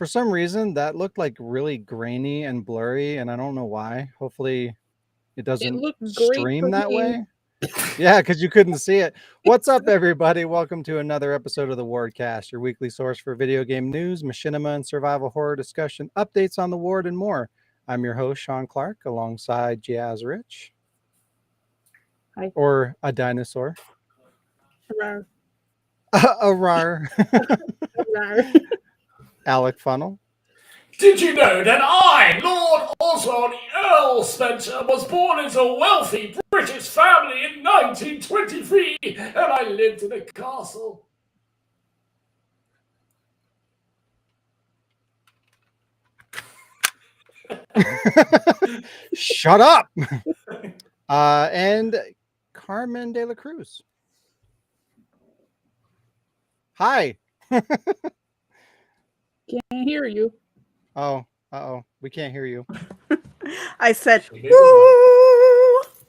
for some reason that looked like really grainy and blurry, and I don't know why. Hopefully it doesn't looked great stream for that me. way. Yeah, because you couldn't see it. What's up, everybody? Welcome to another episode of the Wardcast, your weekly source for video game news, machinima, and survival horror discussion, updates on the Ward, and more. I'm your host, Sean Clark, alongside Jazz Rich. Hi. Or a dinosaur. Rawr. A rar. Rawr. Alec Funnel. Did you know that I, Lord Oswald Earl Spencer, was born into a wealthy British family in 1923 and I lived in a castle? Shut up. And Carmen de la Cruz. Hi. Can't hear you. Oh, we can't hear you. I said, woo!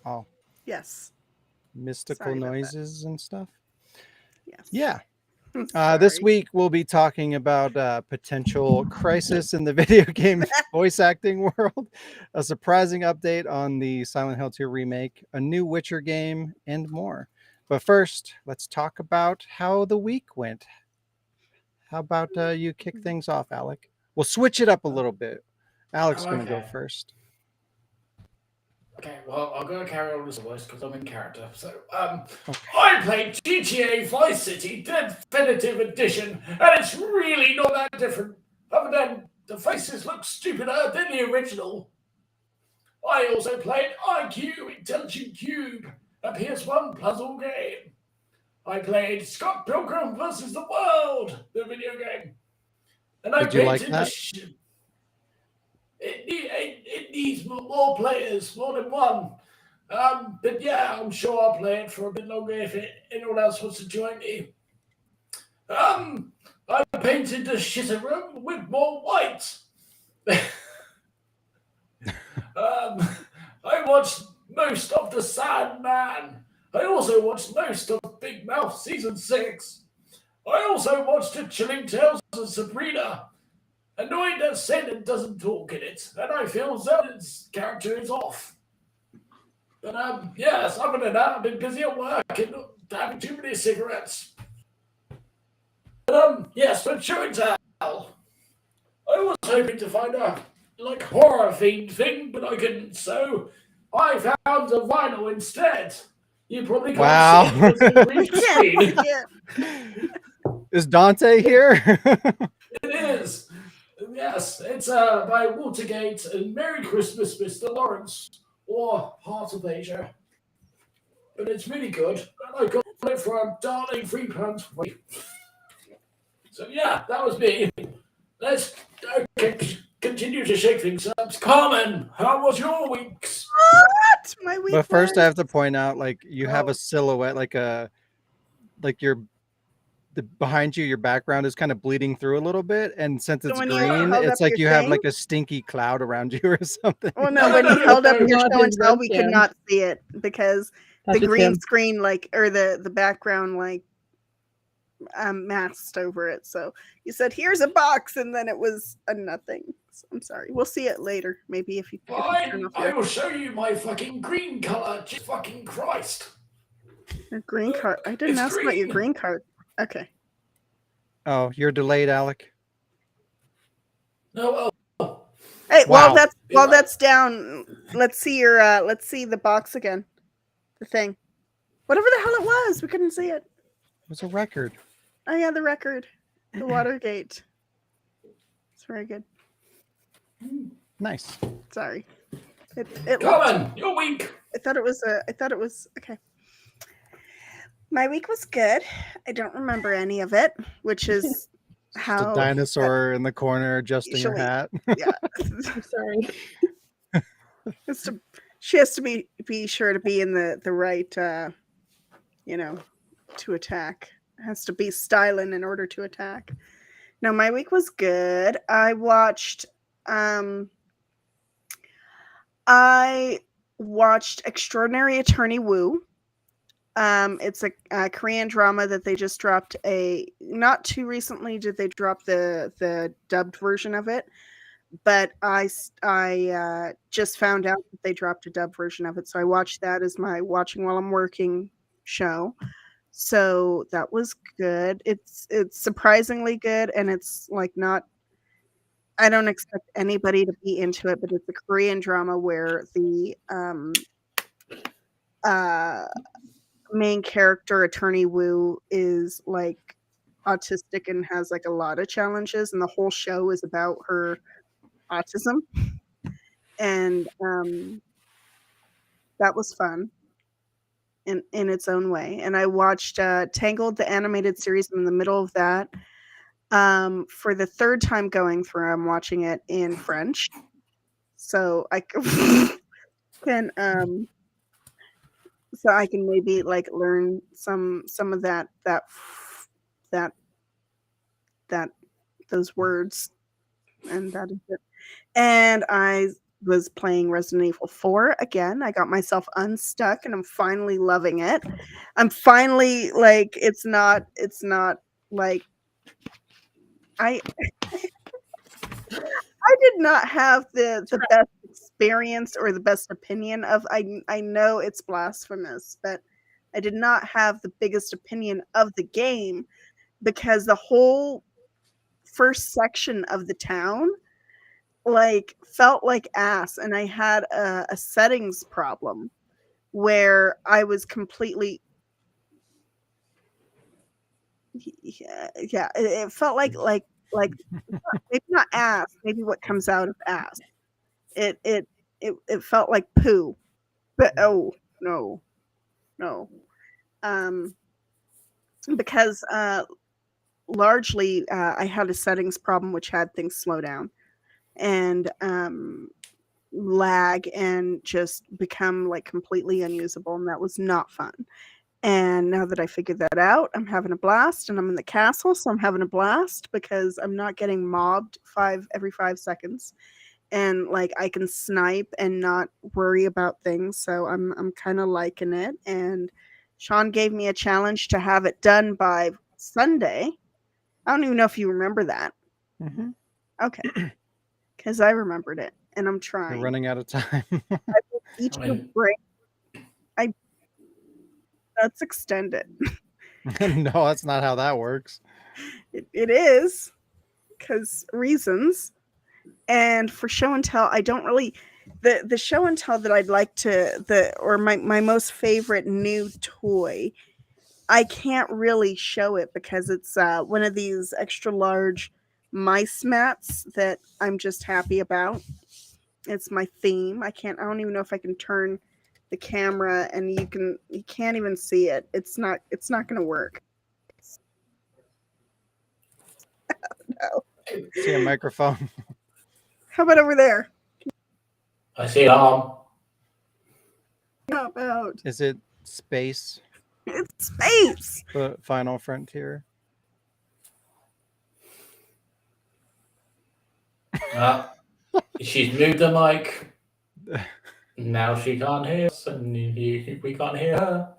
Oh, Yes. mystical Sorry about that. noises and stuff. Yes. Yeah. I'm This sorry. week we'll be talking about potential crisis in the video game voice acting world, a surprising update on the Silent Hill 2 remake, a new Witcher game, and more. But first, let's talk about how the week went. How about you kick things off, Alec? We'll switch it up a little bit. Alec's going to go Okay. first. Okay, well, I'm going to carry on as the voice because I'm in character. So, Okay. I played GTA Vice City Definitive Edition, and it's really not that different, other than the faces look stupider than the original. I also played IQ Intelligent Cube, a PS1 puzzle game. I played Scott Pilgrim vs. the World, the video game. And I Did you like painted that? It needs more players, more than one. But yeah, I'm sure I'll play it for a bit longer if anyone else wants to join me. I painted the shitter room with more white. I watched most of The Sandman. I also watched most of Big Mouth Season 6. I also watched The Chilling Tales of Sabrina. Annoyed that Satan doesn't talk in it, and I feel Zelda's character is off. But yes, other than that, I've been busy at work and having too many cigarettes. But yes, but show and tell. I was hoping to find a horror themed thing, but I couldn't, so I found a vinyl instead. You probably can't see it because it's a green screen. Yeah. Is Dante here? It is. Yes, it's by Watergate and Merry Christmas, Mr. Lawrence, or Heart of Asia. But it's really good, and I got it for a darling £3. So yeah, that was me. Let's continue to shake things up. Carmen, how was your weeks? What? My week But first, I was- have to point out, like, you have a silhouette, like behind you, your background is kind of bleeding through a little bit, and since it's when you green, held it's up like your you have thing? like a stinky cloud around you or something. Well, no, No, when no, you no, held up no, your not show and his tell, we could webcam. not see it because That's the just green him. screen, or the background, masked over it. So you said, "Here's a box," and then it was a nothing. So I'm sorry. We'll see it later, maybe if you turn Fine, off I will show you my fucking green color. Jesus fucking Christ. your green card. I didn't It's ask about your green. green card. Okay. Oh, you're delayed, Alec. No, Hey, Wow. while that's down, let's see the box again. The thing. Whatever the hell it was, we couldn't see it. It was a record. Oh yeah, the record. The Watergate. It's very good. Nice. Sorry. It looked, Carmen, you're weak. I thought it was okay. My week was good. I don't remember any of it, which is Just how a dinosaur in the corner adjusting her usually- hat. yeah. I'm sorry. She has to be sure to be in the right to attack. It has to be styling in order to attack. No, my week was good. I watched Extraordinary Attorney Woo. It's a Korean drama that they just dropped not too recently did they drop the dubbed version of it, but I just found out that they dropped a dubbed version of it, so I watched that as my watching while I'm working show. So that was good. It's surprisingly good, and it's like not. I don't expect anybody to be into it, but it's a Korean drama where the uh main character, Attorney Woo, is like autistic and has like a lot of challenges, and the whole show is about her autism. And that was fun in its own way. And I watched Tangled, the animated series. I'm in the middle of that. For the third time going through, I'm watching it in French, so I can so I can maybe like learn some of that those words, and that is it. And I was playing Resident Evil 4 again. I got myself unstuck and I'm finally loving it. I'm finally like it's not like I I did not have the best experience or the best opinion of I know it's blasphemous, but I did not have the biggest opinion of the game because the whole first section of the town like felt like ass, and I had a settings problem where I was completely yeah it felt like maybe not ass, maybe what comes out of ass. It felt like poo, but oh no, um because largely I had a settings problem which had things slow down and lag and just become like completely unusable, and that was not fun. And now that I figured that out, I'm having a blast, and I'm in the castle, so I'm having a blast because I'm not getting mobbed every 5 seconds, and like I can snipe and not worry about things. So I'm kind of liking it. And Sean gave me a challenge to have it done by Sunday. I don't even know if you remember that. Mm-hmm. Okay, because I remembered it, and I'm You're trying. running out of time. Each break, let's extend it. No, that's not how that works. It is because reasons. And for show and tell, I don't really the show and tell that I'd like to my most favorite new toy. I can't really show it because it's one of these extra large mice mats that I'm just happy about. It's my theme. I don't even know if I can turn the camera and you can't even see it. It's not going to work. No. See a microphone. How about over there? I see an arm. How about Is it space? it's space? The final frontier. She's moved the mic. Now she can't hear us, and we can't hear her.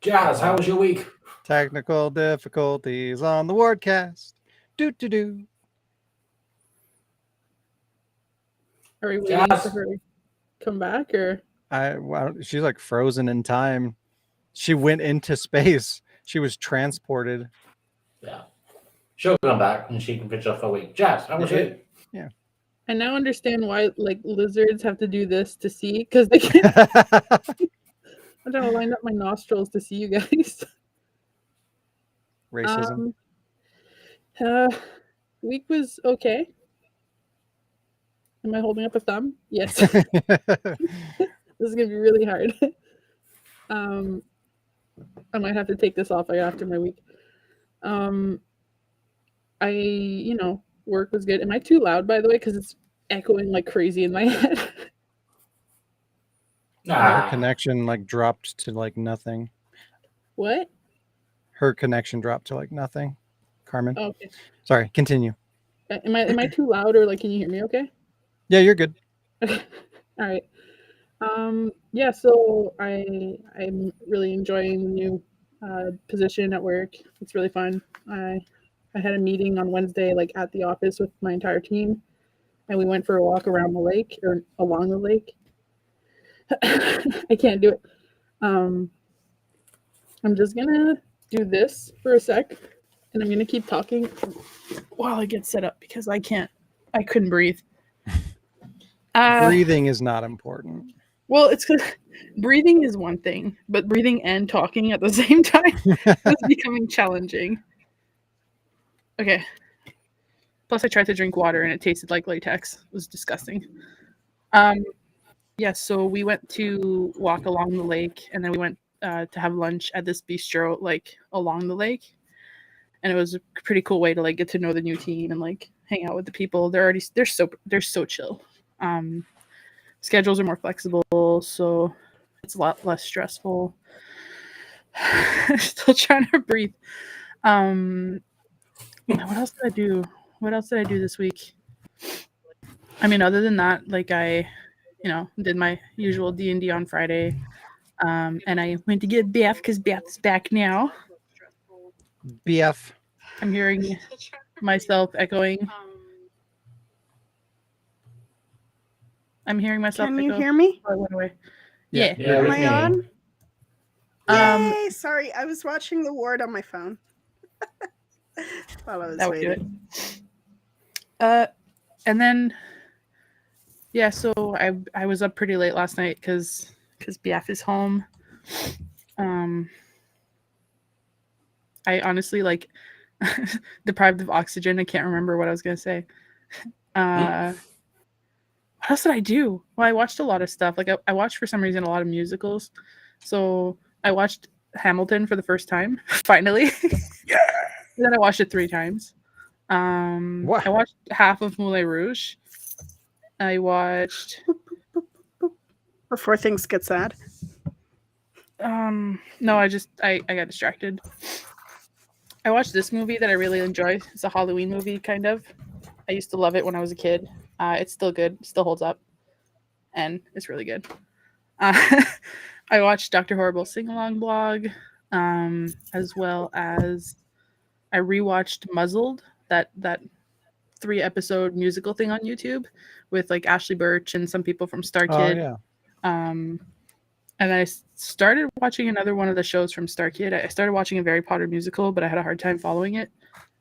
Jazz, how was your week? Technical difficulties on the Wardcast. Do. Are we waiting Jazz. for her to come back, or She's like frozen in time. She went into space. She was transported. Yeah. She'll come back and she can finish off her week. Jazz, how was you? Yeah. I now understand why like lizards have to do this to see, because they can't. I don't know, line up my nostrils to see you guys. Racism. Week was okay. Am I holding up a thumb? Yes. This is gonna be really hard. I might have to take this off after my week. Work was good. Am I too loud, by the way? Because it's echoing like crazy in my head. Her connection like dropped to like nothing. What? Her connection dropped to like nothing. Carmen. Oh, okay. Sorry, continue. Am I too loud, or like can you hear me okay? Yeah, you're good. All right. Yeah, so I'm really enjoying the new position at work. It's really fun. I had a meeting on Wednesday, like at the office with my entire team, and we went for a walk around the lake or along the lake. I can't do it. I'm just gonna do this for a sec, and I'm gonna keep talking while I get set up because I couldn't breathe. Breathing is not important. Well, it's because breathing is one thing, but breathing and talking at the same time is becoming challenging. Okay. Plus, I tried to drink water and it tasted like latex. It was disgusting. Yeah, so we went to walk along the lake, and then we went to have lunch at this bistro, like along the lake. And it was a pretty cool way to like get to know the new team and like hang out with the people. They're so chill. Schedules are more flexible, so it's a lot less stressful. Still trying to breathe. What else did I do? What else did I do this week? I mean, other than that, like I, did my usual D&D on Friday, and I went to get Beth because Beth is back now. BF. I'm hearing myself echoing. I'm hearing myself. Can you echo. hear me? Oh, I went away. Yeah. Yeah. Am I on? Um, Yay! Sorry, I was watching the ward on my phone while I was that would do waiting. it. And then, yeah. So I was up pretty late last night because BF is home. I honestly like deprived of oxygen. I can't remember what I was gonna say. What else did I do? Well, I watched a lot of stuff. Like I watched for some reason a lot of musicals. So I watched Hamilton for the first time, finally. Yeah. Then I watched it 3 times. What? I watched half of Moulin Rouge. I watched Before things get sad. no, I got distracted. I watched this movie that I really enjoy. It's a Halloween movie, kind of. I used to love it when I was a kid. It's still good, still holds up, and it's really good. I watched Dr. Horrible sing-along blog, as well as I rewatched Muzzled, that 3-episode musical thing on YouTube with like Ashley Birch and some people from Star Kid. Oh, yeah. And I started watching another one of the shows from Star Kid. I started watching a Harry Potter musical, but I had a hard time following it.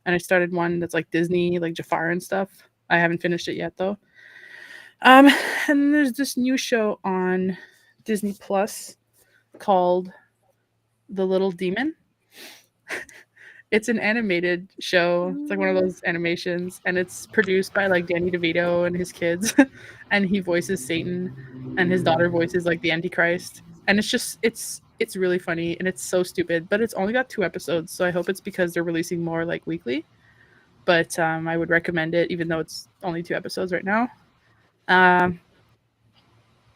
And I started one that's like Disney, like Jafar and stuff. I haven't finished it yet though. And there's this new show on Disney Plus called The Little Demon. It's an animated show. It's like one of those animations, and it's produced by like Danny DeVito and his kids, and he voices Satan, and his daughter voices like the Antichrist. And it's really funny, and it's so stupid. But it's only got 2 episodes, so I hope it's because they're releasing more like weekly. But I would recommend it, even though it's only 2 episodes right now. And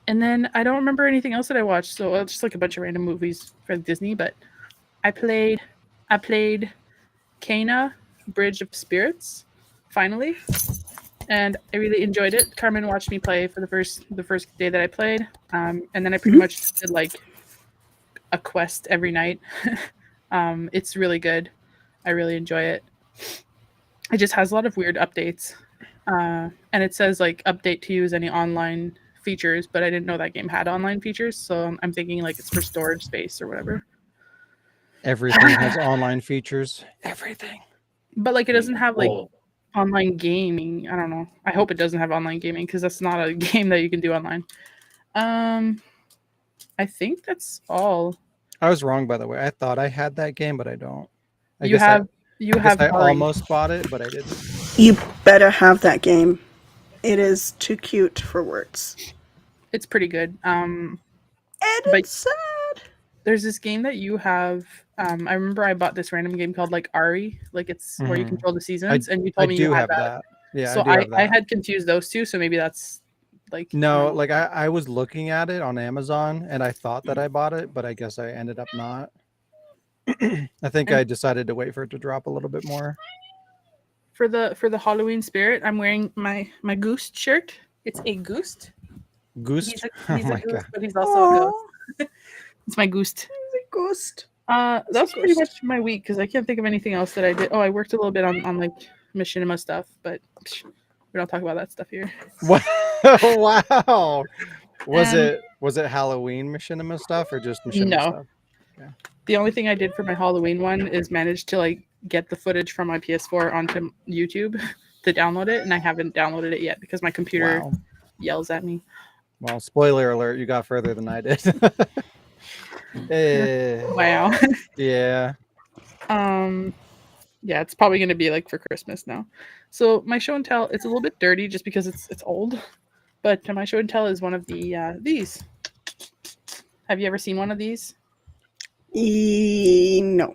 then I don't remember anything else that I watched, so it's just like a bunch of random movies for Disney. But I played Kena, Bridge of Spirits, finally, and I really enjoyed it. Carmen watched me play for the first day that I played, and then I pretty much did like a quest every night. It's really good. I really enjoy it. It just has a lot of weird updates, and it says like update to use any online features, but I didn't know that game had online features, so I'm thinking like it's for storage space or whatever. Everything has online features. Everything. But like it doesn't have like online gaming. I don't know. I hope it doesn't have online gaming because that's not a game that you can do online. I think that's all. I was wrong, by the way. I thought I had that game, but I don't. I almost bought it, but I didn't. You better have that game. It is too cute for words. It's pretty good. And it's sad. There's this game that you have. I remember I bought this random game called like Ari, like it's where you control the seasons, and you told me you had that. Yeah, so I had confused those two, so maybe that's like no, like I was looking at it on Amazon, and I thought that I bought it, but I guess I ended up not. I think I decided to wait for it to drop a little bit more. For the Halloween spirit, I'm wearing my Goose shirt. It's a goose. Goose. He's a Oh my goose, god. but he's also a ghost. Oh, It's my goose. ghost. That was pretty ghost. much my week because I can't think of anything else that I did. Oh, I worked a little bit on like machinima stuff, but we don't talk about that stuff here. Wow. Was Um, it Halloween machinima stuff or just machinima No. stuff? The only thing I did for my Halloween one is manage to like get the footage from my PS4 onto YouTube to download it, and I haven't downloaded it yet because my computer Wow. yells at me. Well, spoiler alert, you got further than I did. Wow. Yeah. Yeah, it's probably gonna be like for Christmas now. So my show and tell, it's a little bit dirty just because it's old, but my show and tell is one of the these. Have you ever seen one of these? No.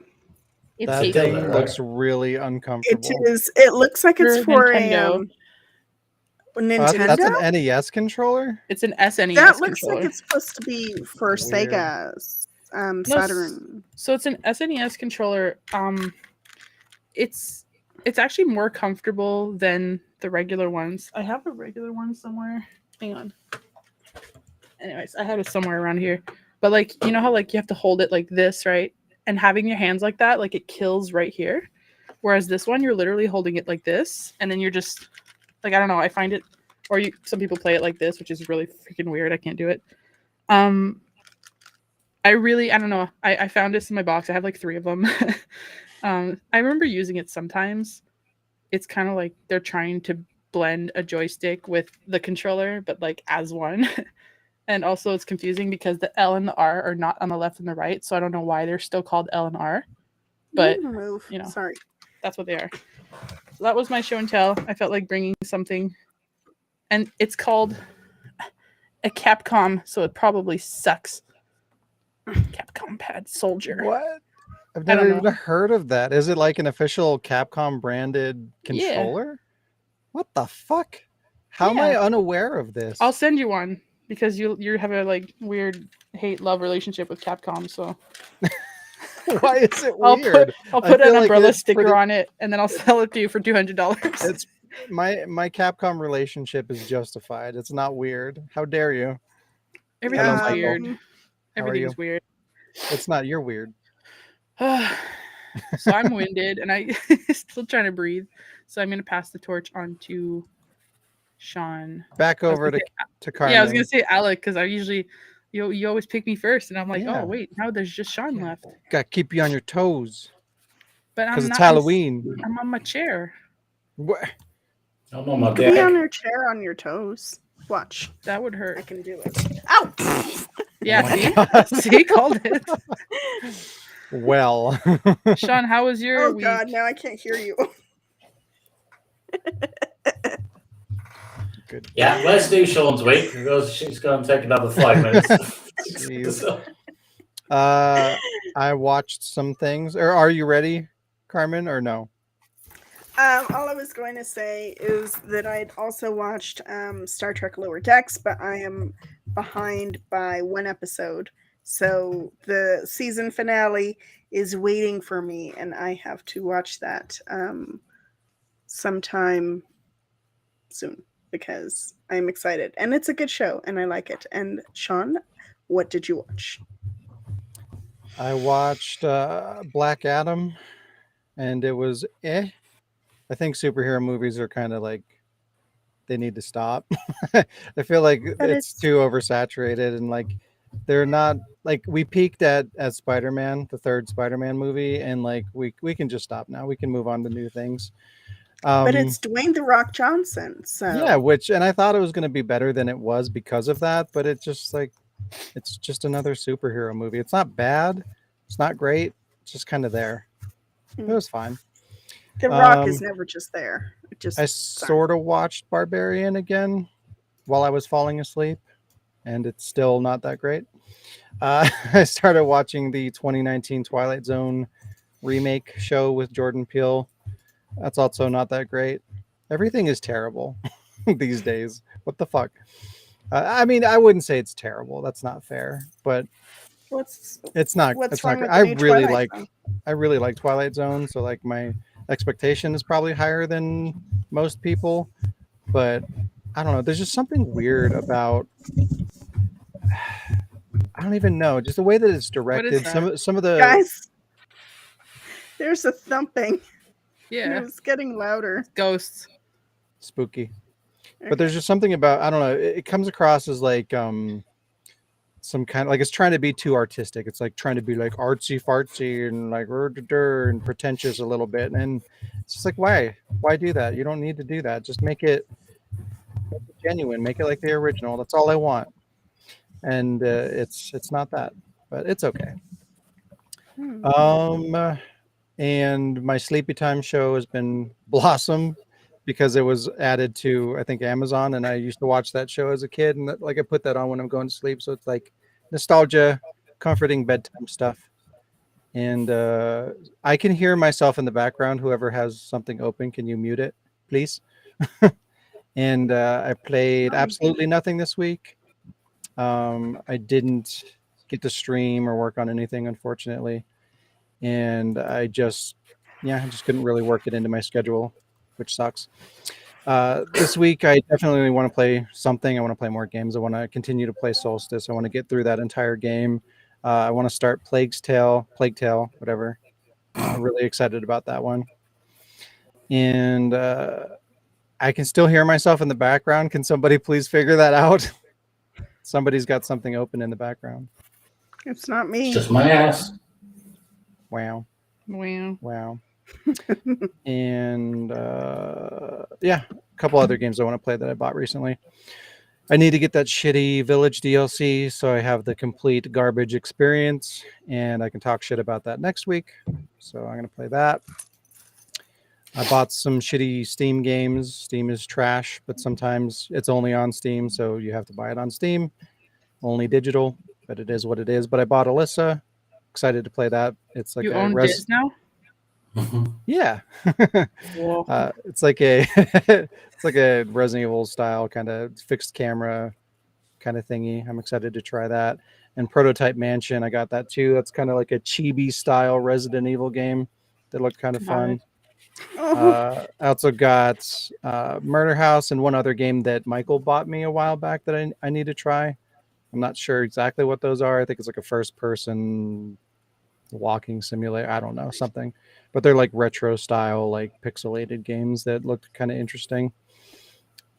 It's That a thing right? looks really It uncomfortable. is. It looks like it's For for Nintendo. Nintendo. That's an NES controller? It's an SNES That looks controller. like it's supposed to be for Weird. Sega's No, Saturn. So it's an SNES controller. It's actually more comfortable than the regular ones. I have a regular one somewhere. Hang on. Anyways, I have it somewhere around here. But like, you know how like you have to hold it like this, right? And having your hands like that, like it kills right here. Whereas this one, you're literally holding it like this, and then you're just like, I don't know. I find it, or some people play it like this, which is really freaking weird. I can't do it. I don't know. I found this in my box. I have like 3 of them. I remember using it sometimes. It's kind of like they're trying to blend a joystick with the controller, but like as one. And also it's confusing because the L and the R are not on the left and the right. So I don't know why they're still called L and R, but Move. you know. Sorry. That's what they are. So that was my show and tell. I felt like bringing something. And it's called a Capcom, so it probably sucks. Capcom Pad Soldier. What? I've I don't never know. even heard of that. Is it like an official Capcom branded Yeah. controller? What the fuck? How am I Yeah. unaware of this? I'll send you one because you have a like weird hate-love relationship with Capcom, so Why is it I'll weird? I'll I put an feel like umbrella it's sticker pretty- on it and then I'll sell it to you for $200. It's my Capcom relationship is justified. It's not weird. How dare you? Everything's Hello, weird. Michael. How are Everything's you? weird. It's not. You're weird. So I'm winded and I still trying to breathe. So I'm gonna pass the torch on to Sean. Back I was over gonna to Carmen. Yeah, I was gonna say Alec because I usually you always pick me first, and I'm like, Yeah. oh wait, now there's just Sean left. Got to keep you on your toes But I'm because not. it's Halloween. I'm on my chair. What? I'm on my You could be on deck. your chair on your toes. Watch. That would I hurt. can do it. Ow! Yeah, Oh my see, God. see, called it. Well, Sean, how was your Oh week? god, now I can't hear you. good. Yeah, let's do Sean's week because she's going to take another 5 minutes. Jeez. I watched some things. Or are you ready, Carmen, or no? All I was going to say is that I'd also watched Star Trek Lower Decks, but I am behind by 1 episode. So the season finale is waiting for me, and I have to watch that sometime soon because I'm excited. And it's a good show, and I like it. And Sean, what did you watch? I watched Black Adam, and it was I think superhero movies are kind of like they need to stop. I feel like That it's is- too oversaturated, and like they're not like we peaked at Spider-Man, the 3rd Spider-Man movie, and like we can just stop now. We can move on to new things. But it's Dwayne The Rock Johnson, so yeah, and I thought it was going to be better than it was because of that, but it just like it's just another superhero movie. It's not bad, it's not great, it's just kind of there. It was fine. The Rock is never just there. It just I sort of watched Barbarian again while I was falling asleep, and it's still not that great. I started watching the 2019 Twilight Zone remake show with Jordan Peele. That's also not that great. Everything is terrible these days. What the fuck? I mean, I wouldn't say it's terrible. That's not fair, but it's not. What's It's wrong not. with I the new really Twilight like. Zone? I really like Twilight Zone, so like my expectation is probably higher than most people, but I don't know. There's just something weird about. I don't even know. Just the way that it's directed. that? Some of the Guys, there's a thumping, and Yeah, it's getting louder. ghosts. spooky. But there's just something about, I don't know. It comes across as like some kind of like it's trying to be too artistic. It's like trying to be like artsy fartsy and like and pretentious a little bit. And it's just like why do that? You don't need to do that. Just make it genuine. Make it like the original. That's all I want. And it's not that, but it's okay. And my sleepy time show has been Blossom because it was added to I think Amazon, and I used to watch that show as a kid, and like I put that on when I'm going to sleep, so it's like nostalgia, comforting bedtime stuff. And I can hear myself in the background. Whoever has something open, can you mute it, please? And I played absolutely nothing this week. I didn't get to stream or work on anything, unfortunately. And I just couldn't really work it into my schedule, which sucks. This week, I definitely want to play something. I want to play more games. I want to continue to play Solstice. I want to get through that entire game. I want to start Plague Tale, whatever. I'm really excited about that one. And I can still hear myself in the background. Can somebody please figure that out? Somebody's got something open in the background. It's not me. It's just my ass. Wow. Wow. And a couple other games I want to play that I bought recently. I need to get that shitty Village DLC so I have the complete garbage experience, and I can talk shit about that next week. So I'm going to play that. I bought some shitty Steam games. Steam is trash, but sometimes it's only on Steam, so you have to buy it on Steam. Only digital, but it is what it is. But I bought Alyssa. Excited to play that. It's like You own Diz now? Yeah. Cool. It's like a it's like a Resident Evil style kind of fixed camera kind of thingy. I'm excited to try that. And Prototype Mansion, I got that too. That's kind of like a chibi style Resident Evil game that looked kind of fun. I also got Murder House and one other game that Michael bought me a while back that I need to try. I'm not sure exactly what those are. I think it's like a first person walking simulator. I don't know, something. But they're like retro style, like pixelated games that looked kind of interesting.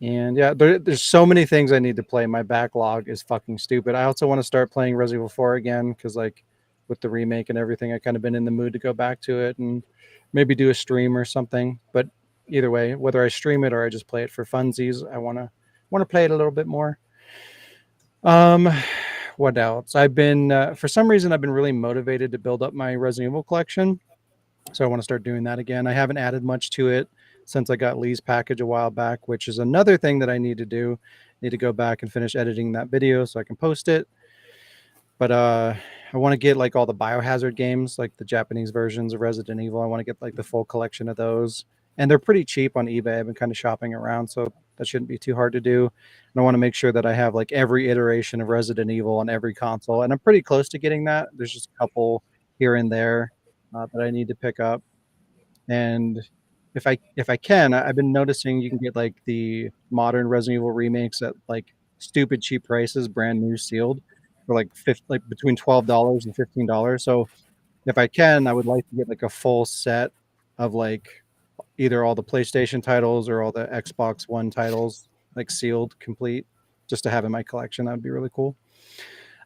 And yeah, there's so many things I need to play. My backlog is fucking stupid. I also want to start playing Resident Evil 4 again because like with the remake and everything, I kind of been in the mood to go back to it and maybe do a stream or something. But either way, whether I stream it or I just play it for funsies, I want to play it a little bit more. What else? I've been for some reason I've been really motivated to build up my Resident Evil collection, so I want to start doing that again. I haven't added much to it since I got Lee's package a while back, which is another thing that I need to do. I need to go back and finish editing that video so I can post it. But I want to get like all the Biohazard games, like the Japanese versions of Resident Evil. I want to get like the full collection of those, and they're pretty cheap on eBay. I've been kind of shopping around, so that shouldn't be too hard to do. And I want to make sure that I have like every iteration of Resident Evil on every console, and I'm pretty close to getting that. There's just a couple here and there that I need to pick up. And if I can, I've been noticing you can get like the modern Resident Evil remakes at like stupid cheap prices, brand new sealed, for like between $12 and $15. So if I can, I would like to get like a full set of like either all the PlayStation titles or all the Xbox One titles, like sealed, complete, just to have in my collection. That would be really cool.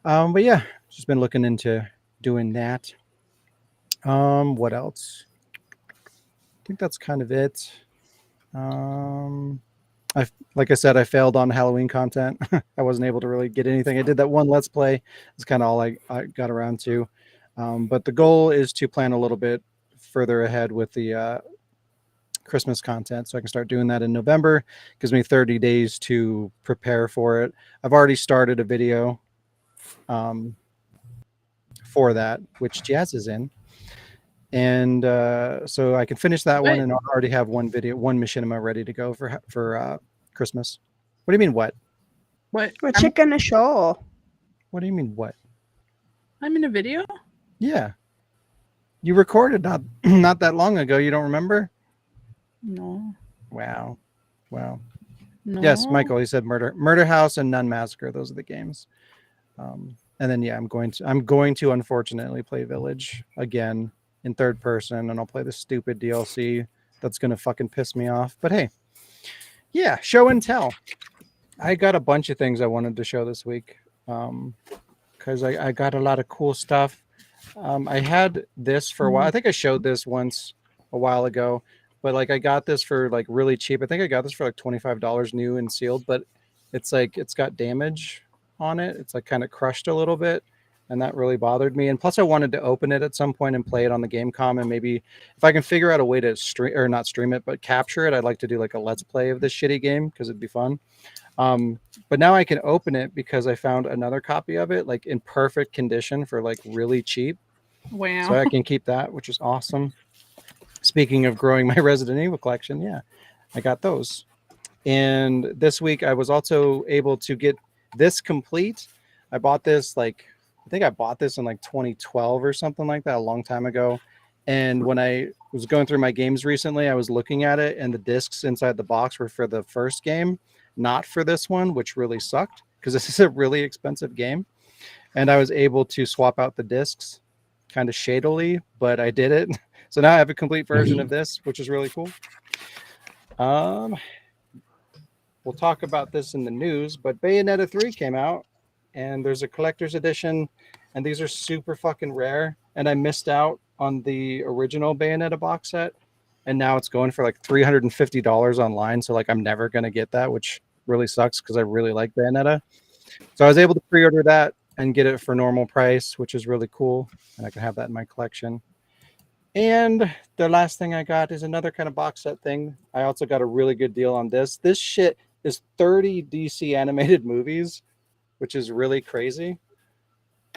But yeah, just been looking into doing that. What else? I think that's kind of it. Like I said, I failed on Halloween content. I wasn't able to really get anything. I did that one Let's Play. It's kind of all I got around to. But the goal is to plan a little bit further ahead with the Christmas content, so I can start doing that in November. Gives me 30 days to prepare for it. I've already started a video for that, which Jazz is in. And so I can finish that one, and I already have one machinima ready to go for Christmas. What do you mean what? What you gonna show? What do you mean what? I'm in a video? Yeah. You recorded not that long ago. You don't remember? No. Wow. No. Yes, Michael. He said Murder House, and Nun Massacre. Those are the games. And then I'm going to unfortunately play Village again in third person, and I'll play the stupid DLC that's gonna fucking piss me off. But hey, yeah, show and tell. I got a bunch of things I wanted to show this week because I got a lot of cool stuff. I had this for a while. I think I showed this once a while ago, but like I got this for like really cheap. I think I got this for like $25 new and sealed, but it's like it's got damage on it. It's like kind of crushed a little bit, and that really bothered me. And plus I wanted to open it at some point and play it on the Gamecom, and maybe if I can figure out a way to stream or not stream it but capture it, I'd like to do like a let's play of this shitty game because it'd be fun. But now I can open it because I found another copy of it like in perfect condition for like really cheap. Wow. So I can keep that, which is awesome. Speaking of growing my Resident Evil collection, yeah, I got those. And this week I was also able to get this complete. I bought this I think I bought this in like 2012 or something like that, a long time ago. And when I was going through my games recently, I was looking at it, and the discs inside the box were for the first game, not for this one, which really sucked because this is a really expensive game. And I was able to swap out the discs kind of shadily, but I did it. So now I have a complete version of this, which is really cool. We'll talk about this in the news, but Bayonetta 3 came out, and there's a collector's edition, and these are super fucking rare. And I missed out on the original Bayonetta box set, and now it's going for like $350 online. So like I'm never gonna get that, which really sucks because I really like Bayonetta. So I was able to pre-order that and get it for normal price, which is really cool, and I can have that in my collection. And the last thing I got is another kind of box set thing. I also got a really good deal on this. This shit is 30 DC animated movies, which is really crazy.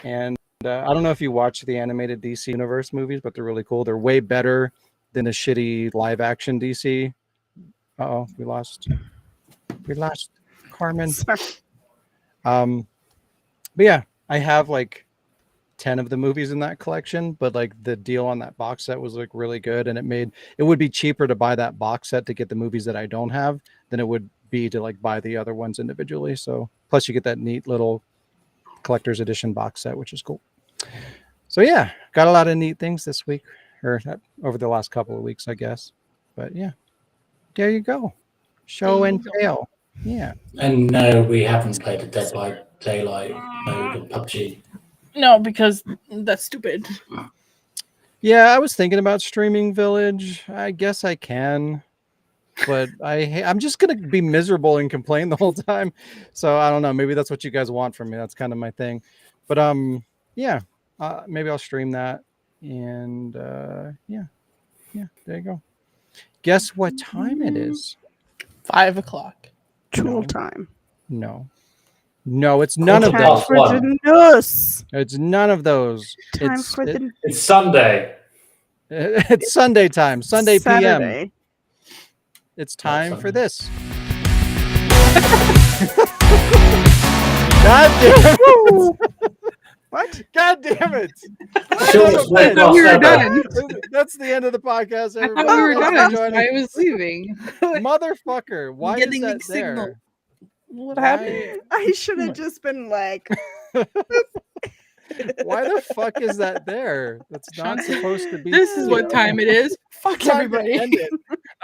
And I don't know if you watch the animated DC Universe movies, but they're really cool. They're way better than the shitty live action DC. Uh-oh, we lost Carmen. Sorry. But yeah, I have like 10 of the movies in that collection, but like the deal on that box set was like really good, and it would be cheaper to buy that box set to get the movies that I don't have than it would be to like buy the other ones individually. So plus you get that neat little collector's edition box set, which is cool. So yeah, got a lot of neat things this week, or over the last couple of weeks, I guess. But yeah, there you go. Show and tell. Yeah. And no, we haven't played a Dead by Daylight mode of PUBG. No, because that's stupid. Yeah, I was thinking about streaming Village. I guess I can, but I'm just gonna be miserable and complain the whole time. So I don't know. Maybe that's what you guys want from me. That's kind of my thing. But yeah, maybe I'll stream that. And yeah, there you go. Guess what time it is? 5 o'clock. Tool No. time. No, it's none of Time those. for the news. It's none of those. Time for the It's Sunday. It's Sunday time. Sunday PM. Saturday. It's time for Sunday. this. God damn it! What? God damn it! Shortest I thought we were podcast ever. done. That's the end of the podcast. I Everybody. thought we were Thanks for done. joining. I was leaving. Motherfucker! Why is Getting that mixed signal. there? What happened? I should have just been like, Why the fuck is that there? That's not supposed to be. This is what time it is. Fuck Time to everybody. end it.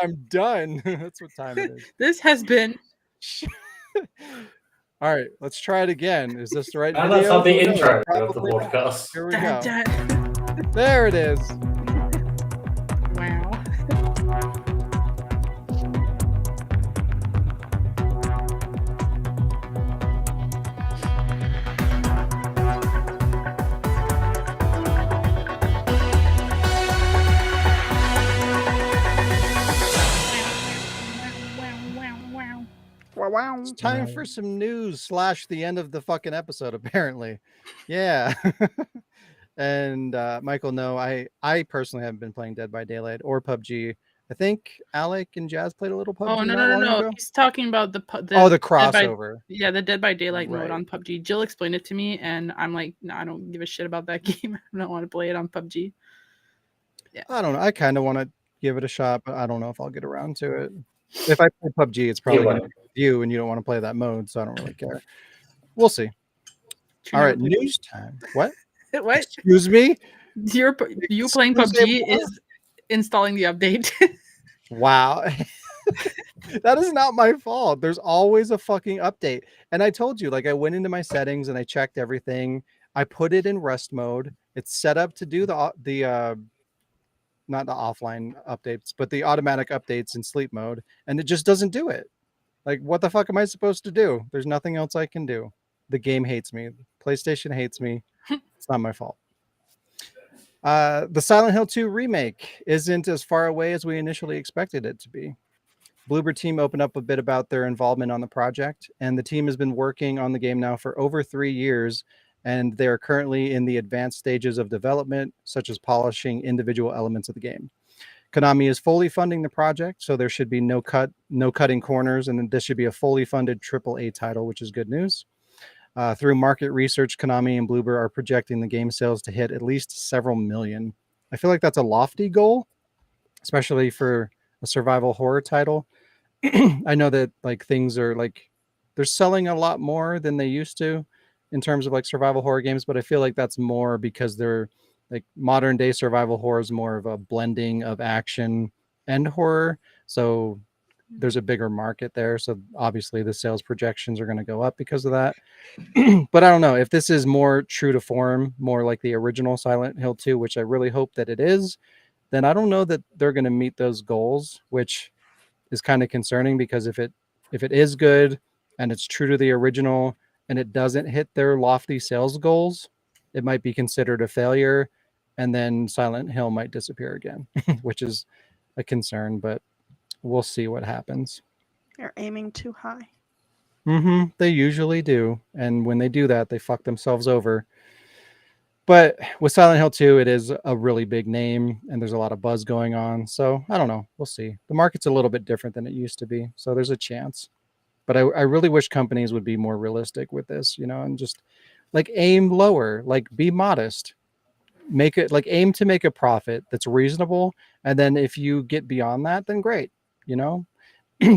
I'm done. That's what time it is. This has been. All right, let's try it again. Is this the right And that's video? not the No, intro of the probably not. podcast. Here we Dun, go. dun. There it is. Wow. wow, wow. It's time for some news / the end of the fucking episode, apparently. Yeah. And Michael, no, I personally haven't been playing Dead by Daylight or PUBG. I think Alec and Jazz played a little PUBG. Oh, no, not no, long no. ago. He's talking about the The Dead by- crossover. yeah, the Dead by Daylight Right. mode on PUBG. Jill explained it to me, and I'm like, no, I don't give a shit about that game. I don't want to play it on PUBG. I don't know. I kind of want to give it a shot, but I don't know if I'll get around to it. If I play PUBG, it's probably Yeah, going to be you, and you don't want to play that mode, so I don't really care. We'll see. You All never right, play news time. What? PUBG. What? Excuse me? You playing Excuse PUBG me? is installing the update. Wow. That is not my fault. There's always a fucking update. And I told you, like, I went into my settings and I checked everything. I put it in rest mode. It's set up to do the not the offline updates, but the automatic updates in sleep mode, and it just doesn't do it. Like, what the fuck am I supposed to do? There's nothing else I can do. The game hates me. PlayStation hates me. It's not my fault. The Silent Hill 2 remake isn't as far away as we initially expected it to be. Bloober team opened up a bit about their involvement on the project, and the team has been working on the game now for over 3 years, and they are currently in the advanced stages of development, such as polishing individual elements of the game. Konami is fully funding the project, so there should be no cutting corners, and this should be a fully funded AAA title, which is good news. Through market research, Konami and Bloober are projecting the game sales to hit at least several million. I feel like that's a lofty goal, especially for a survival horror title. I know that like things are like they're selling a lot more than they used to in terms of like survival horror games, but I feel like that's more because they're like modern day survival horror is more of a blending of action and horror. So there's a bigger market there. So obviously the sales projections are going to go up because of that. But I don't know if this is more true to form, more like the original Silent Hill 2, which I really hope that it is, then I don't know that they're going to meet those goals, which is kind of concerning because if it is good and it's true to the original and it doesn't hit their lofty sales goals, it might be considered a failure, and then Silent Hill might disappear again, which is a concern, but we'll see what happens. They're aiming too high. They usually do, and when they do that, they fuck themselves over. But with Silent Hill 2, it is a really big name and there's a lot of buzz going on. So I don't know. We'll see. The market's a little bit different than it used to be. So there's a chance. But I really wish companies would be more realistic with this, and just like aim lower, like be modest. Make it like aim to make a profit that's reasonable. And then if you get beyond that, then great,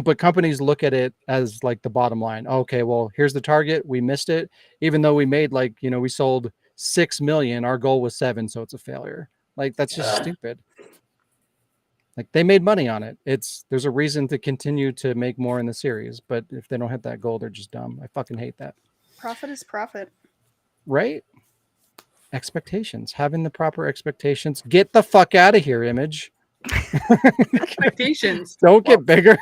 But companies look at it as like the bottom line. Okay, well, here's the target. We missed it. Even though we made we sold 6 million, our goal was 7, so it's a failure. Like that's just stupid. Like they made money on it. There's a reason to continue to make more in the series, but if they don't hit that goal, they're just dumb. I fucking hate that. Profit is profit. Right? Expectations. Having the proper expectations. Get the fuck out of here, Image. Expectations. Don't get bigger.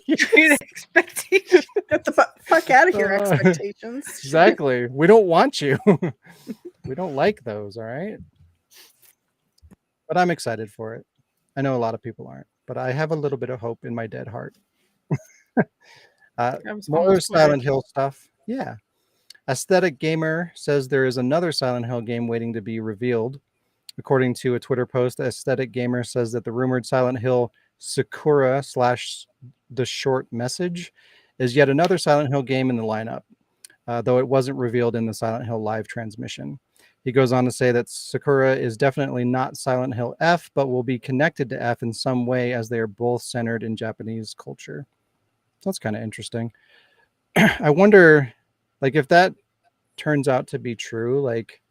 Expectations. Get the fuck out of here, expectations. Exactly. We don't want you. We don't like those, all right? But I'm excited for it. I know a lot of people aren't, but I have a little bit of hope in my dead heart. More Silent Hill stuff. Yeah. Aesthetic Gamer says there is another Silent Hill game waiting to be revealed. According to a Twitter post, Aesthetic Gamer says that the rumored Silent Hill Sakura / The Short Message is yet another Silent Hill game in the lineup, though it wasn't revealed in the Silent Hill live transmission. He goes on to say that Sakura is definitely not Silent Hill F, but will be connected to F in some way as they are both centered in Japanese culture. So that's kind of interesting. I wonder, like, if that turns out to be true, like,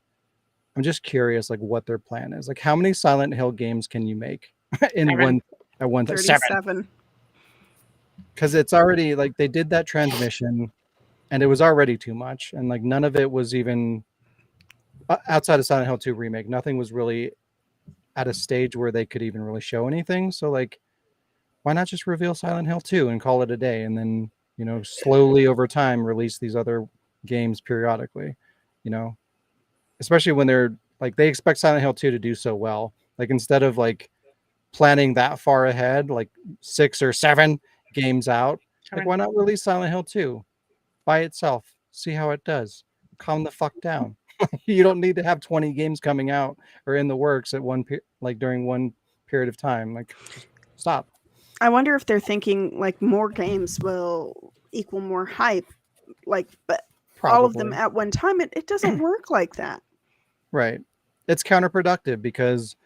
I'm just curious, like, what their plan is. Like, how many Silent Hill games can you make in one at one time? 37. Because it's already like they did that transmission, and it was already too much, and like none of it was even outside of Silent Hill 2 remake. Nothing was really at a stage where they could even really show anything. So like, why not just reveal Silent Hill 2 and call it a day, and then slowly over time release these other games periodically, especially when they're like they expect Silent Hill 2 to do so well. Like instead of like planning that far ahead, like 6 or 7 games out, like why not release Silent Hill 2 by itself, see how it does, calm the fuck down. You don't need to have 20 games coming out or in the works at during one period of time. Like, just stop. I wonder if they're thinking like more games will equal more hype, but Probably. All of them at one time. It doesn't work like that. Right. It's counterproductive because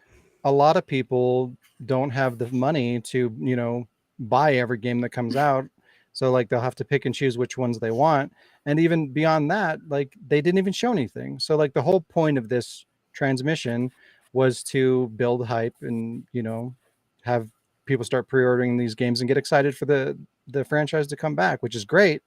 a lot of people don't have the money to, buy every game that comes out. So like they'll have to pick and choose which ones they want. And even beyond that, like they didn't even show anything. So like the whole point of this transmission was to build hype and, you know, have people start pre-ordering these games and get excited for the franchise to come back, which is great.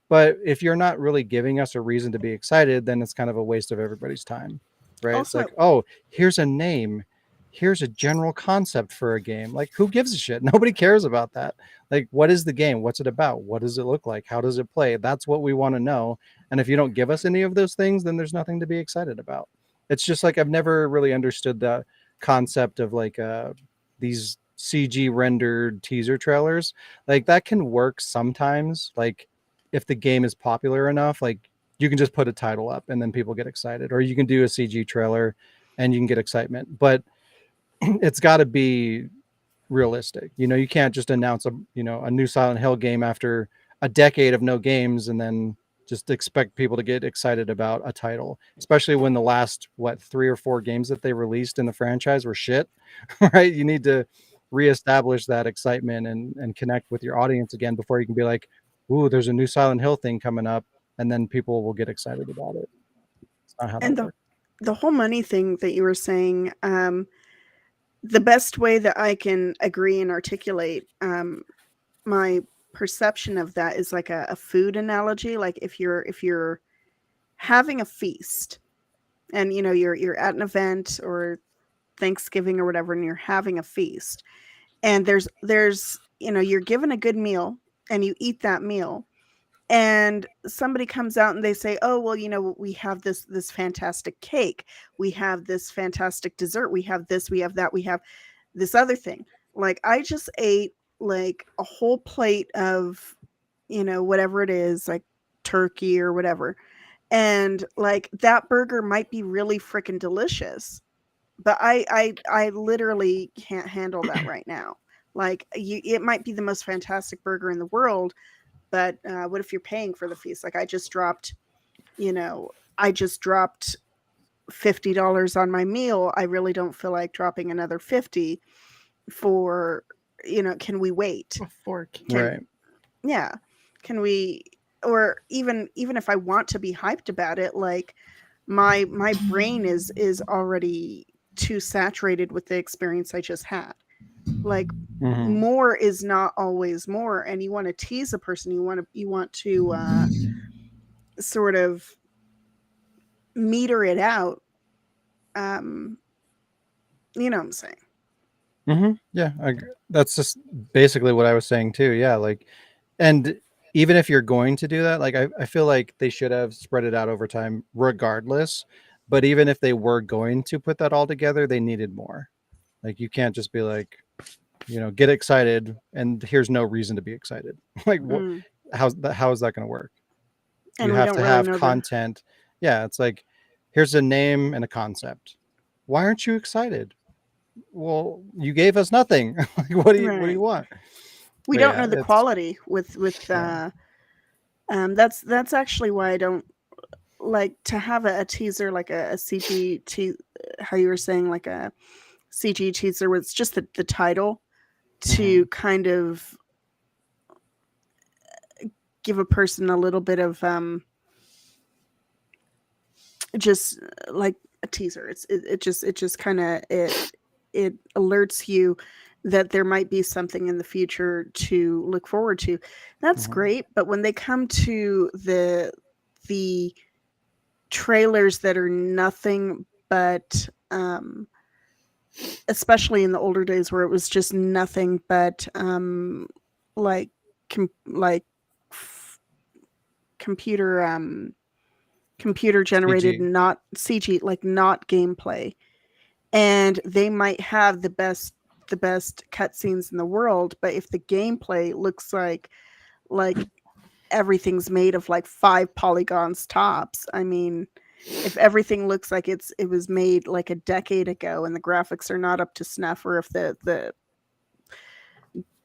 But if you're not really giving us a reason to be excited, then it's kind of a waste of everybody's time, right? It's Also- like, oh, here's a name, here's a general concept for a game. Like, who gives a shit? Nobody cares about that. Like, what is the game? What's it about? What does it look like? How does it play? That's what we want to know. And if you don't give us any of those things, then there's nothing to be excited about. It's just like I've never really understood the concept of like these CG rendered teaser trailers. Like that can work sometimes. Like if the game is popular enough, like you can just put a title up and then people get excited, or you can do a CG trailer and you can get excitement. But it's got to be realistic. You know, you can't just announce a new Silent Hill game after a decade of no games and then just expect people to get excited about a title, especially when the last 3 or 4 games that they released in the franchise were shit. Right? You need to reestablish that excitement and connect with your audience again before you can be like, ooh, there's a new Silent Hill thing coming up, and then people will get excited about it. It's not how And that works. the whole money thing that you were saying, the best way that I can agree and articulate my perception of that is like a food analogy. Like if you're having a feast and you know you're at an event or Thanksgiving or whatever, and you're having a feast, and there's you know you're given a good meal and you eat that meal, and somebody comes out and they say, oh well, you know, we have this fantastic cake, we have this fantastic dessert, we have this, we have that, we have this other thing. Like I just ate like a whole plate of, you know, whatever it is, like turkey or whatever, and like that burger might be really freaking delicious, but I literally can't handle that right now. Like it might be the most fantastic burger in the world, but what if you're paying for the feast? Like I just dropped $50 on my meal. I really don't feel like dropping another 50 for, you know, can we wait? A fork. Right. Yeah. Can we, or even if I want to be hyped about it, like my brain is already too saturated with the experience I just had. Like Mhm. more is not always more, and you want to tease a person, you want to sort of meter it out. You know what I'm saying? Yeah, that's just basically what I was saying too. Yeah, like, and even if you're going to do that, like I feel like they should have spread it out over time regardless. But even if they were going to put that all together, they needed more. Like you can't just be like, you know, get excited and here's no reason to be excited. Like what? Mm. How is that going to work? And You we have don't to really have know content. Yeah, it's like here's a name and a concept. Why aren't you excited? Well, you gave us nothing. Like, what do you Right. want? We But don't yeah, know the it's quality with yeah. that's actually why I don't like to have a teaser, like a CG how you were saying, like a CG teaser where it's just the title to Mhm. kind of give a person a little bit of just like a teaser. It just kind of it alerts you that there might be something in the future to look forward to. That's Mhm. great, but when they come to the trailers that are nothing but especially in the older days where it was just nothing but like like computer computer generated, CG. not CG, like not gameplay, and they might have the best cutscenes in the world, but if the gameplay looks like everything's made of like 5 polygons tops, I mean, if everything looks like it was made like a decade ago and the graphics are not up to snuff, or if the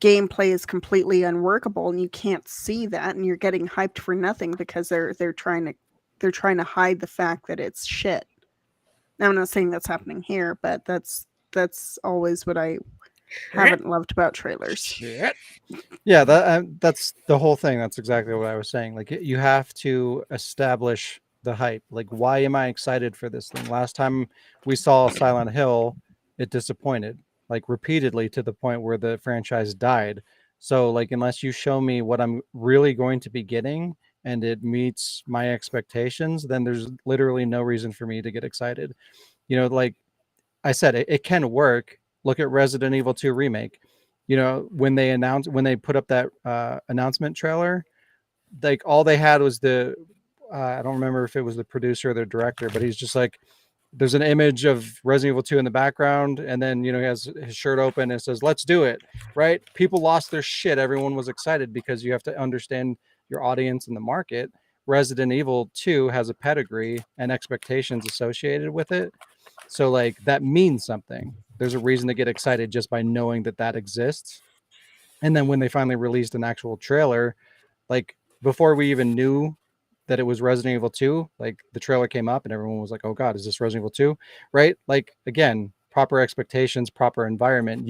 gameplay is completely unworkable and you can't see that and you're getting hyped for nothing because they're trying to hide the fact that it's shit. Now, I'm not saying that's happening here, but that's always what I haven't loved about trailers. Shit. Yeah, that's the whole thing. That's exactly what I was saying. Like you have to establish the hype. Like, why am I excited for this thing? Last time we saw Silent Hill, it disappointed, like repeatedly, to the point where the franchise died. So like, unless you show me what I'm really going to be getting and it meets my expectations, then there's literally no reason for me to get excited. Like I said, it can work. Look at Resident Evil 2 remake. When they put up that announcement trailer, like all they had was I don't remember if it was the producer or the director, but he's just like, there's an image of Resident Evil 2 in the background, and then he has his shirt open and it says, "Let's do it." Right? People lost their shit. Everyone was excited because you have to understand your audience and the market. Resident Evil 2 has a pedigree and expectations associated with it. So like that means something. There's a reason to get excited just by knowing that exists. And then when they finally released an actual trailer, like before we even knew that it was Resident Evil 2, like the trailer came up and everyone was like, "Oh God, is this Resident Evil 2?" Right? Like again, proper expectations, proper environment,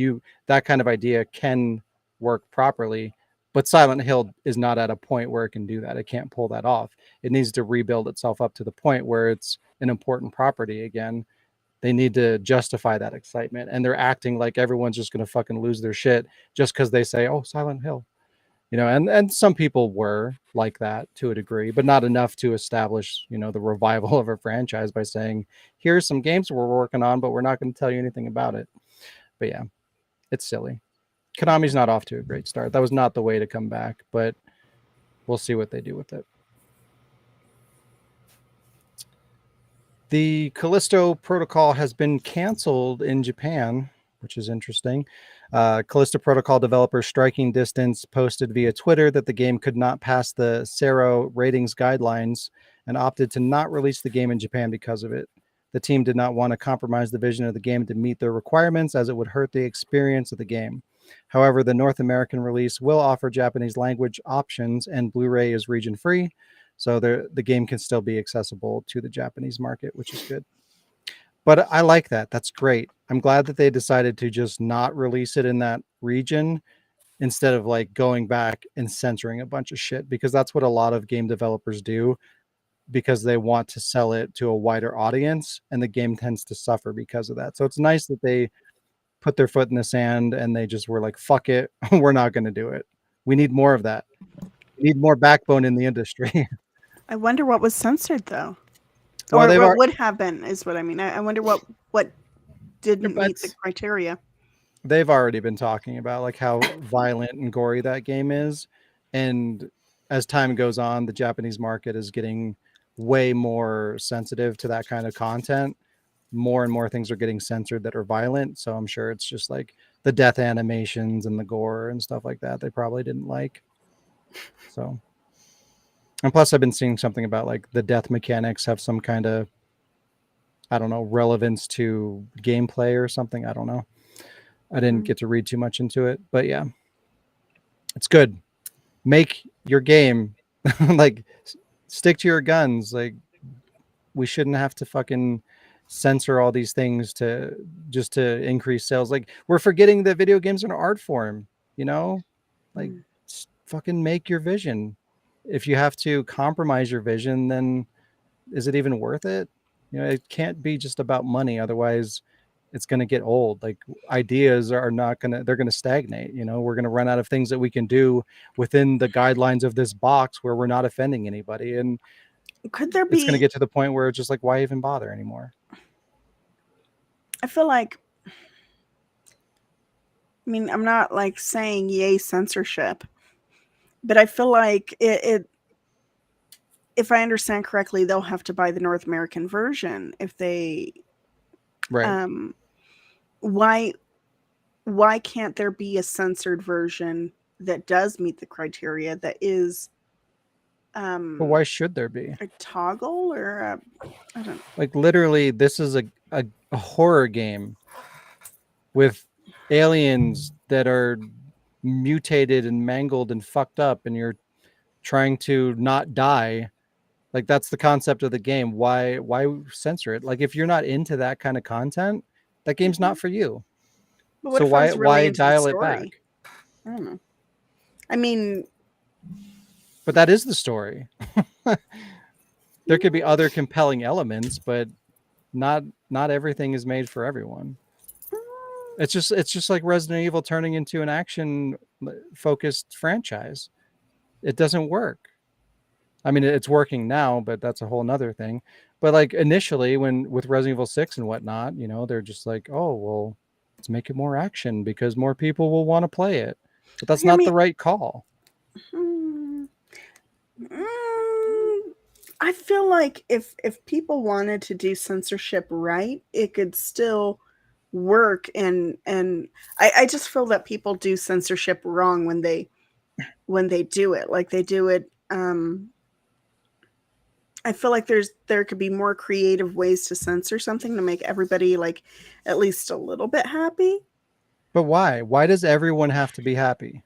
that kind of idea can work properly. But Silent Hill is not at a point where it can do that. It can't pull that off. It needs to rebuild itself up to the point where it's an important property again. They need to justify that excitement, and they're acting like everyone's just going to fucking lose their shit just because they say, "Oh, Silent Hill." And some people were like that to a degree, but not enough to establish, the revival of a franchise by saying, "Here's some games we're working on, but we're not going to tell you anything about it." But yeah, it's silly. Konami's not off to a great start. That was not the way to come back, but we'll see what they do with it. The Callisto Protocol has been canceled in Japan, which is interesting. Callisto Protocol developer Striking Distance posted via Twitter that the game could not pass the Sero ratings guidelines and opted to not release the game in Japan because of it. The team did not want to compromise the vision of the game to meet their requirements, as it would hurt the experience of the game. However, the North American release will offer Japanese language options, and Blu-ray is region-free, so the game can still be accessible to the Japanese market, which is good. But I like that. That's great. I'm glad that they decided to just not release it in that region instead of like going back and censoring a bunch of shit, because that's what a lot of game developers do, because they want to sell it to a wider audience, and the game tends to suffer because of that. So it's nice that they put their foot in the sand and they just were like, "Fuck it. We're not going to do it." We need more of that. We need more backbone in the industry. I wonder what was censored though. Well, Or what would have been is what I mean. I wonder what didn't meet the butts. criteria. They've already been talking about like how violent and gory that game is. And as time goes on, the Japanese market is getting way more sensitive to that kind of content. More and more things are getting censored that are violent. So I'm sure it's just like the death animations and the gore and stuff like that they probably didn't like. So, and plus I've been seeing something about like the death mechanics have some kind of, I don't know, relevance to gameplay or something. I don't know. I didn't get to read too much into it, but yeah, it's good. Make your game like stick to your guns. Like we shouldn't have to fucking censor all these things to increase sales. Like we're forgetting that video games are an art form, like fucking make your vision. If you have to compromise your vision, then is it even worth it? It can't be just about money. Otherwise it's going to get old. Like ideas are not going to, they're going to stagnate. We're going to run out of things that we can do within the guidelines of this box where we're not offending anybody. And could there be, it's going to get to the point where it's just like, why even bother anymore? I feel like, I mean, I'm not like saying yay censorship, but I feel like it if I understand correctly, they'll have to buy the North American version if they, right. Why can't there be a censored version that does meet the criteria that is But why should there be a toggle or I don't know. Like literally this is a horror game with aliens that are mutated and mangled and fucked up, and you're trying to not die. Like that's the concept of the game. Why censor it? Like if you're not into that kind of content, that game's not for you. But what So if I was really why into the dial it story? back? I don't know. I mean, But that is the story. There could be other compelling elements, but not everything is made for everyone. It's just like Resident Evil turning into an action focused franchise. It doesn't work. I mean, it's working now, but that's a whole nother thing. But like initially, when with Resident Evil 6 and whatnot, you know, they're just like, oh well, let's make it more action because more people will want to play it. But that's hear not me. the right call. Mm, I feel like if people wanted to do censorship right, it could still work. And I just feel that people do censorship wrong when they do it. Like they do it. I feel like there could be more creative ways to censor something to make everybody like at least a little bit happy. But why? Why does everyone have to be happy?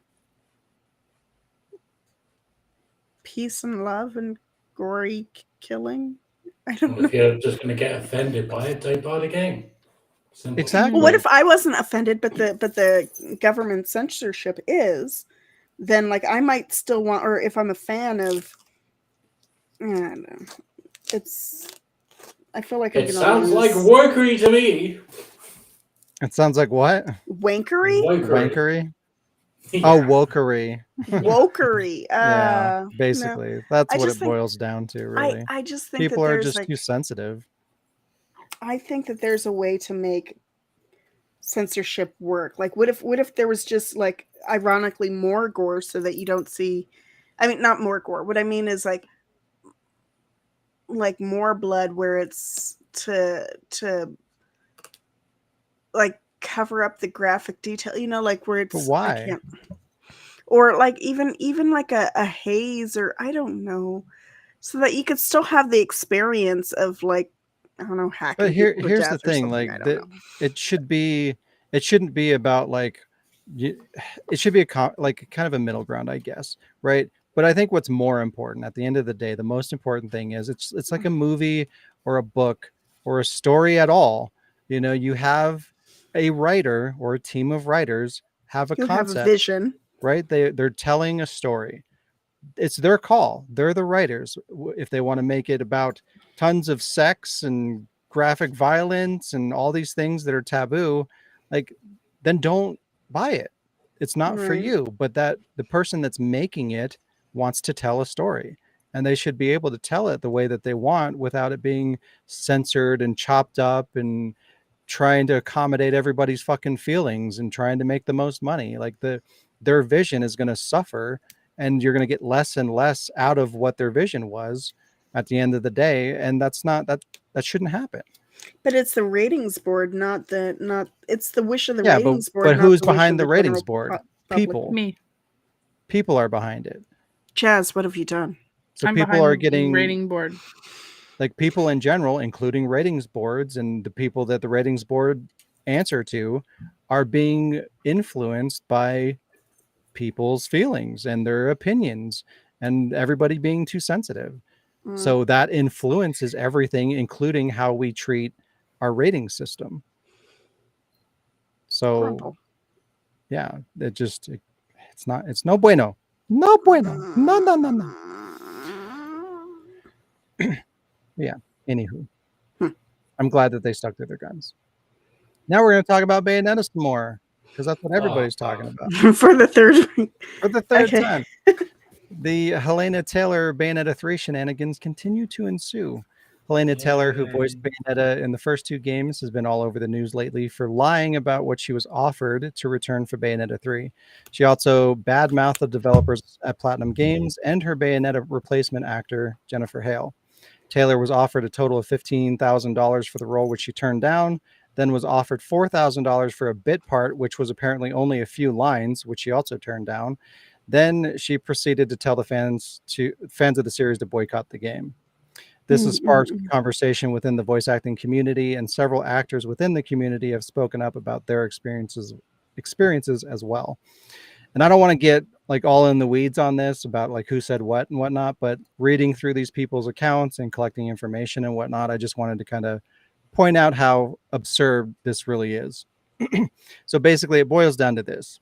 Peace and love and gory killing. I don't know. If you're just going to get offended by it, don't buy the game. Simple. Exactly. Well, what if I wasn't offended, but the government censorship is? Then like I might still want, or if I'm a fan of, I don't know. I feel like I'm It gonna sounds lose. like workery to me. It sounds like what? Wankery. Wankery? Yeah. Oh, wokery. Wokery. Yeah, No. basically. That's I what just it think- boils down to, really. I just think People that are there's just like, too sensitive. I think that there's a way to make censorship work. Like what if there was just like ironically more gore so that you don't see, I mean not more gore. What I mean is like more blood where it's to like cover up the graphic detail, you know, like where it's But why? I can't, or like even like a haze, or I don't know, so that you could still have the experience of like, I don't know, hacking But people to here's the death or thing, something. like I don't know. it shouldn't be about like it should be like kind of a middle ground, I guess, right? But I think what's more important at the end of the day, the most important thing is it's like a movie or a book or a story at all. You know, you have a writer or a team of writers have a You have a concept, vision. right? They're telling a story. It's their call. They're the writers. If they want to make it about tons of sex and graphic violence and all these things that are taboo, like then don't buy it. It's not for Right. you. But that the person that's making it wants to tell a story, and they should be able to tell it the way that they want without it being censored and chopped up and trying to accommodate everybody's fucking feelings and trying to make the most money. Like their vision is going to suffer, and you're going to get less and less out of what their vision was at the end of the day, and that's not that shouldn't happen. But it's the ratings board, not it's the wish of the Yeah, ratings board. but not who's the wish behind of the ratings general board? public. People. Me. People are behind it. Jazz, what have you done? So I'm people behind are the getting rating board. like people in general, including ratings boards and the people that the ratings board answer to, are being influenced by people's feelings and their opinions and everybody being too sensitive. Mm. So that influences everything, including how we treat our rating system. So Horrible. yeah, it's no bueno. No bueno. No. Yeah. Anywho. I'm glad that they stuck to their guns. Now we're going to talk about Bayonetta some more, because that's what everybody's talking about. For the third For the third Okay. time. The Helena Taylor Bayonetta 3 shenanigans continue to ensue. Helena Taylor, who voiced Bayonetta in the first two games, has been all over the news lately for lying about what she was offered to return for Bayonetta 3. She also badmouthed the developers at Platinum Games and her Bayonetta replacement actor, Jennifer Hale. Taylor was offered a total of $15,000 for the role, which she turned down, then was offered $4,000 for a bit part, which was apparently only a few lines, which she also turned down. Then she proceeded to tell the fans of the series to boycott the game. This has sparked conversation within the voice acting community, and several actors within the community have spoken up about their experiences as well. And I don't want to get like all in the weeds on this about like who said what and whatnot, but reading through these people's accounts and collecting information and whatnot, I just wanted to kind of point out how absurd this really is. So basically, it boils down to this.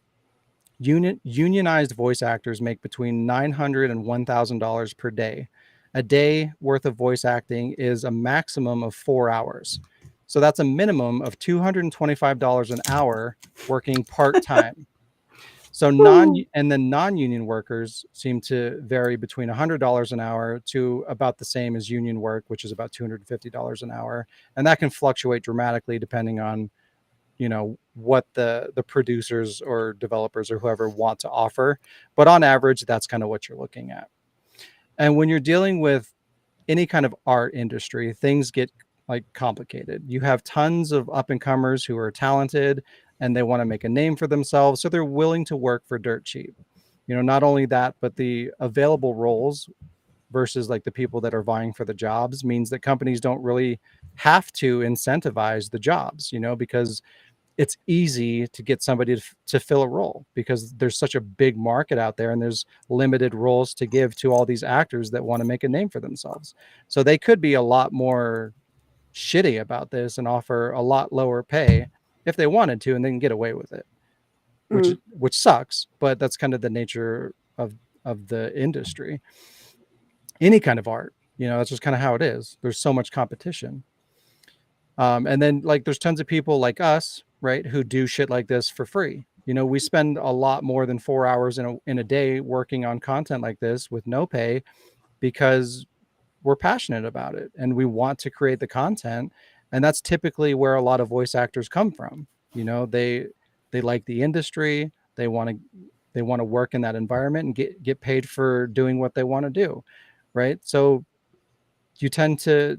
Unionized voice actors make between $900 and $1,000 per day. A day worth of voice acting is a maximum of 4 hours. So that's a minimum of $225 an hour working part-time. So non-union workers seem to vary between $100 an hour to about the same as union work, which is about $250 an hour. And that can fluctuate dramatically depending on, what the producers or developers or whoever want to offer. But on average, that's kind of what you're looking at. And when you're dealing with any kind of art industry, things get like complicated. You have tons of up and comers who are talented and they want to make a name for themselves. So they're willing to work for dirt cheap. Not only that, but the available roles versus like the people that are vying for the jobs means that companies don't really have to incentivize the jobs, because it's easy to get somebody to fill a role because there's such a big market out there and there's limited roles to give to all these actors that want to make a name for themselves. So they could be a lot more shitty about this and offer a lot lower pay if they wanted to, and they can get away with it, which sucks, but that's kind of the nature of the industry. Any kind of art, that's just kind of how it is. There's so much competition. And then like there's tons of people like us, right, who do shit like this for free. We spend a lot more than 4 hours in a day working on content like this with no pay because we're passionate about it and we want to create the content. And that's typically where a lot of voice actors come from. They like the industry. They want to work in that environment and get paid for doing what they want to do. Right. So you tend to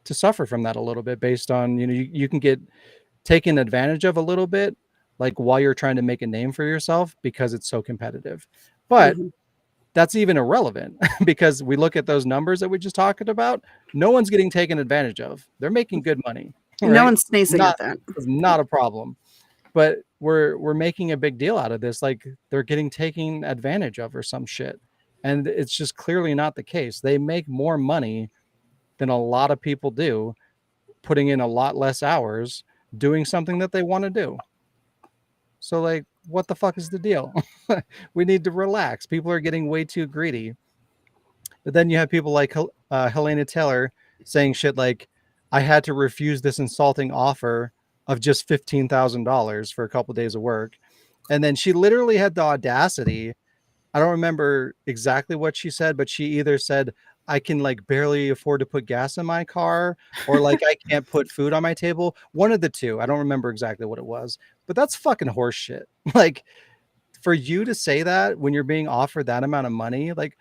suffer from that a little bit based on, you can get taken advantage of a little bit, like while you're trying to make a name for yourself because it's so competitive. But that's even irrelevant because we look at those numbers that we just talked about. No one's getting taken advantage of. They're making good money. Right? No one's sneezing at that. It's not a problem. But we're making a big deal out of this, like they're getting taken advantage of or some shit. And it's just clearly not the case. They make more money than a lot of people do, putting in a lot less hours doing something that they want to do. So like, what the fuck is the deal? We need to relax. People are getting way too greedy. But then you have people like Helena Taylor saying shit like, I had to refuse this insulting offer of just $15,000 for a couple of days of work. And then she literally had the audacity. I don't remember exactly what she said, but she either said, I can like barely afford to put gas in my car, or like I can't put food on my table. One of the two. I don't remember exactly what it was, but that's fucking horse shit. Like for you to say that when you're being offered that amount of money, like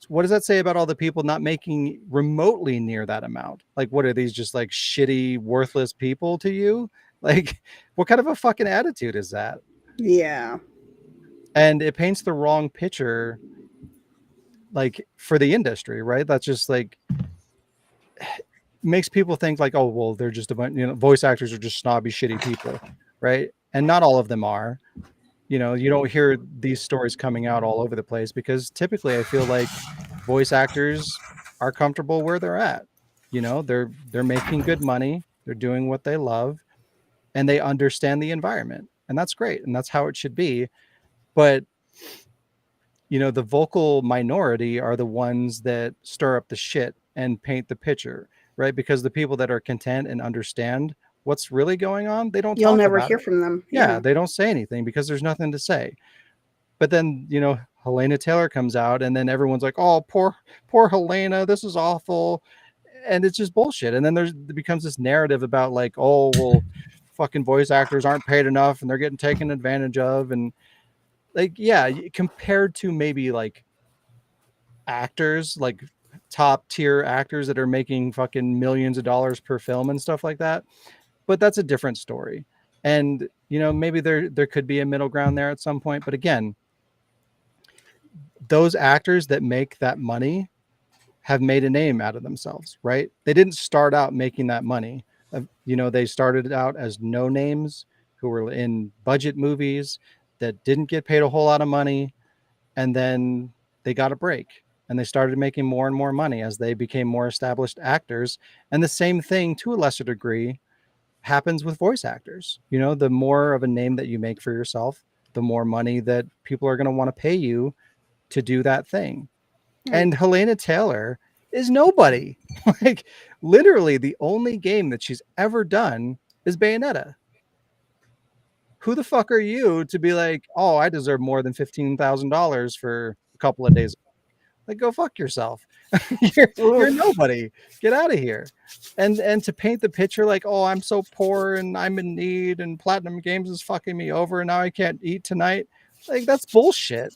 what does that say about all the people not making remotely near that amount? Like, what are these just like shitty, worthless people to you? Like, what kind of a fucking attitude is that? Yeah. And it paints the wrong picture, like for the industry, right? That's just like makes people think like, oh, well, they're just a bunch, voice actors are just snobby, shitty people, right? And not all of them are. You don't hear these stories coming out all over the place because typically I feel like voice actors are comfortable where they're at. They're making good money, they're doing what they love, and they understand the environment, and that's great, and that's how it should be. But the vocal minority are the ones that stir up the shit and paint the picture, right? Because the people that are content and understand what's really going on, they don't. You'll talk never about hear it. from them. Yeah, they don't say anything because there's nothing to say. But then, Helena Taylor comes out and then everyone's like, oh, poor Helena, this is awful. And it's just bullshit. And then there becomes this narrative about like, oh, well, fucking voice actors aren't paid enough and they're getting taken advantage of. And like, yeah, compared to maybe like actors, like top tier actors that are making fucking millions of dollars per film and stuff like that. But that's a different story. And, maybe there could be a middle ground there at some point. But again, those actors that make that money have made a name out of themselves, right? They didn't start out making that money. They started out as no names who were in budget movies that didn't get paid a whole lot of money. And then they got a break and they started making more and more money as they became more established actors. And the same thing to a lesser degree happens with voice actors. You know, the more of a name that you make for yourself, the more money that people are going to want to pay you to do that thing. And Helena Taylor is nobody. Like, literally, the only game that she's ever done is Bayonetta. Who the fuck are you to be like, oh, I deserve more than $15,000 for a couple of days? Like, go fuck yourself. you're nobody. Get out of here. And to paint the picture like, oh, I'm so poor and I'm in need and Platinum Games is fucking me over and now I can't eat tonight. Like, that's bullshit.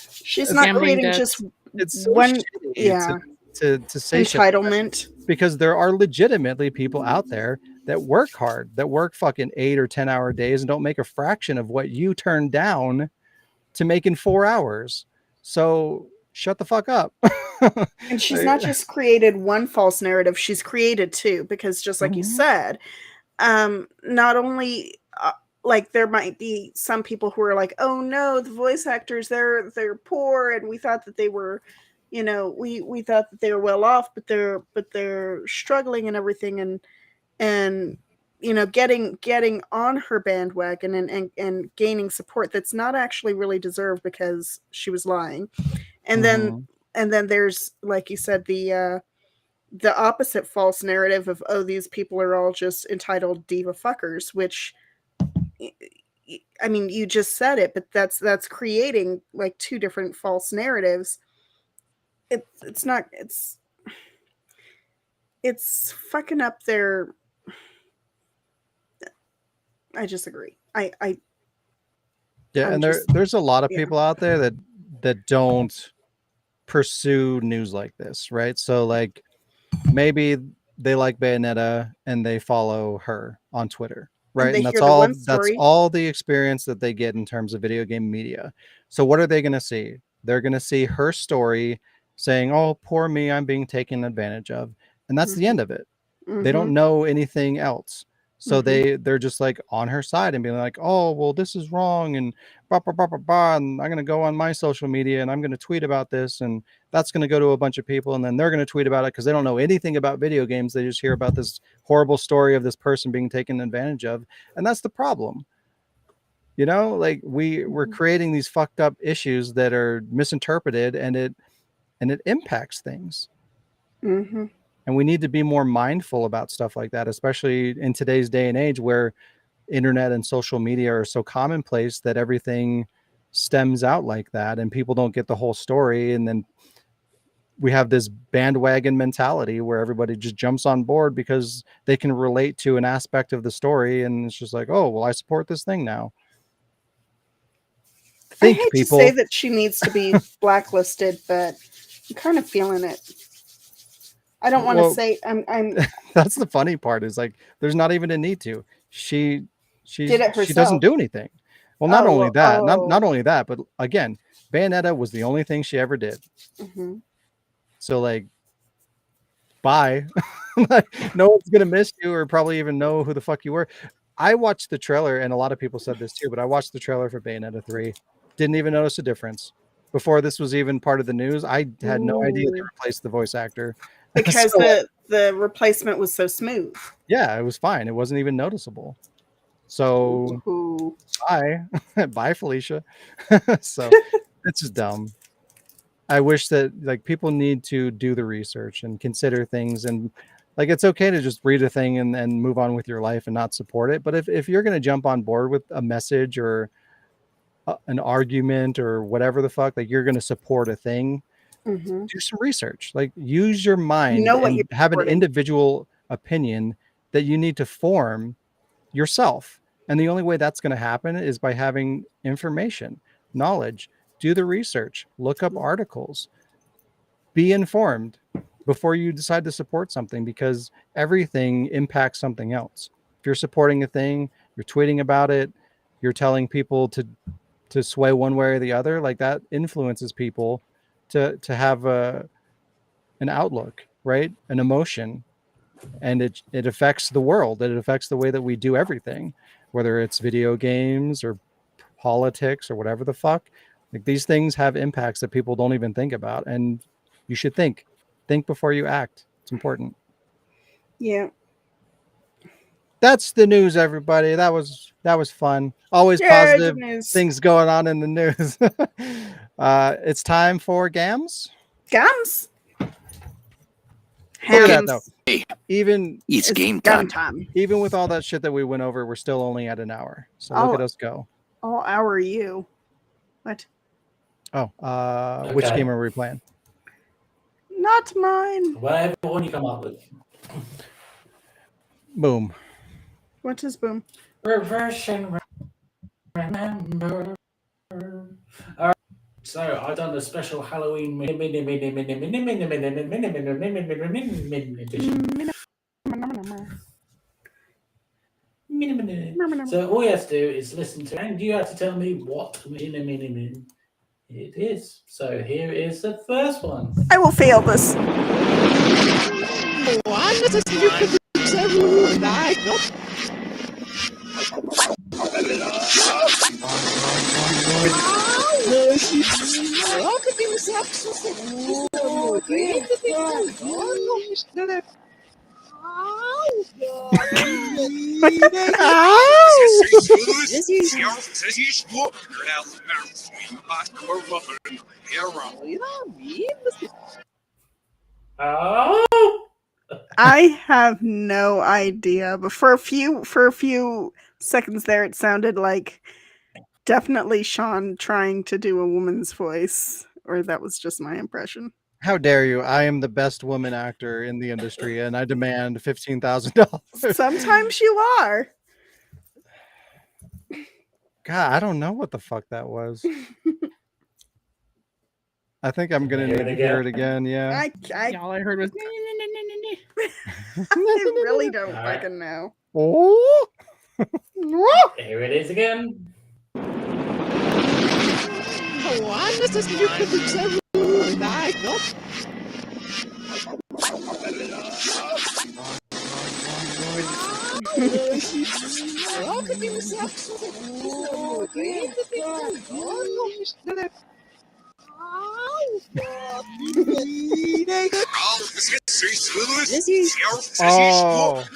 She's not Gambling creating debts. just It's so one, shitty yeah, to say shit like that, entitlement. because there are legitimately people out there that work hard, that work fucking 8 or 10-hour days and don't make a fraction of what you turn down to make in 4 hours. So shut the fuck up. And she's not just created one false narrative, she's created two, because just like you Mhm. said, not only like there might be some people who are like, oh no, the voice actors, they're poor and we thought that they were, you know, we thought that they were well off, but they're struggling and everything, and you know, getting on her bandwagon and gaining support that's not actually really deserved because she was lying. And Mhm. then there's, like you said, the opposite false narrative of, oh, these people are all just entitled diva fuckers, which, I mean, you just said it, but that's creating like two different false narratives. It's not, it's fucking up their, I just agree. Yeah, I'm and just, there's a lot of yeah. people out there that don't pursue news like this, right? So like, maybe they like Bayonetta and they follow her on Twitter, And right? they And hear the one story. that's all the experience that they get in terms of video game media. So what are they going to see? They're going to see her story saying, "Oh, poor me, I'm being taken advantage of." And that's the end of it. They don't know anything else. So they're just like on her side and being like, "Oh, well, this is wrong," and blah, blah, blah, blah, blah, and I'm going to go on my social media and I'm going to tweet about this, and that's going to go to a bunch of people, and then they're going to tweet about it because they don't know anything about video games. They just hear about this horrible story of this person being taken advantage of, and that's the problem. You know, like we're creating these fucked up issues that are misinterpreted, and it impacts things. And we need to be more mindful about stuff like that, especially in today's day and age where internet and social media are so commonplace that everything stems out like that and people don't get the whole story. And then we have this bandwagon mentality where everybody just jumps on board because they can relate to an aspect of the story. And it's just like, oh, well, I support this thing now. I Think, hate to say people. that she needs to be blacklisted, but I'm kind of feeling it. I don't want to Well, say I'm that's the funny part is like, there's not even a need to. She did it she doesn't herself. do anything. Well, not Oh, only well, that, oh. not only that, but again, Bayonetta was the only thing she ever did. So like, bye. Like, no one's gonna miss you or probably even know who the fuck you were. I watched the trailer, and a lot of people said this too, but I watched the trailer for Bayonetta 3. Didn't even notice a difference. Before this was even part of the news, I had no idea they replaced the voice actor. Because So, the replacement was so smooth. yeah, it was fine. It wasn't even noticeable. So Ooh. bye. Bye, Felicia. So it's just dumb. I wish that like people need to do the research and consider things, and like it's okay to just read a thing and move on with your life and not support it. But if you're gonna jump on board with a message or an argument or whatever the fuck, like you're gonna support a thing, do some research. Like use your mind Know what you're and have an supporting. individual opinion that you need to form yourself. And the only way that's going to happen is by having information, knowledge, do the research, look up articles, be informed before you decide to support something, because everything impacts something else. If you're supporting a thing, you're tweeting about it, you're telling people to sway one way or the other, like that influences people to have an outlook, right? An emotion, and it affects the world. It affects the way that we do everything, whether it's video games or politics or whatever the fuck. Like these things have impacts that people don't even think about, and you should think before you act. It's important. Yeah. that's the news, everybody. That was fun. Always Yay, positive good news. things going on in the news. It's time for Gams. Gums. Look at that though. Hey, Even it's game Gum time. time. even with all that shit that we went over, we're still only at an hour. So look Oh. at us go. All hour you. What? Oh, which Okay. game are we playing? Not mine. Whatever one you come up with. Boom. What is boom? Reversion, remember. Alright, so I've done a special Halloween So all you have to do is listen to, and you have to tell me what it is. So here is the first one. I will fail this. Oh, I have no idea, but for a few seconds there, it sounded like definitely Sean trying to do a woman's voice, or that was just my impression. How dare you? I am the best woman actor in the industry, and I demand $15,000. Sometimes you are. God, I don't know what the fuck that was. I think I'm gonna Hear need it to hear it again? again. Yeah. I All I heard was. really don't Alright. fucking know. Oh. here it is again. Oh.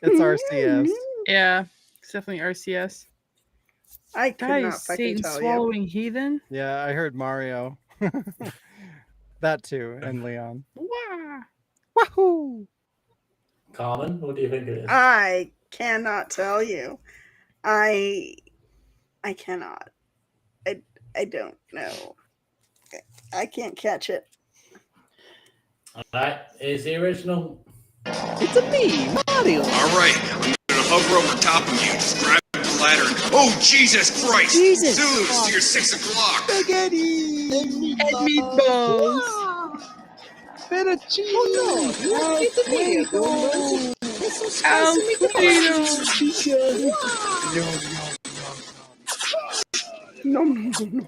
It's RCS. Yeah, it's definitely RCS. I could not Guys, fucking Satan tell you. swallowing heathen. Yeah, I heard Mario. That too, and Leon. Wow. Wahoo! Carmen, what do you think it is? I cannot tell you. I cannot. I don't know. I can't catch it. Alright, here's the original. It's a me, Mario. All right, I'm gonna hover over top of you. Just grab the ladder and... Oh, Jesus Christ! Jesus Zeus, Christ. you're 6 o'clock. Spaghetti And meatballs. Fettuccine. Oh no, you want pizza? It's so spicy. No, no, no, no.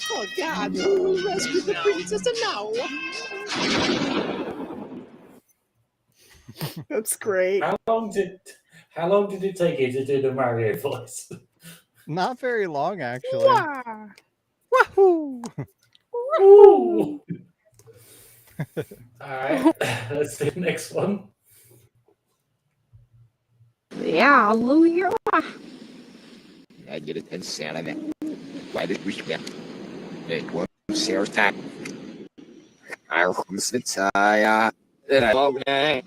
Oh God, who will rescue the princess now? That's great. How long did it take you to do the Mario voice? Not very long, actually. Wow. Wahoo! Ooh. Alright, let's do the next one. Yeah, hallelujah. I get it in Santa. Why did we spend it was Sarah's time? I was the tire that I love me.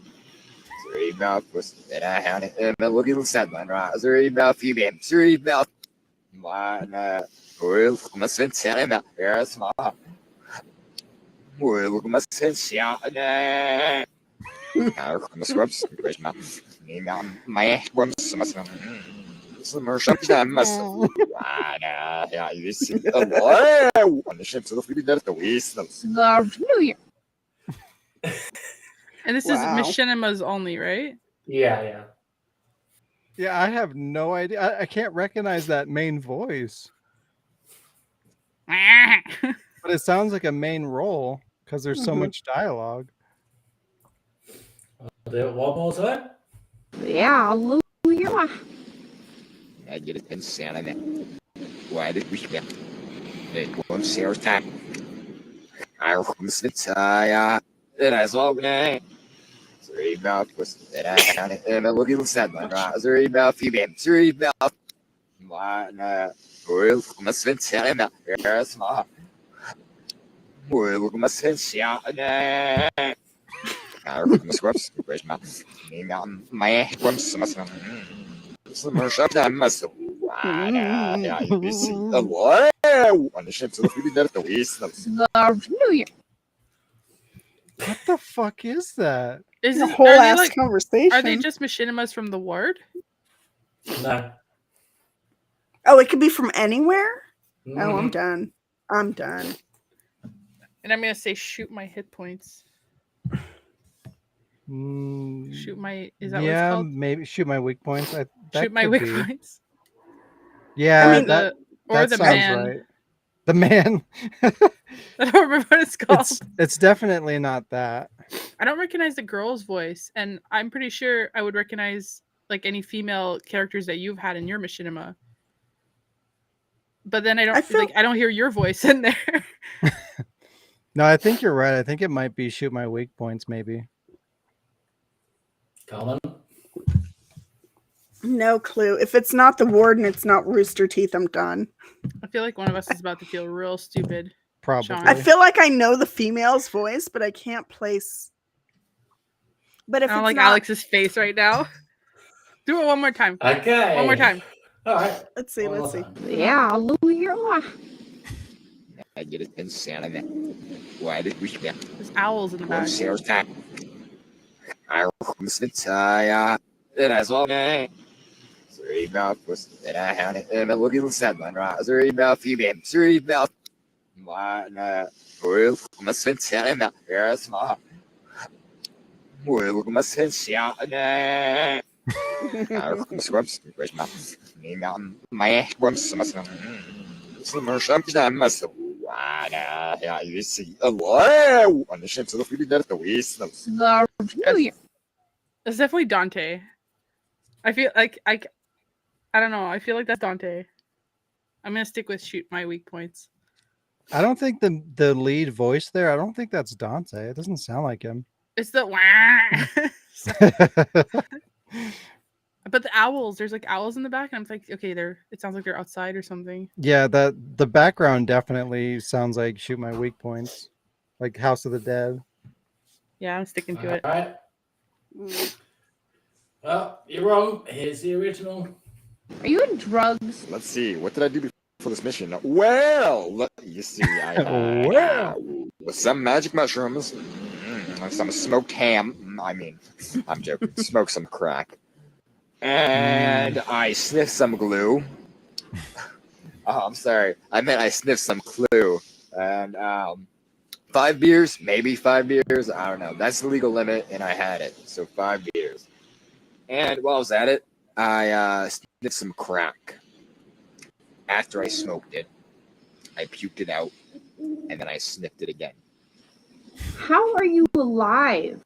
Three mouth was that I had it in the little sideline, right? Three mouth, you mean three mouth. Why not? Well, must have Santa. There's my. Well, must have Santa. I was whoops. Where's my. My whoops. Must have. Hallelujah. And this Wow. is Machinima's only, right? Yeah. Yeah, I have no idea. I can't recognize that main voice, but it sounds like a main role because there's so Mhm. much dialogue. I'll do it one more time. Yeah, hallelujah. I get it in Santa. Why did we spend it was Sarah's time? Arkumsvitaya, that I saw me. Three mouth was that I had it, and I look at the sad one. Three mouth, you mean three mouth. Mana, well, must be telling me, yes, ma. Well, must be telling me. Arkumswups, where's my name out? My whoops, must be. Summer shop time must have. Yeah, you see a lot on the ships of the food at the east. What the fuck is that? Is A it, whole are they ass like conversation. are they just machinimas from the ward? No. Oh, it could be from anywhere? Oh, I'm Mhm. done. I'm done. And I'm gonna say shoot my hit points. Mm, Shoot my is that what it's yeah, called? maybe shoot my weak points. That Shoot my could weak be. points. Yeah, mean, that Or that the sounds man. right. The man. I don't remember what it's called. It's definitely not that. I don't recognize the girl's voice, and I'm pretty sure I would recognize like any female characters that you've had in your machinima. But then I I feel- don't hear your voice in there. No, I think you're right. I think it might be shoot my weak points, maybe. Carmen. No clue. If it's not the warden, it's not Rooster Teeth. I'm done. I feel like one of us is about to feel real stupid. Probably. Sean. I feel like I know the female's voice, but I can't place. But if I don't it's like not, Alex's face right now. Do it one more time. Okay. One more time. All right. let's see. One Let's see. more time. Yeah, hallelujah. I get it in Santa. Why did we spend There's owls in the one back. sales time? Arkumsvitaya, that I saw me. Three mouth was that I had it, and I look at the sad one. Three mouth, you mean three mouth. Mana, well, must be telling me, yes, ma. Well, must be telling me. Arkumswups, where's my name out? My whoops, must be. Summer shop time must have. Yeah, you see a lot on the ships of the food at the east. Hallelujah. It's definitely Dante. I feel like I don't know. I feel like that's Dante. I'm gonna stick with shoot my weak points. I don't think the lead voice there, I don't think that's Dante. It doesn't sound like him. It's the but the owls. There's like owls in the back, and I'm like, okay, it sounds like they're outside or something. Yeah, the background definitely sounds like shoot my weak points. Like House of the Dead. Yeah, I'm sticking to All it. right. Well, you're wrong. Here's the original. Are you in drugs? Let's see, what did I do before this mission? Well, you see, I had with some magic mushrooms, some smoked ham. I mean, I'm joking. Smoked some crack, and I sniffed some glue. Oh, I'm sorry. I meant I sniffed some clue, and 5 beers, maybe 5 beers. I don't know. That's the legal limit, and I had it. So 5 beers. And while I was at it, I sniffed some crack. After I smoked it, I puked it out, and then I sniffed it again. How are you alive?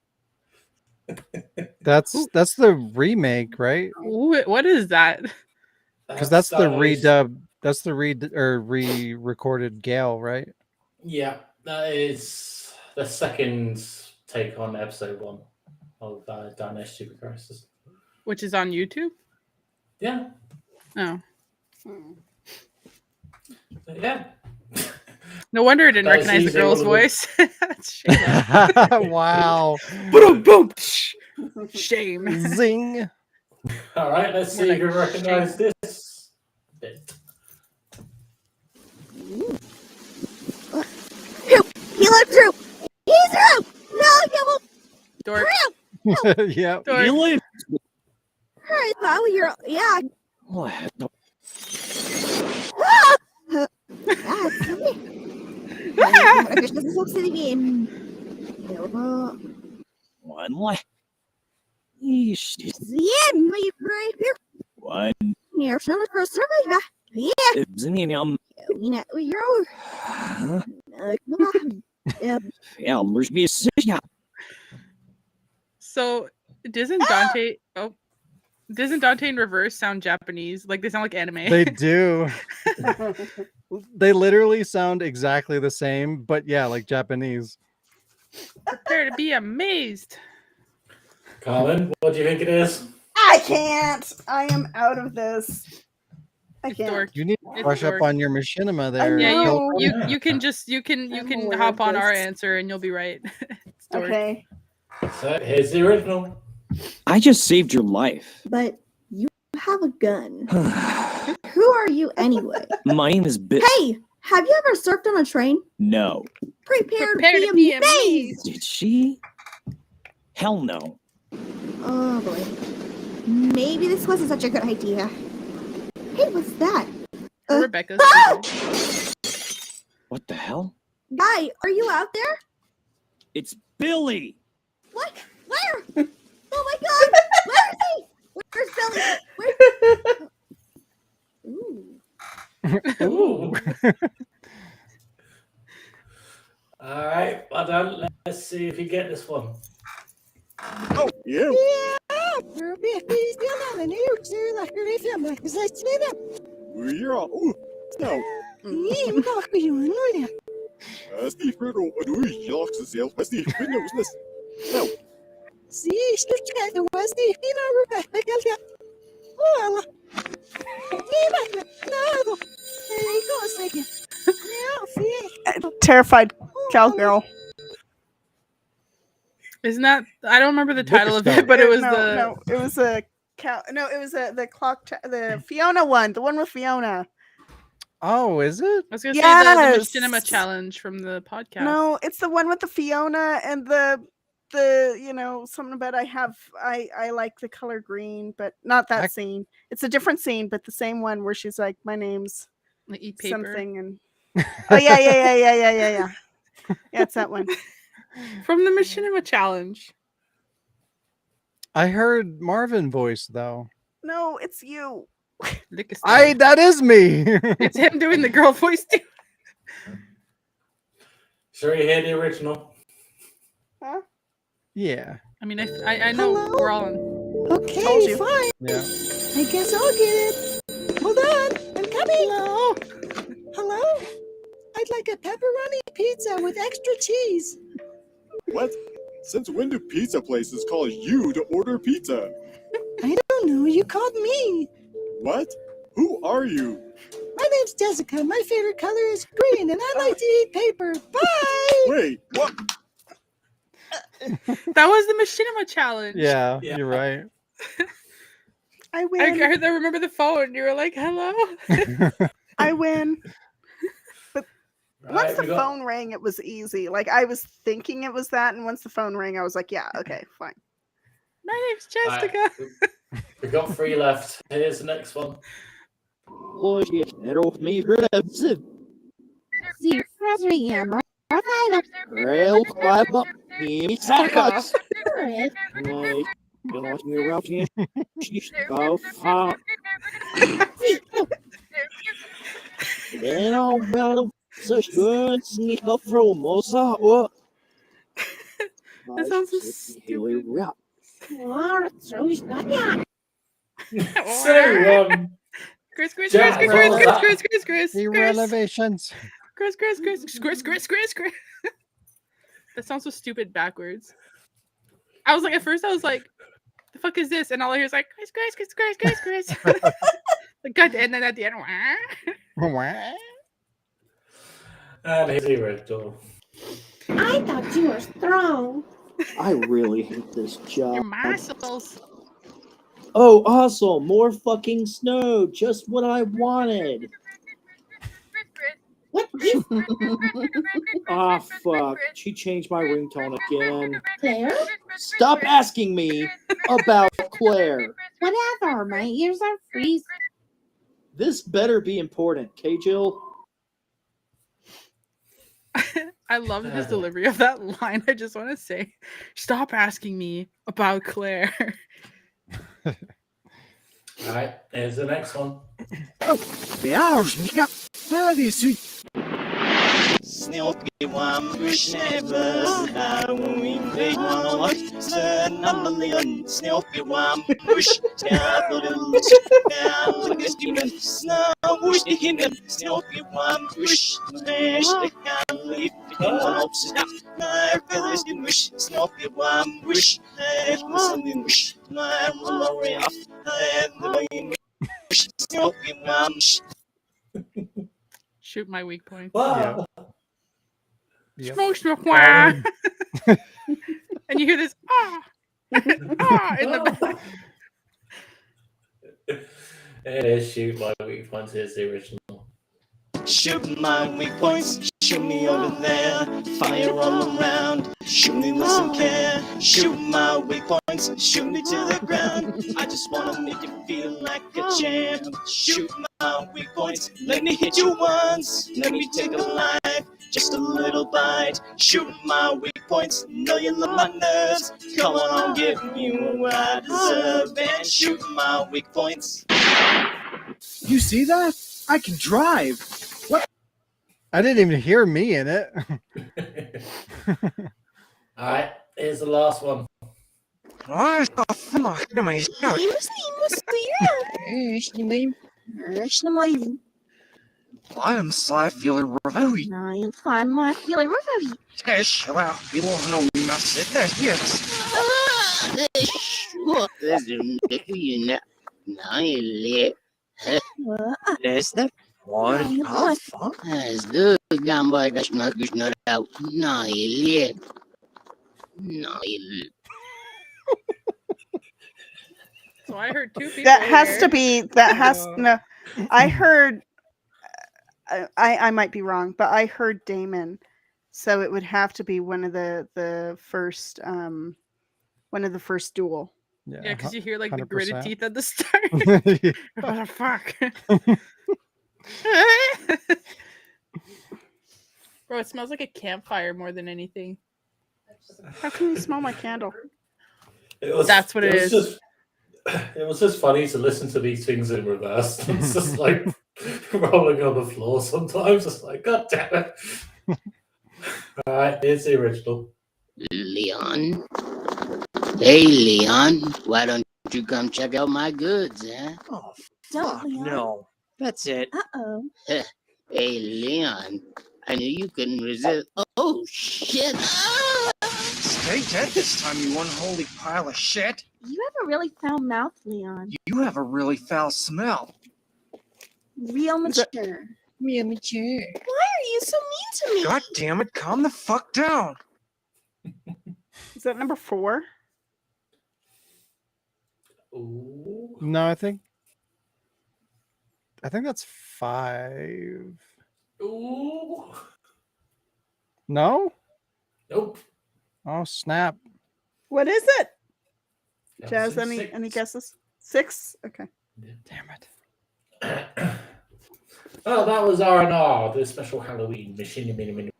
That's the remake, right? What is that? Because that's the That is- redub. That's the re-recorded Gale, right? Yeah, that is the second take on episode 1 of Dynasty Super Crisis. Which is on YouTube? Yeah, Oh. yeah. No wonder I didn't That was recognize the easy, girl's one of voice. Shame. Wow. Boom, boom. Shame. Zing. All right, let's see We're if you like, recognize this bit. He let through. He's through. No, you won't. Dork. Yeah. Dork. I thought you're. Yeah. Ziem, leave right here. One. Here, some of her service. Yeah, you know, you're. So doesn't Dante Doesn't Dante in Reverse sound Japanese? Like they sound like anime. They do. They literally sound exactly the same, but yeah, like Japanese. Prepare to be amazed. Colin, what do you think it is? I can't. I am out of this. I It's can't. dork. You need to It's brush up dork. on your machinima there. know. Yeah, No. you can just you I'm can aware hop of on our this. answer and you'll be right. It's dork. Okay. So here's the original. I just saved your life. But you have a gun. Who are you anyway? My name is Bill. Hey, have you ever surfed on a train? No. Prepare to to be be amazed. Did she? Hell no. Oh boy. Maybe this wasn't such a good idea. Hey, what's that? Rebecca's What the hell? Guy, are you out there? It's Billy. What? Where? Oh my god! Where is he? Where's Billy? Ooh. Ooh. All right, well done. Let's see if you get this one. Oh, yeah. Ja, nou. Steve Riddle, wat doe je? Je lacht zelf. Steve, ik ben dus. Nou. Zie, sluit je was Steve, die nou ik heb ja. Oh, Terrified cowgirl. Isn't that? I don't remember the title of Lucasfilm. it, but it was no, it was a cow. No, it was the clock. The Fiona one, the one with Fiona. Oh, is it? I was gonna say the Yes. cinema challenge from the podcast. No, it's the one with the Fiona and the something about I like the color green, but not that scene. It's a different scene, but the same one where she's like, my name's Like eat paper. something, and oh yeah. Yeah, it's that one. From the Machinima challenge. I heard Marvin voice though. No, it's you. That is me. It's him doing the girl voice too. Sure, you hear the original. Huh? Yeah. I mean, I know Hello? we're all on. Told Okay, you. fine. Yeah. I guess I'll get it. Hold on, I'm coming. Hello. Hello? I'd like a pepperoni pizza with extra cheese. What? Since when do pizza places call you to order pizza? I don't know, you called me. What? Who are you? My name's Jessica. My favorite color is green, and I like to eat paper. Bye! Wait, what? That was the Machinima challenge. Yeah, Yeah. you're right. I I win. heard. I remember the phone. You were like, "Hello." I win. Right, Once the we got- phone rang, it was easy. Like I was thinking it was that, and once the phone rang, I was like, yeah, okay, fine. My name's Right, Jessica. we got 3 left. Here's the next one. Fuck off. That sounds so stupid. So, Chris, Jack, what was that? The relevations. Chris. That sounds so stupid backwards. I was like, at first I was like, the fuck is this? And all I hear is like, Chris. God, and then at the end, wah. And here's the original. I thought you were strong. I really hate this job. Your muscles. Oh, awesome! More fucking snow! Just what I wanted! What is Ah, fuck. She changed my ringtone again. Claire? Stop asking me about Claire. Whatever, my ears are freezing. This better be important, okay, Jill? I love his delivery of that line. I just want to say, stop asking me about Claire. Alright, here's the next one. Snoopy one wish never Halloween they wanna watch a million Snoopy one wish never Halloween snow wish the hidden Snoopy one wish wish the Halloween snap my village in wish Snoopy one wish something wish my glory off the wish Snoopy one Shoot my weak point. Wow. Yep. Smoke, smoke, wah. And you hear this in the back. Shoot my weak points is the original. Shoot my weak points, shoot me over there. Fire all around, shoot me with some care. Shoot my weak points, shoot me to the ground. I just wanna make you feel like a champ. Shoot my weak points, let me hit you once. Let me take a life, just a little bite. Shoot my weak points, know you love my nerves. Come on, I'll give you what I deserve. And shoot my weak points. You see that? I can drive. I didn't even hear me in it. Alright, here's the last one. I am Sly Feeling Reveille. I find my feeling reveille. Well, you won't know me must sit there. Yes. Is that what? Oh, fuck. So I heard two people. That has to here. be. That has no. I heard. I might be wrong, but I heard Damon, so it would have to be one of the first duel. Yeah, because you hear like the 100%. gritted teeth at the start. What the fuck? Bro, it smells like a campfire more than anything. How can you smell my candle? That's what it is. It was just funny to listen to these things in reverse. It's just like rolling on the floor sometimes. It's like, God damn it. Alright, here's the original. Leon? Hey, Leon. Why don't you come check out my goods, huh? Oh, Don't, fuck Leon. no. That's it. Uh-oh. Hey, Leon. I knew you couldn't resist. Oh, shit. Ah! Stay dead this time, you unholy pile of shit. You have a really foul mouth, Leon. You have a really foul smell. Real mature. Me chair. Why are you so mean to me? God damn it, calm the fuck down. Is that number 4? Ooh. No, I think that's 5. Ooh. No? Nope. Oh snap! What is it? That Jazz, was any 6. guesses? 6? Okay. Damn it! Oh, that was R&R, the special Halloween Machine edition.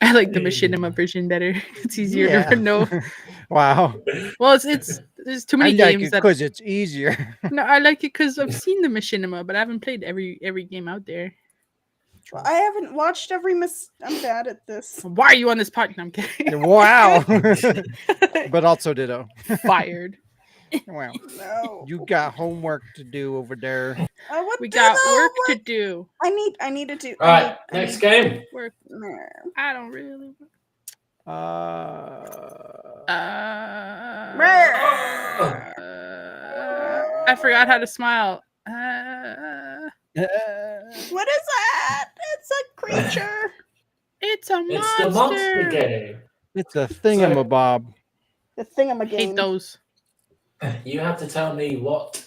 I like the machinima version better. It's easier Yeah. to know. Wow. Well, it's there's too many I like games it that. because it's easier. No, I like it because I've seen the machinima, but I haven't played every game out there. I haven't watched every I'm bad at this. Why are you on this podcast? No, I'm kidding. Wow. But also ditto. Fired. Wow. No. You got homework to do over there. I want We to got know work what- to do. I need to do. Alright, next game. Work. Nah. I don't really. I forgot how to smile. What is that? It's a creature. It's a monster. It's the monster game. It's a thingamabob. The thingamagame. Hate those. You have to tell me what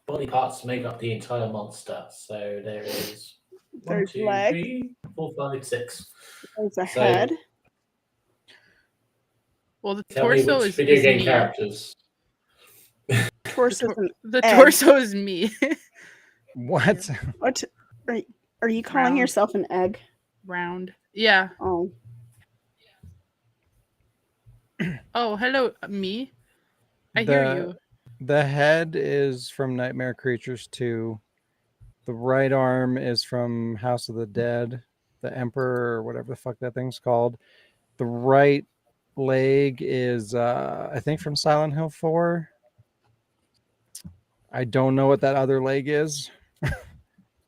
body parts make up the entire monster. So there is 1, There's 2, leg. 3, 4, 5, 6. There's a So- head. Well, the Tell me torso which is video game me. characters. Torso. The egg. torso is me. What? What? Are you calling Round. yourself an egg? Round. Yeah. Oh. Oh, hello, me. I hear you. The head is from Nightmare Creatures 2. The right arm is from House of the Dead, the Emperor, or whatever the fuck that thing's called. The right leg is, I think, from Silent Hill 4. I don't know what that other leg is.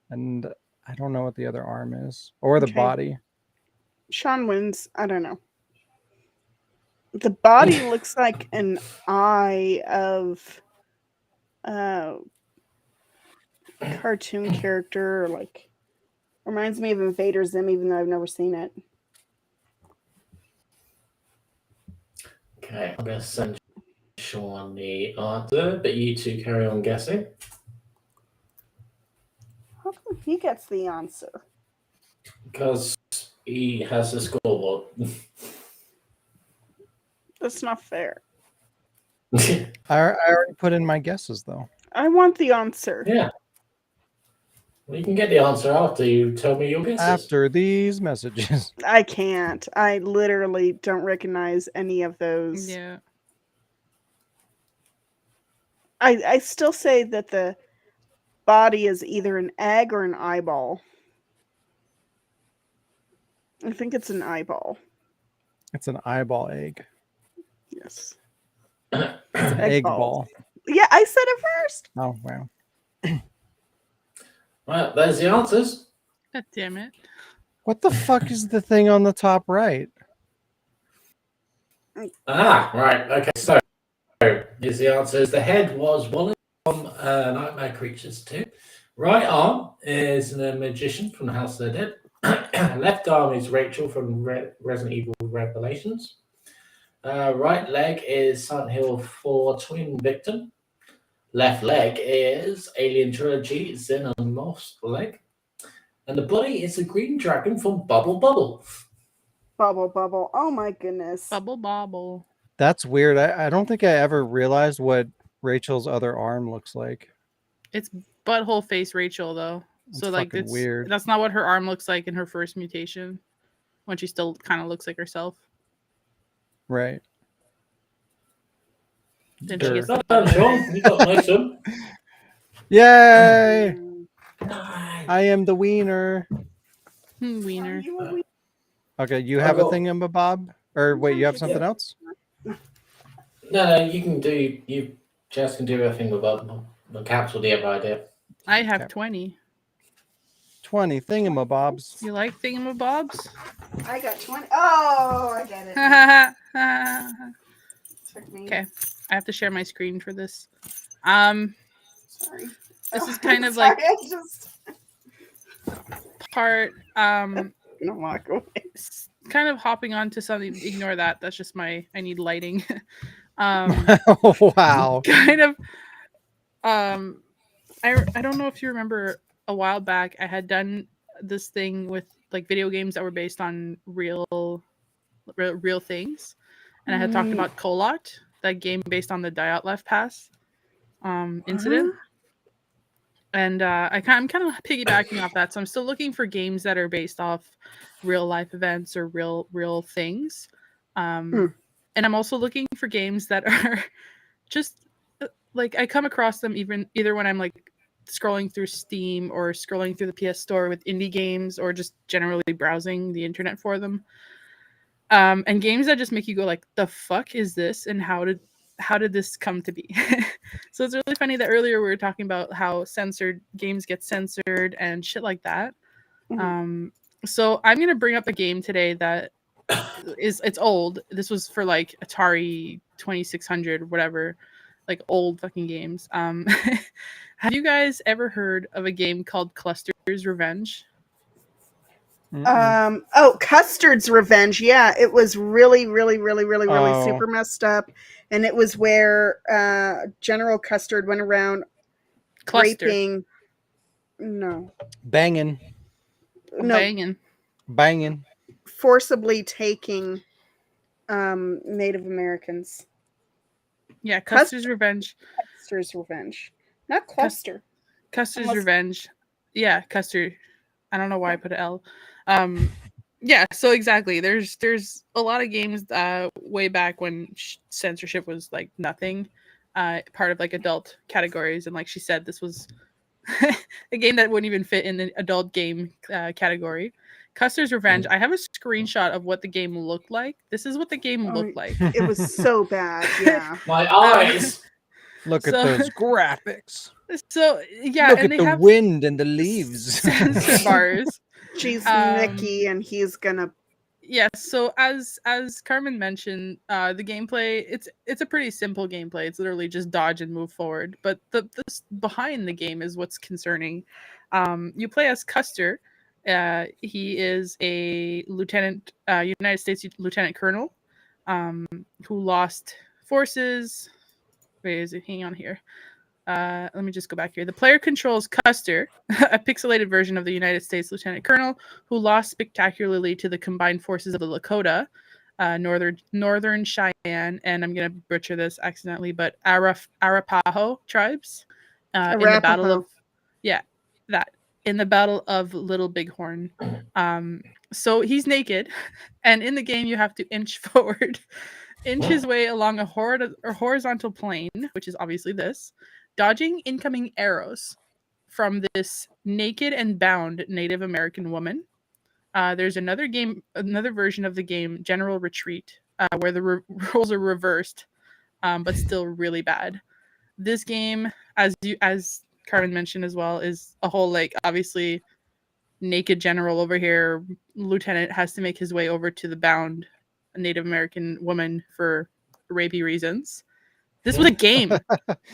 And I don't know what the other arm is. Or the Okay. body. Sean wins. I don't know. The body looks like an eye of cartoon character, or like reminds me of Invader Zim, even though I've never seen it. Okay, I'm going to send Sean the answer, but you two carry on guessing. How come he gets the answer? Because he has the scoreboard. That's not fair. I already put in my guesses, though. I want the answer. Yeah. Well, you can get the answer after you tell me your guesses. After these messages. I can't. I literally don't recognize any of those. Yeah. I still say that the body is either an egg or an eyeball. I think it's an eyeball. It's an eyeball egg. Yes. Egg ball. Yeah, I said it first. Oh, wow. Right, there's the answers. God damn it. What the fuck is the thing on the top right? Ah, right. Okay, so here's the answers. The head was Wallace from Nightmare Creatures 2. Right arm is the magician from the House of the Dead. Left arm is Rachel from Resident Evil Revelations. Right leg is Silent Hill 4 Twin Victim. Left leg is Alien Trilogy Xenomorph's leg. And the body is a green dragon from Bubble Bubble. Bubble, bubble. Oh my goodness. Bubble bobble. That's weird. I don't think I ever realized what Rachel's other arm looks like. It's butthole face Rachel though. So It's like fucking it's weird. That's not what her arm looks like in her first mutation, when she still kind of looks like herself. Right. Then Sure. she gets the Well done, Sean. You got a nice one. Yay! Nice. I am the wiener. wiener. Okay, you have a got- thingamabob? Or wait, you have something else? No, you can do. You just can do a thing with the capital the other idea. I have Okay. 20. 20 thingamabobs. You like thingamabobs? I got 20. Oh, I get it. Okay. Took me. I have to share my screen for this. Sorry. This is kind of Sorry, like I just part gonna walk away. kind of hopping onto something. Ignore that. That's just I need lighting. Wow. Kind of I don't know if you remember a while back I had done this thing with like video games that were based on real things, and I had talked about Kolot, that game based on the Dyatlov Pass incident. And I'm kind of piggybacking off that, so I'm still looking for games that are based off real life events or real things. And I'm also looking for games that are just like I come across them either when I'm like scrolling through Steam or scrolling through the PS Store with indie games, or just generally browsing the internet for them. And games that just make you go like, the fuck is this, and how did this come to be? So it's really funny that earlier we were talking about how censored games get censored and shit like that. So I'm gonna bring up a game today that it's old. This was for like Atari 2600, whatever, like old fucking games. Have you guys ever heard of a game called Cluster's Revenge? Custard's Revenge. Yeah, it was really Oh. super messed up, and it was where General Custard went around Cluster. raping. No, Banging. Banging. forcibly taking Native Americans. Yeah, Custer's Revenge. Custer's Revenge, not Cluster. Custer's Unless- Revenge. Yeah, Custer. I don't know why I put an L. Yeah, so exactly. There's a lot of games way back when censorship was like nothing, part of like adult categories, and like she said, this was a game that wouldn't even fit in the adult game category. Custer's Revenge. I have a screenshot of what the game looked like. This is what the game looked like. It was so bad. Yeah. My eyes. Look at So- those graphics. So yeah, Look and at they the have wind and the leaves. sensor bars. She's Um, Nikki, and he's gonna. Yes, so as Carmen mentioned, the gameplay it's a pretty simple gameplay. It's literally just dodge and move forward. But this behind the game is what's concerning. You play as Custer. He is a lieutenant, United States lieutenant colonel, who lost forces. Wait, is it? Hang on here. Let me just go back here. The player controls Custer, a pixelated version of the United States lieutenant colonel who lost spectacularly to the combined forces of the Lakota, Northern Cheyenne, and I'm gonna butcher this accidentally, but Arapaho tribes in the battle of in the battle of Little Bighorn. So he's naked, and in the game you have to inch forward, inch his way along a horizontal plane, which is obviously this, dodging incoming arrows from this naked and bound Native American woman. There's another version of the game, General Retreat, where the roles are reversed, but still really bad. This game, as Carmen mentioned as well, is a whole, like, obviously naked general over here. Lieutenant has to make his way over to the bound Native American woman for rapey reasons. This was a game.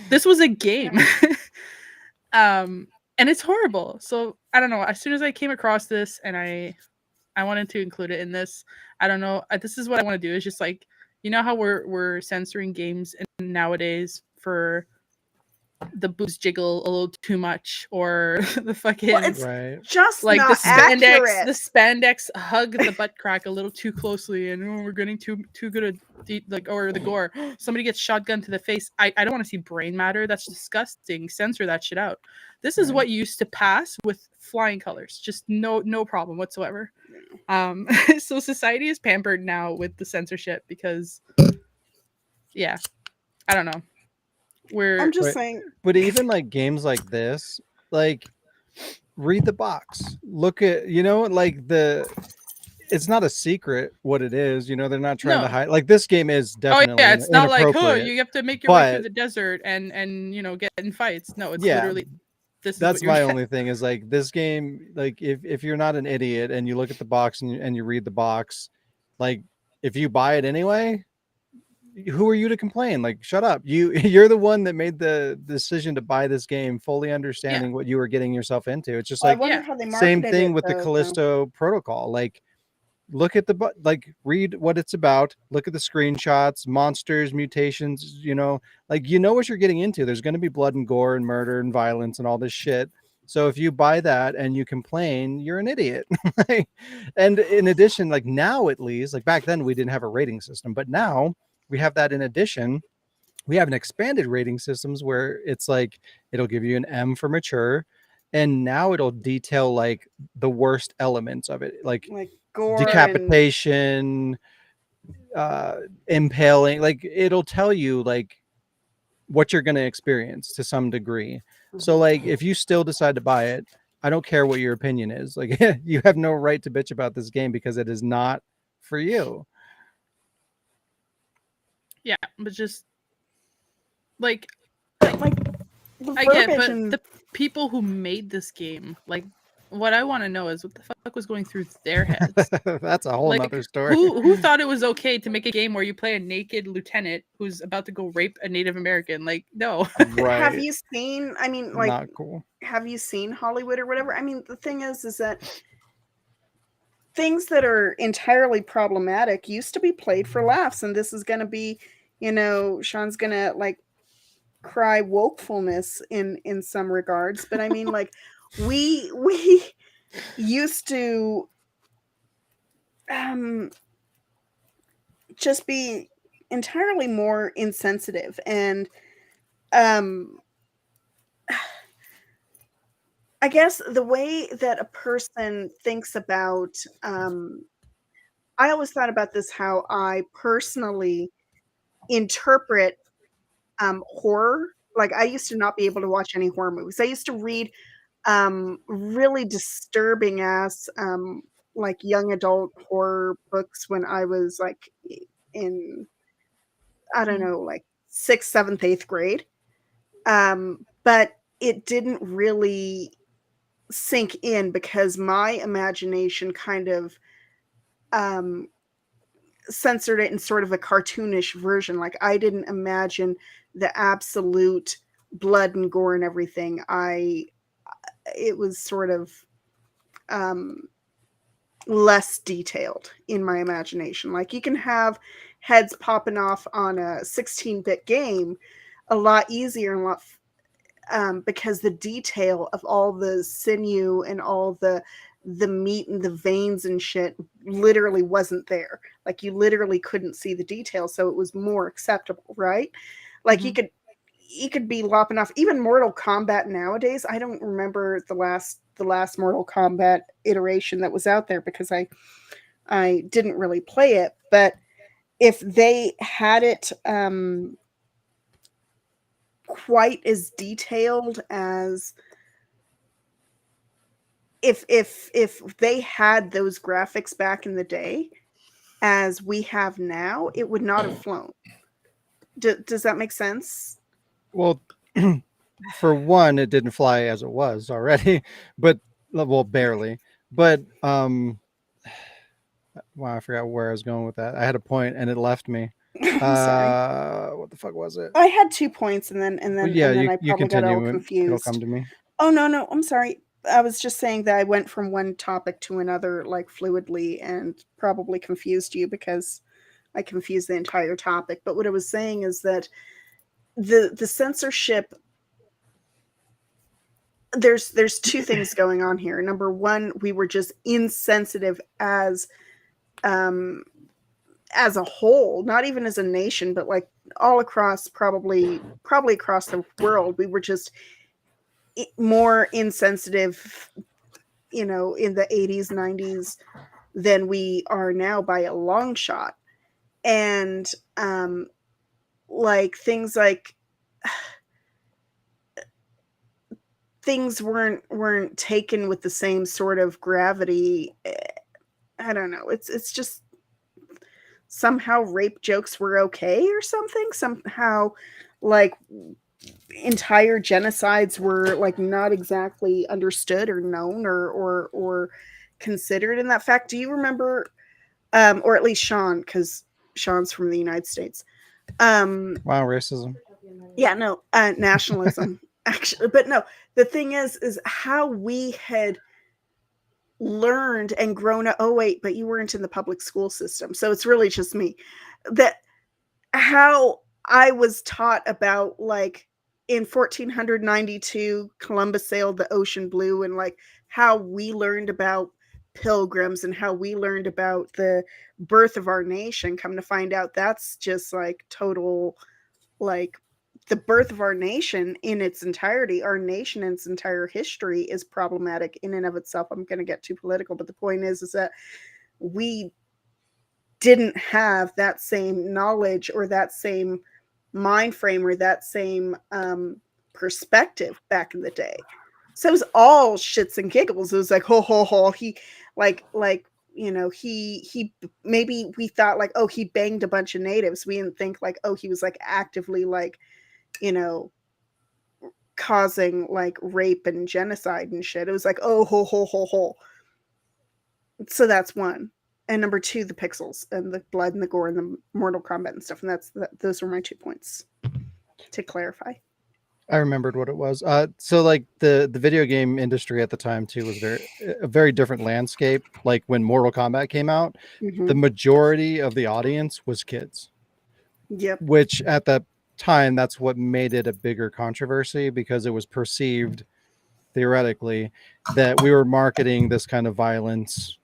This was a game. And it's horrible. So I don't know. As soon as I came across this and I wanted to include it in this, I don't know. This is what I want to do. Is just like, you know how we're censoring games nowadays for the boobs jiggle a little too much, or the fucking it's Right. just like not the spandex accurate. the spandex hug the butt crack a little too closely, and we're getting too good at or the gore. Somebody gets shotgun to the face. I don't want to see brain matter. That's disgusting. Censor that shit out. This is Right. what used to pass with flying colors. Just no problem whatsoever. So society is pampered now with the censorship because I don't know. I'm just Right. saying. But even like games like this, like, read the box. Look at, like, it's not a secret what it is. They're not trying to No. hide. Like, this game is Oh definitely yeah, it's not like, oh, inappropriate. you have to make your way through but- the desert and get in fights. No, it's Yeah, literally this. That's is what my you're only thing is, like, this game, like, if you're not an idiot and you look at the box and you read the box, like, if you buy it anyway, who are you to complain? Like, shut up. You're the one that made the decision to buy this game, fully understanding what you were getting yourself into. It's just Well, I like wonder yeah, how they same marketed thing it, with the though. Callisto protocol. Like, look at read what it's about, look at the screenshots, monsters, mutations, like, what you're getting into. There's going to be blood and gore and murder and violence and all this shit. So if you buy that and you complain, you're an idiot. And in addition, like, now, at least, like, back then we didn't have a rating system, but now we have that. In addition, we have an expanded rating systems where it's like it'll give you an M for mature, and now it'll detail like the worst elements of it, like gore, decapitation, impaling. Like, it'll tell you like what you're going to experience to some degree. So like, if you still decide to buy it, I don't care what your opinion is. Like, you have no right to bitch about this game because it is not for you. yeah, but just like the I get, verbiage but and- the people who made this game, like, what I want to know is what the fuck was going through their heads. That's a whole Like, nother story. who thought it was okay to make a game where you play a naked lieutenant who's about to go rape a Native American? Like, no. Right. Have you seen? I mean, like, not cool. Have you seen Hollywood or whatever? I mean, the thing is that things that are entirely problematic used to be played for laughs, and this is going to be, Sean's going to like cry wokefulness in some regards, but I mean, like, we used to just be entirely more insensitive, and I guess the way that a person thinks about I always thought about this, how I personally interpret horror Like, I used to not be able to watch any horror movies. I used to read really disturbing ass like young adult horror books when I was like in, I don't know, like 6th, 7th, 8th grade. But it didn't really sink in because my imagination kind of um censored it in sort of a cartoonish version. Like, I didn't imagine the absolute blood and gore and everything. It was sort of um less detailed in my imagination. Like, you can have heads popping off on a 16-bit game a lot easier and a lot because the detail of all the sinew and all the meat and the veins and shit literally wasn't there. Like, you literally couldn't see the detail, so it was more acceptable, right? Like, you could be lopping off even Mortal Kombat nowadays. I don't remember the last Mortal Kombat iteration that was out there because I didn't really play it, but if they had it quite as detailed as if they had those graphics back in the day as we have now, it would not have flown. Does that make sense? Well, for one, it didn't fly as it was already, but well, barely. But wow, I forgot where I was going with that. I had a point and it left me. I'm sorry. What the fuck was it? I had 2 points and then Well, yeah, I you probably got all continue. It'll come confused. to me. Oh no, I'm sorry. I was just saying that I went from one topic to another like fluidly and probably confused you because I confused the entire topic. But what I was saying is that the censorship, there's 2 things going on here. Number one, we were just insensitive as a whole, not even as a nation, but like all across probably across the world. We were just more insensitive, in the 80s, 90s than we are now by a long shot. And like things weren't taken with the same sort of gravity. I don't know. It's just somehow rape jokes were okay or something. Somehow, like, entire genocides were like not exactly understood or known or considered in that fact. Do you remember, or at least Sean, because Sean's from the United States? Wow, racism. Yeah, no, nationalism. Actually, but no, the thing is how we had learned and grown up. Oh wait, but you weren't in the public school system, so it's really just me. That how I was taught about, like, in 1492 Columbus sailed the ocean blue, and like how we learned about pilgrims and how we learned about the birth of our nation. Come to find out, that's just like total, like, the birth of our nation in its entirety, our nation in its entire history is problematic in and of itself. I'm going to get too political, but the point is that we didn't have that same knowledge or that same mind frame or that same perspective back in the day. So it was all shits and giggles. It was like, ho ho ho, he like he maybe we thought like, oh, he banged a bunch of natives. We didn't think like, oh, he was like actively like, causing like rape and genocide and shit. It was like, oh, ho ho ho ho. So that's one. And number 2, the pixels and the blood and the gore and the Mortal Kombat and stuff. And those were my 2 points to clarify. I remembered what it was. So like the video game industry at the time too was a very different landscape. Like when Mortal Kombat came out, the majority of the audience was kids. Yep. Which at that time, that's what made it a bigger controversy, because it was perceived theoretically that we were marketing this kind of violence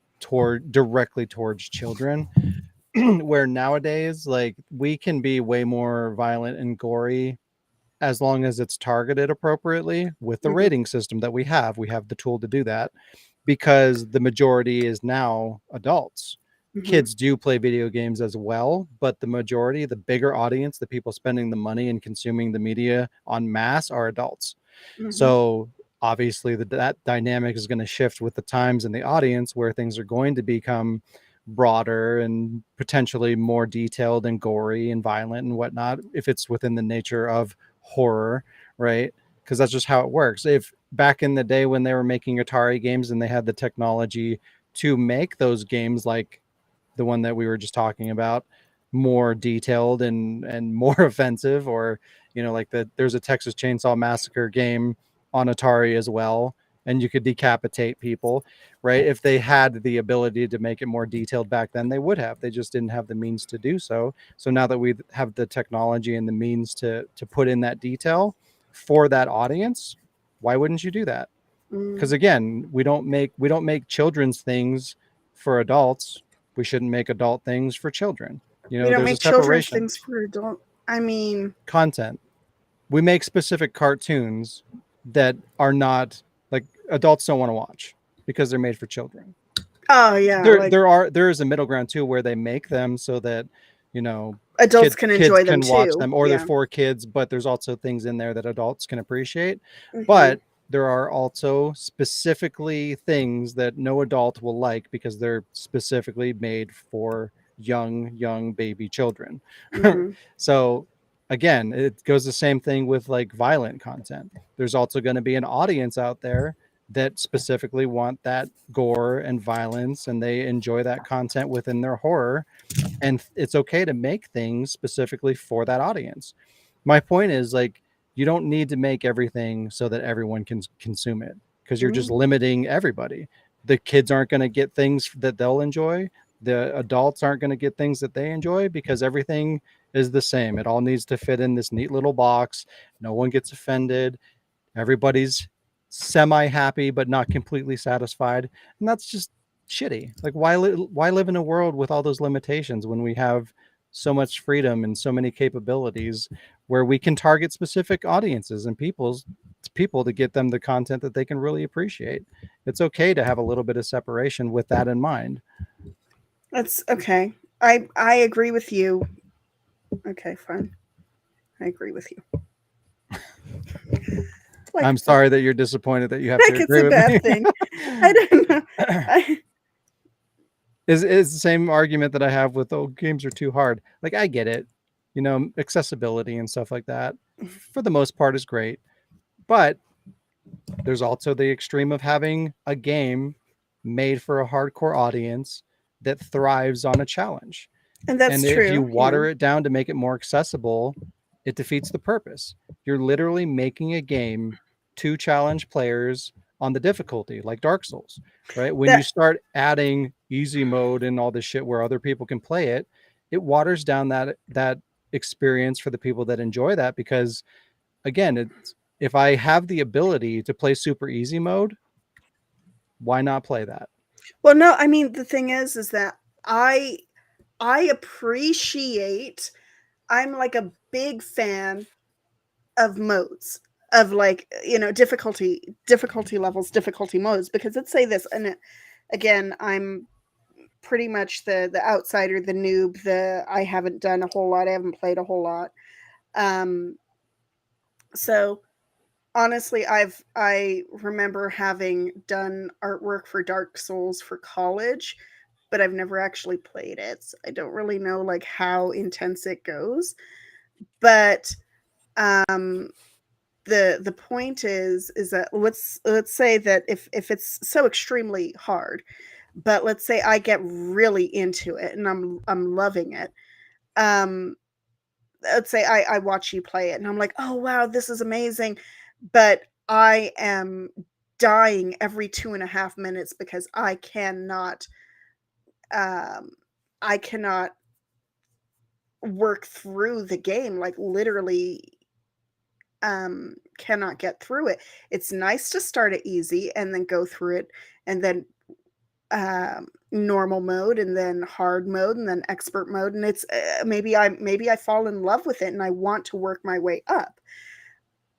directly towards children. Where nowadays, like, we can be way more violent and gory as long as it's targeted appropriately with the rating system that we have. We have the tool to do that because the majority is now adults. Mhm. kids do play video games as well, but the majority, the bigger audience, the people spending the money and consuming the media en masse are adults. Mhm. So obviously that dynamic is going to shift with the times and the audience, where things are going to become broader and potentially more detailed and gory and violent and whatnot, if it's within the nature of horror, right? Because that's just how it works. If back in the day when they were making Atari games and they had the technology to make those games like the one that we were just talking about, more detailed and more offensive, or like there's a Texas Chainsaw Massacre game on Atari as well, and you could decapitate people, right? If they had the ability to make it more detailed back then, they would have. They just didn't have the means to do so. So now that we have the technology and the means to put in that detail for that audience, why wouldn't you do that? Because Mm. again, we don't make children's things for adults. We shouldn't make adult things for children. We don't There's a make children's separation. things for adult. I mean, Content. We make specific cartoons that are not, like, adults don't want to watch because they're made for children. oh yeah, like There is a middle ground too, where they make them so that adults can kids enjoy them can watch too. them, or they're Yeah. for kids, but there's also things in there that adults can appreciate. Mhm. But there are also specifically things that no adult will like because they're specifically made for young baby children. Mhm. So again, it goes the same thing with like violent content. There's also going to be an audience out there that specifically want that gore and violence, and they enjoy that content within their horror, and it's okay to make things specifically for that audience. My point is, like, you don't need to make everything so that everyone can consume it, because you're just Mhm. limiting everybody. The kids aren't going to get things that they'll enjoy. The adults aren't going to get things that they enjoy, because everything is the same. It all needs to fit in this neat little box. No one gets offended. Everybody's semi happy but not completely satisfied, and that's just shitty. Like, why live in a world with all those limitations when we have so much freedom and so many capabilities where we can target specific audiences and people to get them the content that they can really appreciate? It's okay to have a little bit of separation with that in mind. That's okay. I agree with you. Okay, fine. I agree with you. Like I'm it's sorry that you're disappointed that you have to like it's agree a with bad me. thing. I don't know. is the same argument that I have with, oh, games are too hard. Like, I get it, accessibility and stuff like that for the most part is great, but there's also the extreme of having a game made for a hardcore audience that thrives on a challenge. And that's And if you true. water Yeah. it down to make it more accessible, it defeats the purpose. You're literally making a game to challenge players on the difficulty, like Dark Souls, right? When you That start adding easy mode and all this shit where other people can play it, it waters down that experience for the people that enjoy that. Because again, if I have the ability to play super easy mode, why not play that? well, no, I mean the thing is that I appreciate. I'm like a big fan of modes of like difficulty levels, difficulty modes, because let's say this, and again, I'm pretty much the outsider, the noob, the I haven't done a whole lot, I haven't played a whole lot. Um so honestly, I remember having done artwork for Dark Souls for college, but I've never actually played it. So I don't really know like how intense it goes. But um the point is that let's say that if it's so extremely hard, but let's say I get really into it and I'm loving it. Um let's say I watch you play it and I'm like, oh wow, this is amazing. But I am dying every 2.5 minutes because um I cannot work through the game, like literally cannot get through it. It's nice to start it easy and then go through it, and then normal mode, and then hard mode, and then expert mode, and it's maybe I fall in love with it and I want to work my way up.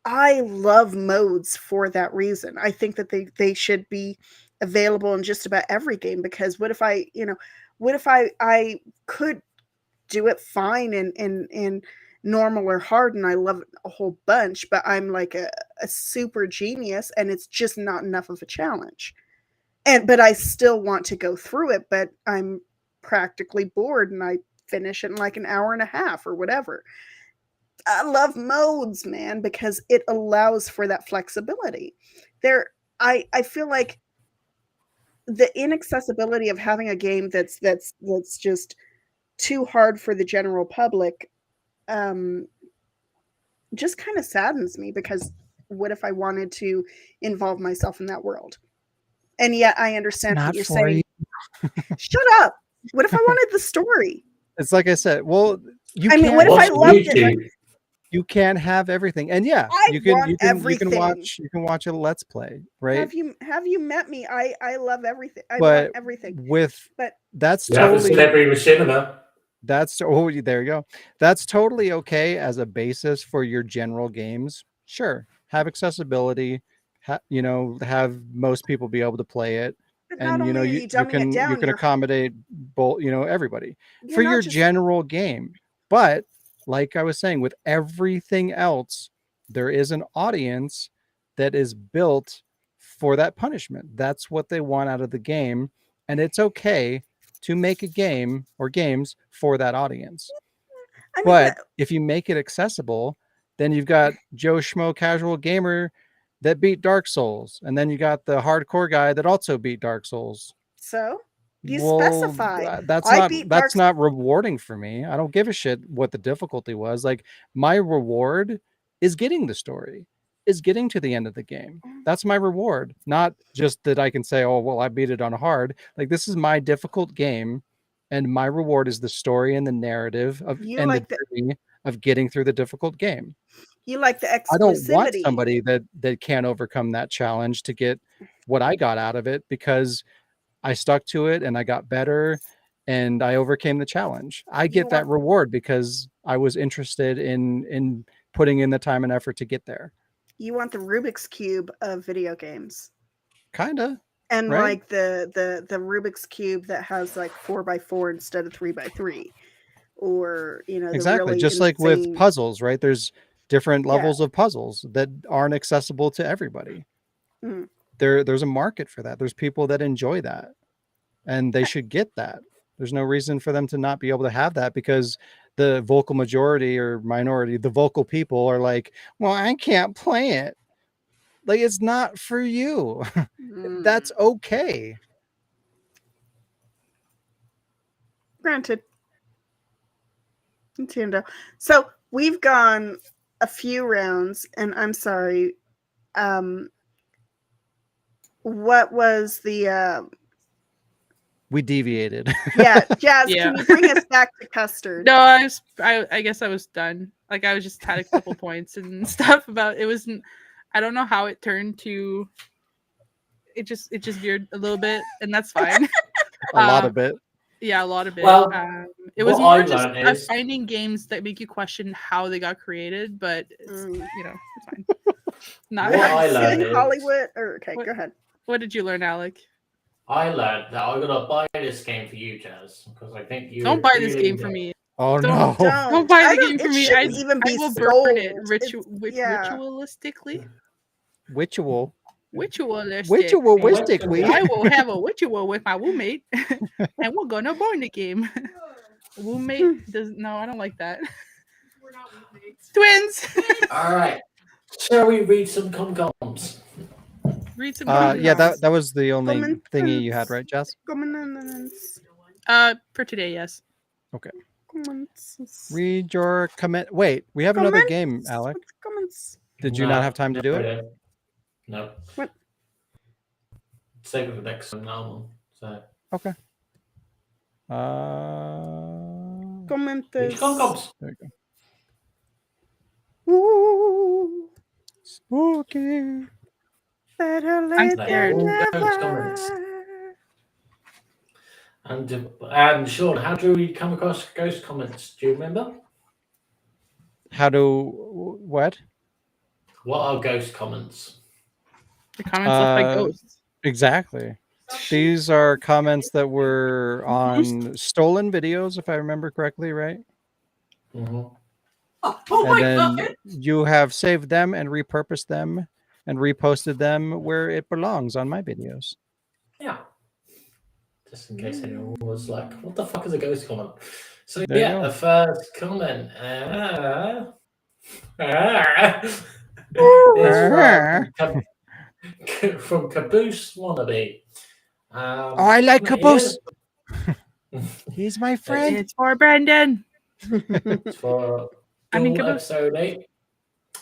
I love modes for that reason. I think that they should be available in just about every game. Because what if I could do it fine in normal or hard, and I love it a whole bunch, but I'm like a super genius, and it's just not enough of a challenge. But I still want to go through it, but I'm practically bored, and I finish it in like an hour and a half or whatever. I love modes, man, because it allows for that flexibility. I feel like the inaccessibility of having a game that's just too hard for the general public um just kind of saddens me, because what if I wanted to involve myself in that world? And yet I understand what Not you're for saying. Shut up. What if I wanted the story? It's like I said. Well, you I mean, can't. what if I What's loved it? YouTube? You can't have everything, and yeah, I you can. want You can. You everything. can watch a let's play, right? Have you met me? I love everything. I But want everything. with But that's You haven't totally. seen every machinima. That's there you go. That's totally okay as a basis for your general games. Sure, have accessibility. Have most people be able to play it, not and only are you dumbing it down, you can you're accommodate both. Everybody for not your just general game. But like I was saying, with everything else, there is an audience that is built for that punishment. That's what they want out of the game, and it's okay to make a game or games for that audience. I mean, But if you make it accessible, then you've got Joe Schmo casual gamer that beat Dark Souls, and then you got the hardcore guy that also beat Dark Souls. so you Well, specify. that's I not beat that's Dark not rewarding for me. I don't give a shit what the difficulty was. Like, my reward is getting the story, is getting to the end of the game. That's my reward, not just that I can say, oh well, I beat it on hard. Like, this is my difficult game, and my reward is the story and the narrative of You and like the journey of getting through the difficult game. You like the I don't want exclusivity. somebody that can't overcome that challenge to get what I got out of it, because I stuck to it and I got better and I overcame the challenge. I get that reward because I was interested in putting in the time and effort to get there. You want the Rubik's Cube of video games. Kinda. And right? like the Rubik's Cube that has like 4x4 instead of 3x3. Or, the Exactly. really Just like with insane puzzles, right? There's different Yeah. levels of puzzles that aren't accessible to everybody. Mhm. There's a market for that. There's people that enjoy that, and they should get that. There's no reason for them to not be able to have that, because the vocal majority or minority, the vocal people are like, well, I can't play it. Like, it's not for you. That's okay. Granted. Nintendo. So we've gone a few rounds, and I'm sorry. What was the We deviated. yeah, Jazz, Yeah. can you bring us back to custard? No, I guess I was done. Like, I was just had a couple points and stuff about it. Wasn't, I don't know how it turned to. It just veered a little bit, and that's fine. A lot of it. Yeah, a lot of it. Well, it was what more I just learned is- finding games that make you question how they got created, but it's, it's fine. Not What I learned in is- Hollywood. Or okay, What- go ahead. What did you learn, Alec? I learned that I'm gonna buy this game for you, Jazz, because I think you Don't buy this game for me. Oh Don't- no. Don't buy I the don't- game for it me. shouldn't even be I will sold. burn it Yeah. ritualistically. Ritual. Ritualistically. I will have a ritual with my roommate, and we're gonna burn the game. Roommate does no, I don't like that. We're not roommates. Twins. All right. Shall we read some com-coms? Read some. Yeah, that was the only Comments. thingy you had, right, Jess? Comments. For today, yes. Okay. Comments. Read your comment. Wait, we have another game, Alec. Comments. Did you not have time to do it? No. What? Save it for next normal. So. Okay. Comment Read this. com-coms. There you Ooh, go. Spooky. better late I'm than scared. Those comments. And Sean, how do we come across ghost comments? Do you remember? How do what? What are ghost comments? The comments left by ghosts. Exactly. These are comments that were on stolen videos, if I remember correctly, right? Oh And my then god! you have saved them and repurposed them and reposted them where it belongs on my videos. Yeah. Just in case anyone was like, what the fuck is a ghost comment? So There you yeah, go. the first comment is from Caboose Wannabe. Oh, I like Caboose. Here's- He's my friend. It's for Brendan. It's for Duel episode 8.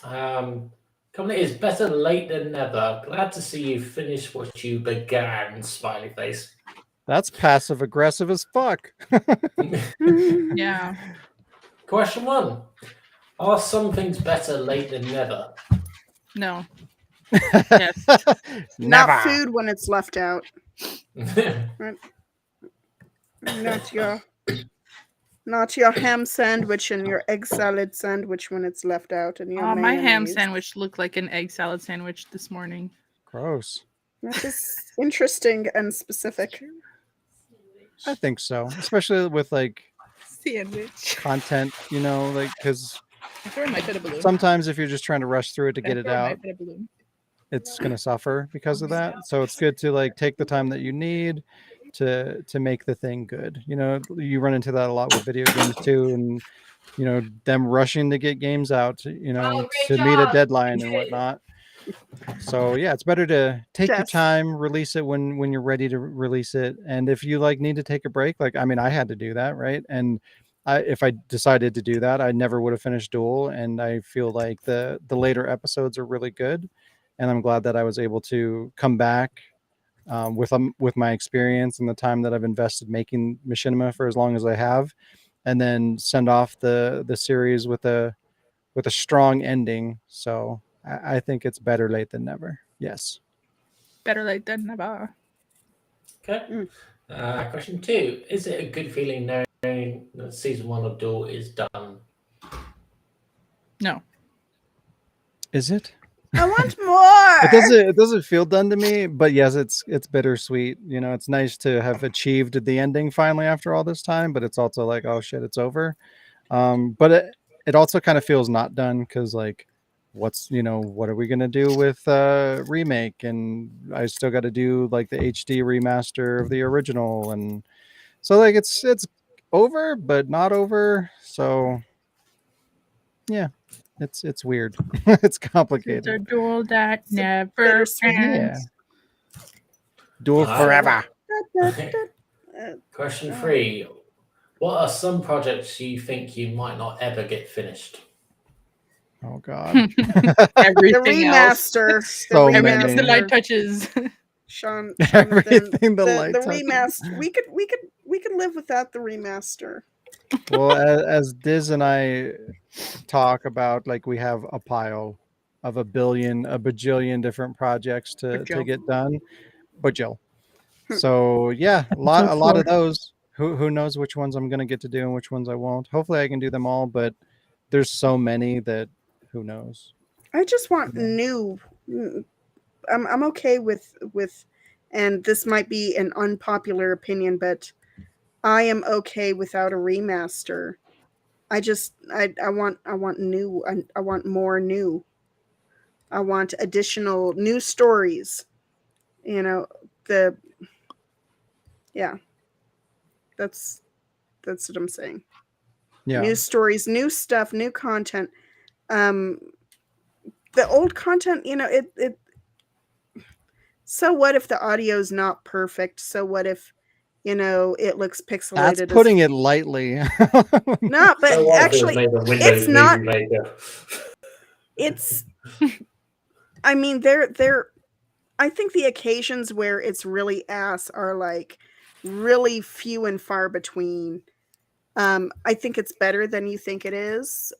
Comment is better late than never. Glad to see you finish what you began. Smiley face. That's passive aggressive as fuck. Yeah. Question 1. Are some things better late than never? No. Yes. Not Never. food when it's left out. Not your ham sandwich and your egg salad sandwich when it's left out and your My ham mayonnaise. sandwich looked like an egg salad sandwich this morning. Gross. That is interesting and specific. I think so, especially with like Sandwich. content, you know, like because I thought I might fit a balloon. sometimes if you're just trying to rush through it to get it out, Might fit a balloon. it's going to suffer because of that. So it's good to like take the time that you need to make the thing good. You know, you run into that a lot with video games too, and you know them rushing to get games out, you know, to meet a deadline and whatnot. So yeah, it's better to take your Yes. time, release it when you're ready to release it, and if you like need to take a break, like I mean, I had to do that, right? And if I decided to do that, I never would have finished Duel, and I feel like the later episodes are really good, and I'm glad that I was able to come back with my experience and the time that I've invested making Machinima for as long as I have, and then send off the series with a strong ending. So I think it's better late than never. Yes. Better late than never. Okay. Question 2. Is it a good feeling knowing that season 1 of Duel is done? No. Is it? I want more. It doesn't feel done to me, but yes, it's bittersweet. You know, it's nice to have achieved the ending finally after all this time, but it's also like, oh shit, it's over. But it also kind of feels not done because like what are we gonna do with remake, and I still got to do like the HD remaster of the original, and so like it's over but not over. So yeah, it's weird. It's It's complicated. a duel that never bittersweet. ends. Yeah. Duel forever. Question 3. What are some projects you think you might not ever get finished? Oh god. Everything The else. remaster. So the many. Everything the light remaster. touches. Sean, Everything the the light touches. remaster. We could live without the remaster. Well, as Diz and I talk about, like we have a pile of a bajillion different projects to get done. Bajil. So yeah, a lot of those. Who knows which ones I'm gonna get to do and which ones I won't. Hopefully I can do them all, but there's so many that who knows. I just want new. I'm okay with, and this might be an unpopular opinion, but I am okay without a remaster. I want new. I want more new. I want additional new stories. You know, that's what I'm saying. Yeah. New stories, new stuff, new content. The old content, you know, it so what if the audio's not perfect? So what if, you know, it looks pixelated? That's putting it lightly. No, but So what if it was actually, made with Windows it's not. Movie Maker? It's. I mean, there. I think the occasions where it's really ass are like really few and far between. I think it's better than you think it is,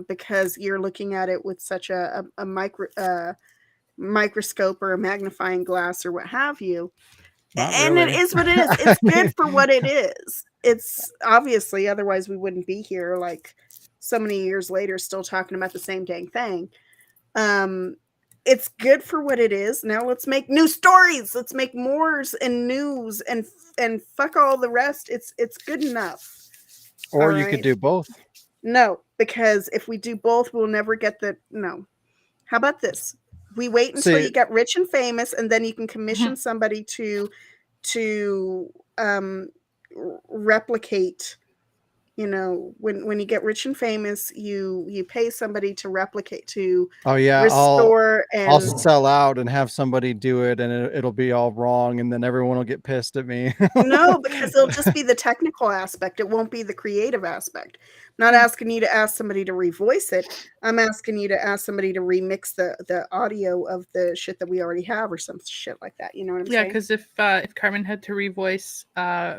because you're looking at it with such a microscope or a magnifying glass or what have you. Not And really. it is what it is. It's good for what it is. It's obviously, otherwise we wouldn't be here like so many years later still talking about the same dang thing. it's good for what it is. Now let's make new stories. Let's make mores and news and fuck all the rest. It's good enough. Or All you could right? do both. No, because if we do both, we'll never get the no. How about this? We wait until See- you get rich and famous, and then you can commission somebody to replicate. You know, when you get rich and famous, you pay somebody to replicate, to Oh yeah, restore I'll and sell out and have somebody do it, and it'll be all wrong, and then everyone will get pissed at me. no, because it'll just be the technical aspect. It won't be the creative aspect. I'm not asking you to ask somebody to revoice it. I'm asking you to ask somebody to remix the audio of the shit that we already have, or some shit like that. You know what I'm Yeah, saying? because if Carmen had to revoice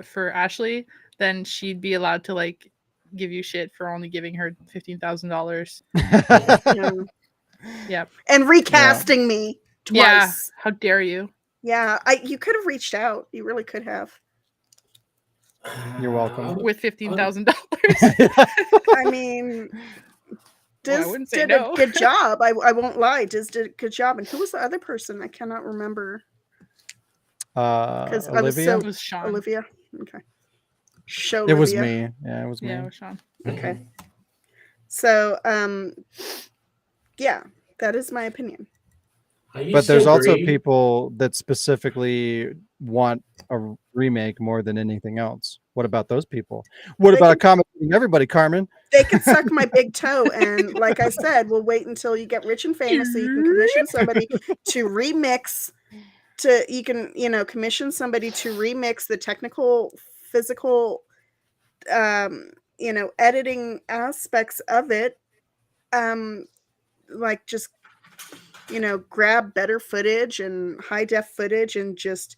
for Ashley, then she'd be allowed to like give you shit for only giving her $15,000. Yeah. Yep. And recasting me Yeah. twice. How dare you? Yeah, you could have reached out. You really could have. You're welcome. With $15,000. I mean, Well, I Diz wouldn't say did no. a good job. I won't lie. Diz did a good job. And who was the other person? I cannot remember. Because I was Olivia? so It was Sean. Olivia. Okay. Show It was Olivia. me. Yeah, it was Yeah, it me. was Sean. Okay. So yeah, that is my opinion. But there's also people that specifically want a remake more than anything else. What about those people? What They about can- accommodating everybody, Carmen? They can suck my big toe, and like I said, we'll wait until you get rich and famous so you can commission somebody to remix. You can commission somebody to remix the technical, physical, editing aspects of it. Like just grab better footage and high def footage and just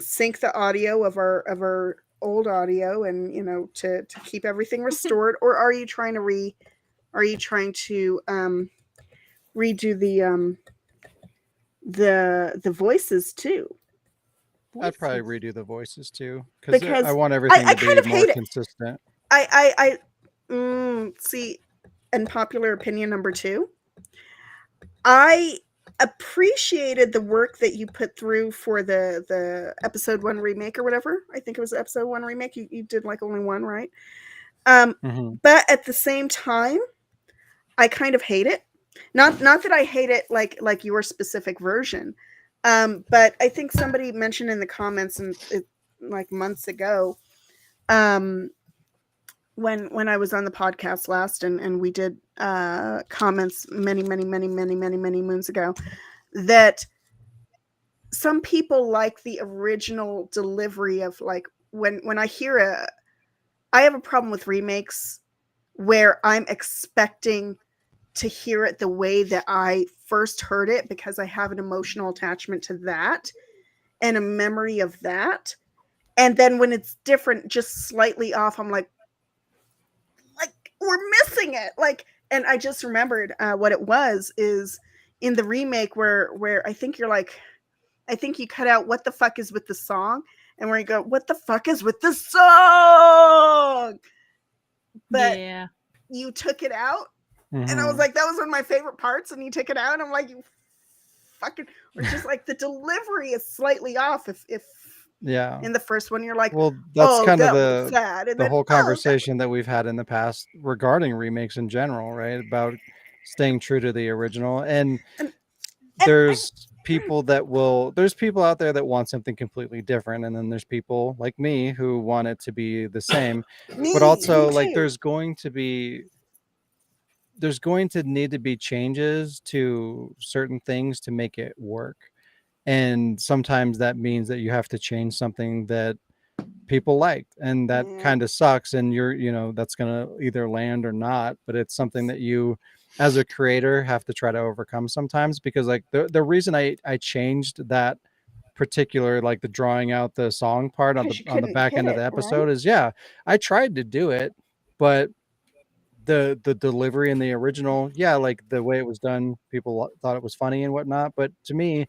sync the audio of our old audio and to keep everything restored. Or are you trying to redo the voices too? I'd probably redo the voices too, because Because I want everything I to kind be of more hate it. consistent. I see. Unpopular opinion number 2. I appreciated the work that you put through for the episode 1 remake or whatever. I think it was episode 1 remake. You did like only one, right? But at the same time, I kind of hate it. Not that I hate it like your specific version. But I think somebody mentioned in the comments and like months ago, when I was on the podcast last and we did comments many moons ago, that some people like the original delivery of like when I have a problem with remakes where I'm expecting to hear it the way that I first heard it because I have an emotional attachment to that and a memory of that. And then when it's different, just slightly off, I'm like we're missing it. And I just remembered what it was is in the remake where I think you cut out what the fuck is with the song, and where you go, what the fuck is with the song? But yeah, you took it out, and I was like, that was one of my favorite parts, and you took it out, and I'm like, you fucking, or just like the delivery is slightly off. If Yeah. in the first one you're like, well, that's kind of was sad. And the then, whole conversation that we've had in the past regarding remakes in general, right? About staying true to the original. And there's people out there that want something completely different, and then there's people like me who want it to be the same. But also like there's going to need to be changes to certain things to make it work. And sometimes that means that you have to change something that people liked, and that kind of sucks, and that's gonna either land or not, but it's something that you as a creator have to try to overcome sometimes, because like the reason I changed that particular, like the drawing out the song part on the back end of the episode, is I tried to do it, but the delivery in the original, like the way it was done, people thought it was funny and whatnot, but to me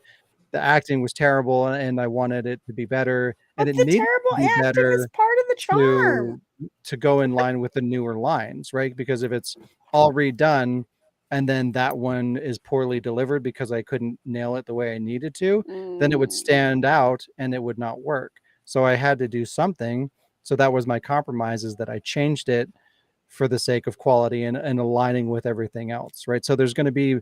the acting was terrible, and I wanted it to be better, and it the needed terrible to be acting better is part of the charm. to go in line with the newer lines, right? Because if it's all redone, and then that one is poorly delivered because I couldn't nail it the way I needed to, then it would stand out and it would not work. So I had to do something. So that was my compromise, is that I changed it for the sake of quality and aligning with everything else, right? So there's going to be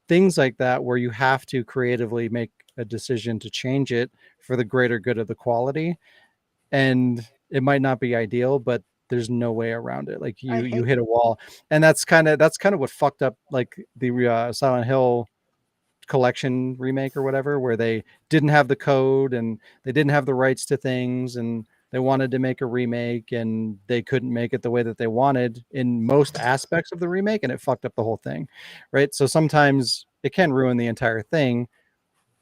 things like that where you have to creatively make a decision to change it for the greater good of the quality. And it might not be ideal, but there's no way around it. Like you hit a wall. And that's kind of what fucked up like the Silent Hill collection remake or whatever, where they didn't have the code and they didn't have the rights to things, and they wanted to make a remake and they couldn't make it the way that they wanted in most aspects of the remake, and it fucked up the whole thing, right? So sometimes it can ruin the entire thing,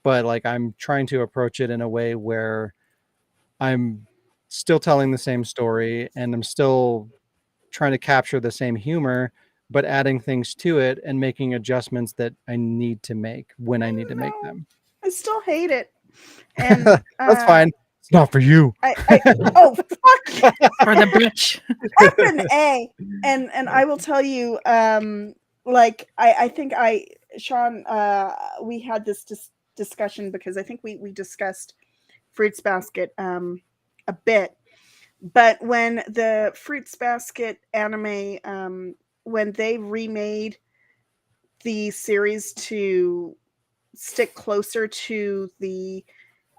but like I'm trying to approach it in a way where I'm still telling the same story and I'm still trying to capture the same humor, but adding things to it and making adjustments that I need to make when I need to make them. I still hate it. And that's fine. It's not for you. Oh fuck For the bitch. F and A. And I will tell you, like I think Sean, we had this discussion because I think we discussed Fruits Basket a bit. But when the Fruits Basket anime, when they remade the series to stick closer to the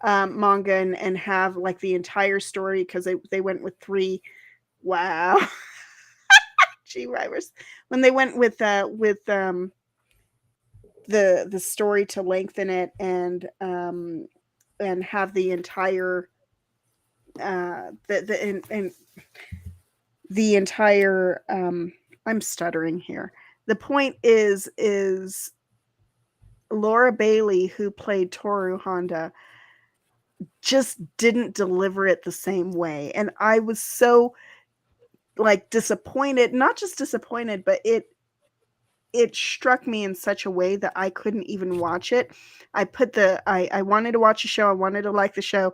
manga and have like the entire story, because they went with 3. Wow. Gee, Rivers. When they went with the story to lengthen it and have the entire the entire I'm stuttering here. The point is Laura Bailey, who played Toru Honda, just didn't deliver it the same way, and I was so like disappointed. Not just disappointed, but it struck me in such a way that I couldn't even watch it. I wanted to watch a show. I wanted to like the show.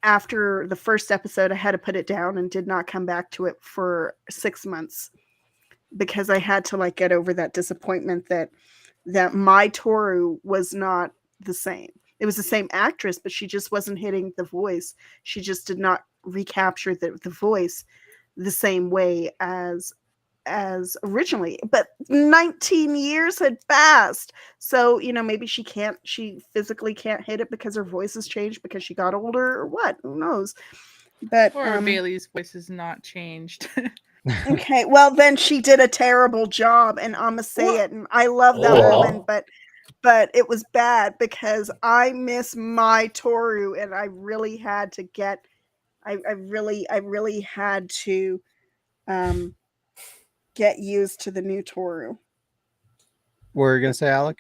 After the first episode, I had to put it down and did not come back to it for 6 months, because I had to like get over that disappointment that my Toru was not the same. It was the same actress, but she just wasn't hitting the voice. She just did not recapture the voice the same way as originally. But 19 years had passed. So, maybe she physically can't hit it because her voice has changed because she got older or what? Who knows? But Or Bailey's voice is not changed. Okay, well then she did a terrible job, and I'ma say it. And I love that woman, but it was bad because I miss my Toru, and I really had to get. I really had to get used to the new Toru. What were you gonna say, Alec?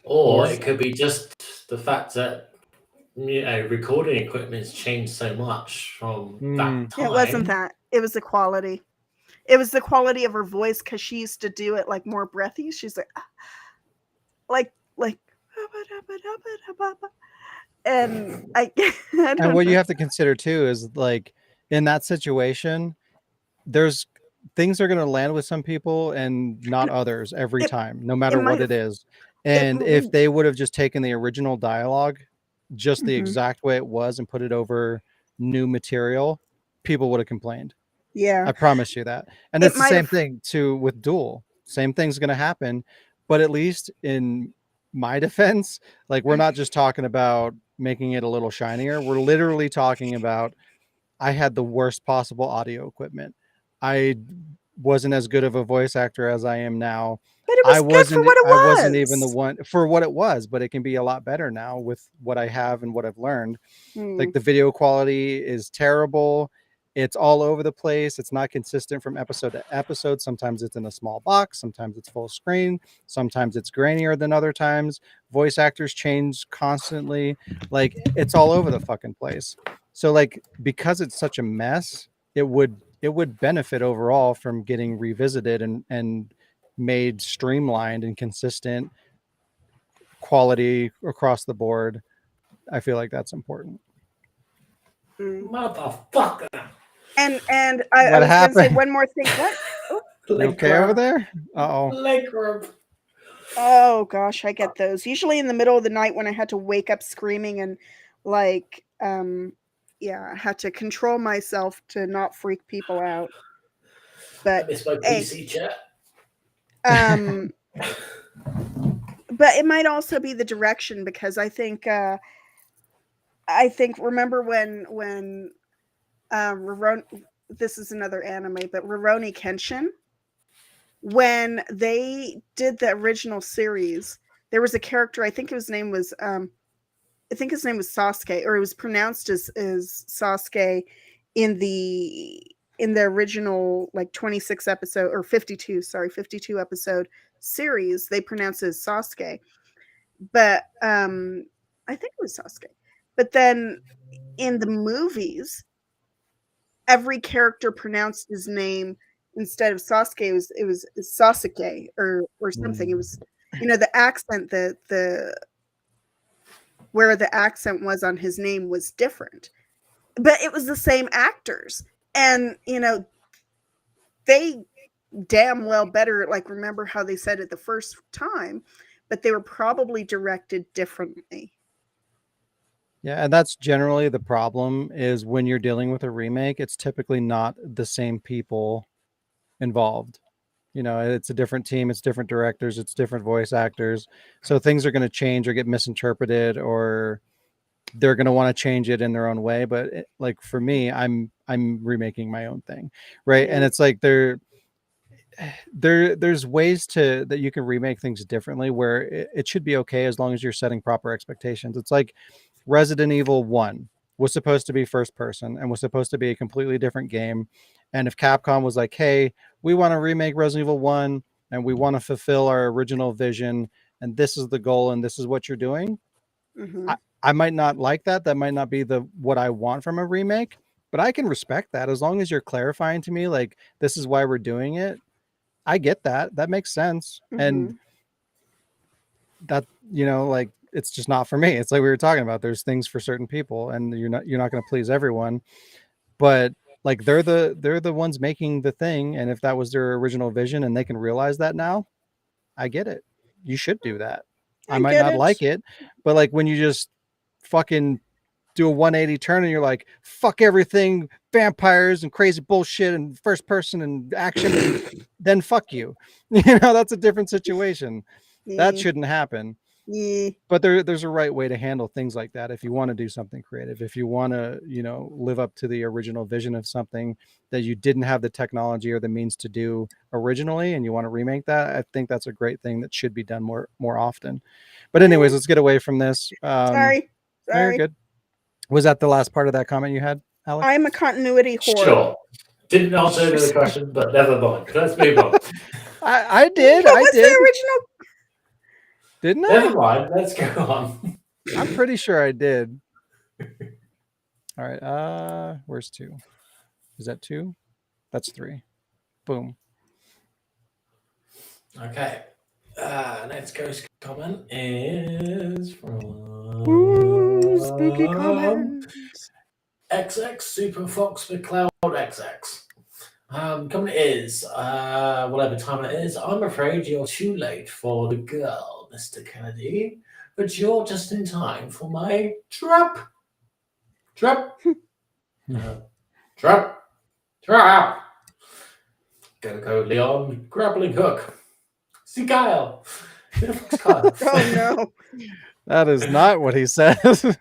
Or it could be just the fact that recording equipment's changed so much from that time. It wasn't that. It was the quality. It was the quality of her voice, because she used to do it like more breathy. She's like, and I don't And what know. you have to consider too is like in that situation, there's things are going to land with some people and not others every time, no matter what it is. And if they would have just taken the original dialogue, just the exact way it was, and put it over new material, people would have complained. Yeah, I promise you that. And it's the same thing too with Duel. Same thing's going to happen, but at least in my defense, like we're not just talking about making it a little shinier. We're literally talking about I had the worst possible audio equipment. I wasn't as good of a voice actor as I am now. But it was good for what it was. I wasn't even the one for what it was, but it can be a lot better now with what I have and what I've learned. Like the video quality is terrible. It's all over the place. It's not consistent from episode to episode. Sometimes it's in a small box. Sometimes it's full screen. Sometimes it's grainier than other times. Voice actors change constantly. Like it's all over the fucking place. So like, because it's such a mess, it would benefit overall from getting revisited and made streamlined and consistent quality across the board. I feel like that's important. Motherfucker. And I was going to say one more thing. What? You okay over there? Uh-oh. Leg rub. Oh gosh, I get those. Usually in the middle of the night when I had to wake up screaming and like yeah, I had to control myself to not freak people out. I But miss my hey, PC chat. um but it might also be the direction because I think remember when this is another anime, but Rurouni Kenshin, when they did the original series, there was a character, I think his name was Sasuke, or it was pronounced as Sasuke in the original like 26 episode or 52, sorry, 52 episode series. They pronounced it as Sasuke. But I think it was Sasuke. But then in the movies, every character pronounced his name instead of Sasuke. It was Sasuke or something. It was the accent the where the accent was on his name was different, but it was the same actors, and they damn well better like remember how they said it the first time, but they were probably directed differently. Yeah, and that's generally the problem is when you're dealing with a remake, it's typically not the same people involved. It's a different team, it's different directors, it's different voice actors. So things are going to change or get misinterpreted, or they're going to want to change it in their own way. But like for me, I'm remaking my own thing, right? And Yeah. it's like there's ways that you can remake things differently where it should be okay as long as you're setting proper expectations. It's like Resident Evil 1 was supposed to be first person and was supposed to be a completely different game. And if Capcom was like, hey, we want to remake Resident Evil 1 and we want to fulfill our original vision, and this is the goal and this is what you're doing, Mhm. I might not like that. That might not be what I want from a remake, but I can respect that as long as you're clarifying to me, like, this is why we're doing it. I get that. That makes sense. And Mhm. that, like, it's just not for me. It's like we were talking about, there's things for certain people and you're not going to please everyone, but like they're the ones making the thing. And if that was their original vision and they can realize that now, I get it. You should do that. I I might get not it. like it, but like when you just fucking do a 180 turn and you're like, fuck everything, vampires and crazy bullshit and first person and action, and then fuck you. That's a different situation. That Yeah. shouldn't happen. Yeah. But there's a right way to handle things like that. If you want to do something creative, if you want to, live up to the original vision of something that you didn't have the technology or the means to do originally, and you want to remake that, I think that's a great thing that should be done more often. But anyways, let's get away from this. Sorry. No, you're good. Was that the last part of that comment you had, Alex? I'm a continuity whore. Sure. Didn't answer any of the question, but never mind. Let's move on. I did. What I was did. the original? Didn't I? Never mind. Let's go on. I'm pretty sure I did. All right. Where's 2? Is that 2? That's 3. Boom. Okay. Next ghost comment is from Spooky comments. XX Super Fox McCloud XX. Comment is whatever time it is. I'm afraid you're too late for the girl, Mr. Kennedy, but you're just in time for my trap. Trap. Trap. Trap. Gotta go, Leon. Grappling hook. See Kyle. Kyle. Oh no. That is not what he says.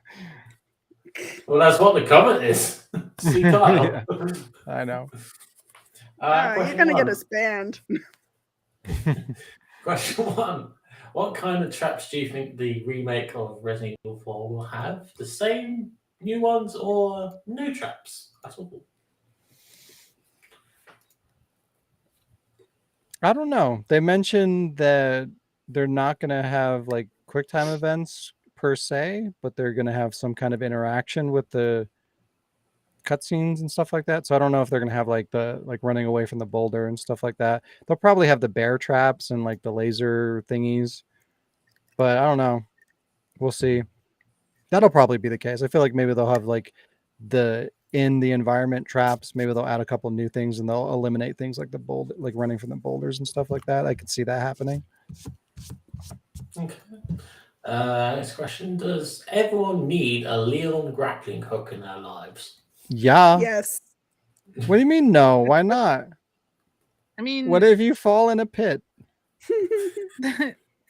Well, that's what the comment is. See Kyle. Yeah, I know. You're gonna get us banned. Question 1. What kind of traps do you think the remake of Resident Evil 4 will have? The same new ones or new traps? That's all. I don't know. They mentioned that they're not going to have like quick time events per se, but they're going to have some kind of interaction with the cutscenes and stuff like that. So I don't know if they're going to have like the running away from the boulder and stuff like that. They'll probably have the bear traps and like the laser thingies, but I don't know. We'll see. That'll probably be the case. I feel like maybe they'll have like the in the environment traps. Maybe they'll add a couple new things and they'll eliminate things like the boulder, like running from the boulders and stuff like that. I could see that happening. Okay. Next question: does everyone need a Leon grappling hook in their lives? Yeah. Yes. What do you mean no? Why not? I mean, What if you fall in a pit?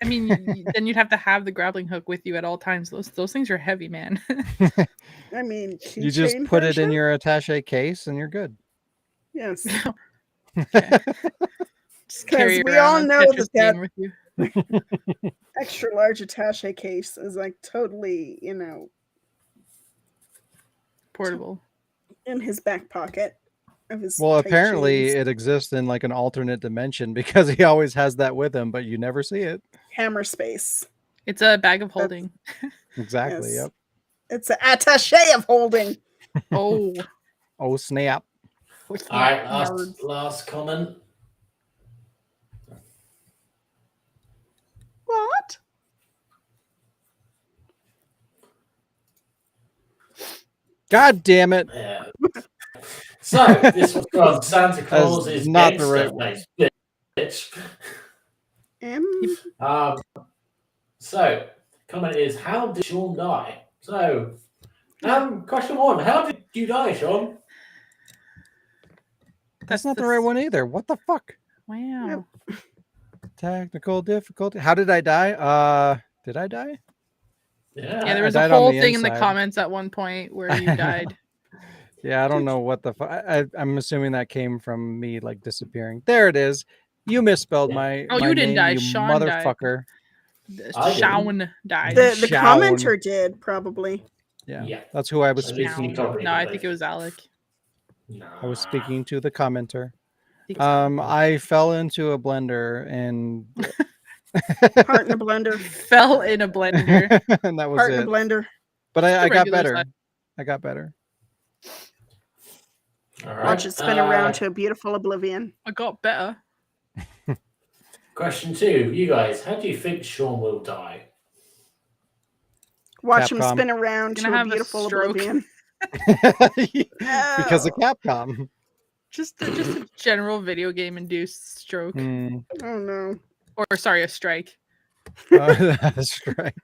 I mean, then you'd have to have the grappling hook with you at all times. Those things are heavy, man. I mean, You just keychain put it in version? your attaché case and you're good. Yes. Just carry it we around all on know Tetris that game with you. extra large attaché case is like totally, Portable. in his back pocket of his. Well, tight apparently jeans. it exists in like an alternate dimension because he always has that with him, but you never see it. Hammer space. It's a bag of holding. Exactly. Yes. Yep. It's an attaché of holding. Oh. Oh snap! All right, last comment. What? God damn it! Yeah. So this was called Santa Claus is not the right gangster one. face, bitch. So comment is, how did Sean die? So question one, how did you die, Sean? That's not the right one either. What the fuck? Wow. Technical difficulty. How did I die? Did I die? Yeah, there was I a died on whole the thing in the inside. comments at one point where you died. Yeah, I don't know what the fuck. I'm assuming that came from me like disappearing. There it is. You misspelled my. Oh, my you didn't name, die. you Sean died. motherfucker. Shawn died. The Shawn. commenter did probably. Yeah, that's who I was At least speaking he to. covered No, I think it was Alec. I was speaking to the commenter. Think I fell into a blender and Heart in a blender. Fell in a blender. and that was Heart in it. a blender. But Just a I got regular better. size. I got better. All right. Watch it spin around to a beautiful oblivion. I got better. Question two, you guys, how do you think Sean will die? Watch him Capcom. spin around He's to gonna a have a beautiful stroke. oblivion. Because of Capcom. Just a general video game induced stroke. Hmm. Oh no. Or sorry, a strike. That's right.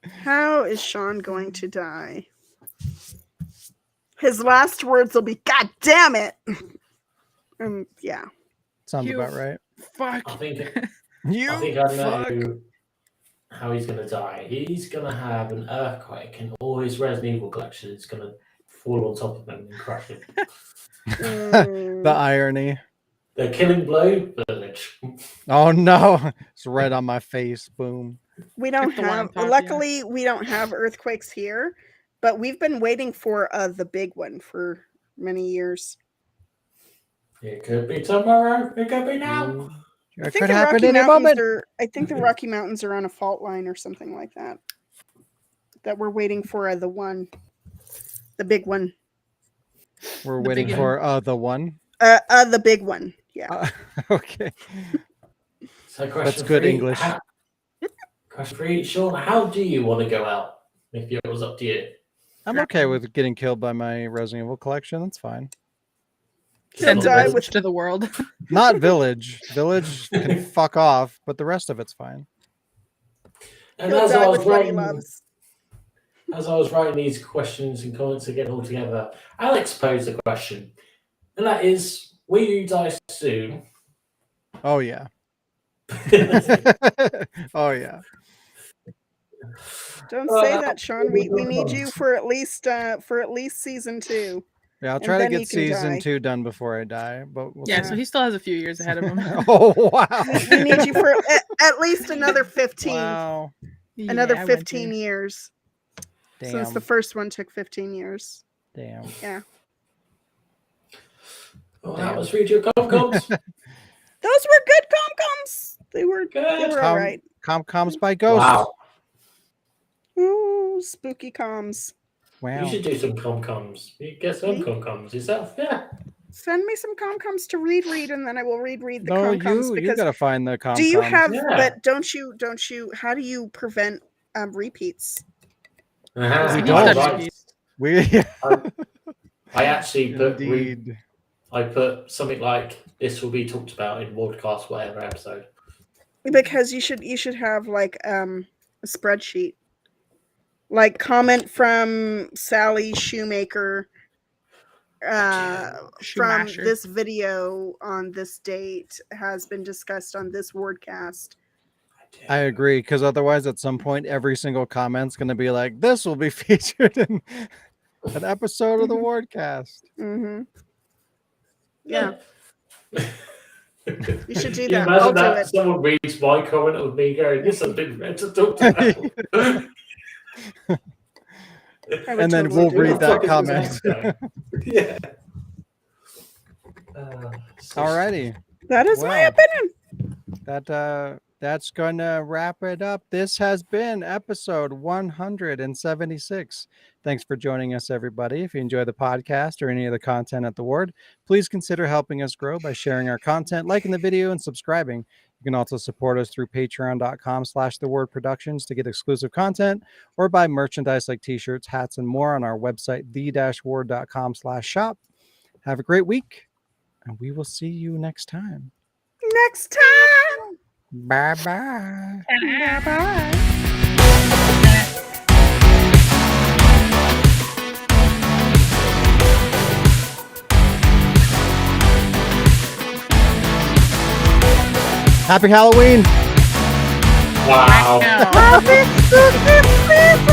How is Sean going to die? His last words will be, "God damn it!" Yeah. Sounds You about right. Fuck. I think You I think I know fuck. how he's gonna die. He's gonna have an earthquake and all his Resident Evil collection is gonna fall on top of him and crush him. The irony. The killing blow village. Oh no. It's right on my face. Boom. We don't Like the one on have. top, Luckily, we don't have earthquakes here, but we've been waiting for the big one for many years. It could be tomorrow. It could be now. I It think could the happen Rocky any Mountains moment. are. I think the Rocky Mountains are on a fault line or something like that. That we're waiting for the big one. We're The waiting big for the one. The big one. Yeah. Okay. So question That's good three, English. Question three, Sean, how do you want to go out if it was up to you? I'm okay with getting killed by my Resident Evil collection. That's fine. Sends a die message with- to the world. Not Village. Village can fuck off, but the rest of it's fine. And He'll as die I was with what he writing, loves. as I was writing these questions and comments again all together, Alex posed a question, and that is, will you die soon? Oh yeah. Oh yeah. Don't say that, Sean. We need you for at least season 2. Yeah, I'll And try to then you get can season die. 2 done before I die. But we'll Yeah, see. so he still has a few years ahead of him. Oh wow. We need you for at least another 15. Wow. Another Yeah, I went 15 there. years. Damn. Since the first one took 15 years. Damn. Yeah. Well, that was read your comms. Those were good com-coms. They were Good. all right. Comms by Ghost. Wow. Ooh, spooky comms. Wow. You should do some comms. You get some Me? comms yourself. Yeah. Send me some com-coms to read, and then I will read the No, com-coms. you Because gotta find the comms. do you have? Yeah. But don't you? How do you prevent repeats? Uh-huh. We He don't. does Right. repeat. We I actually Indeed. I put something like this will be talked about in Wardcast whatever episode. Because you should have like a spreadsheet. Like comment from Sally Shoemaker from Schumacher. this video on this date has been discussed on this Wardcast. I agree, because otherwise, at some point, every single comment's going to be like, "This will be featured in an episode of the Wardcast." Mm-hmm. Yeah, you should do You that. imagine I'll do that it. someone reads my comment of me going, "This has been read to talk about." I would And then totally we'll do read that. that comment. Yeah. Alrighty. That is my Well, opinion. That's gonna wrap it up. This has been episode 176. Thanks for joining us, everybody. If you enjoy the podcast or any of the content at the Ward, please consider helping us grow by sharing our content, liking the video, and subscribing. You can also support us through patreon.com/thewordproductions to get exclusive content or buy merchandise like t-shirts, hats, and more on our website, the-ward.com/shop. Have a great week, and we will see you next time. Next time. Bye-bye. Bye-bye. Happy Halloween. Wow. Wow. Happy spooky season.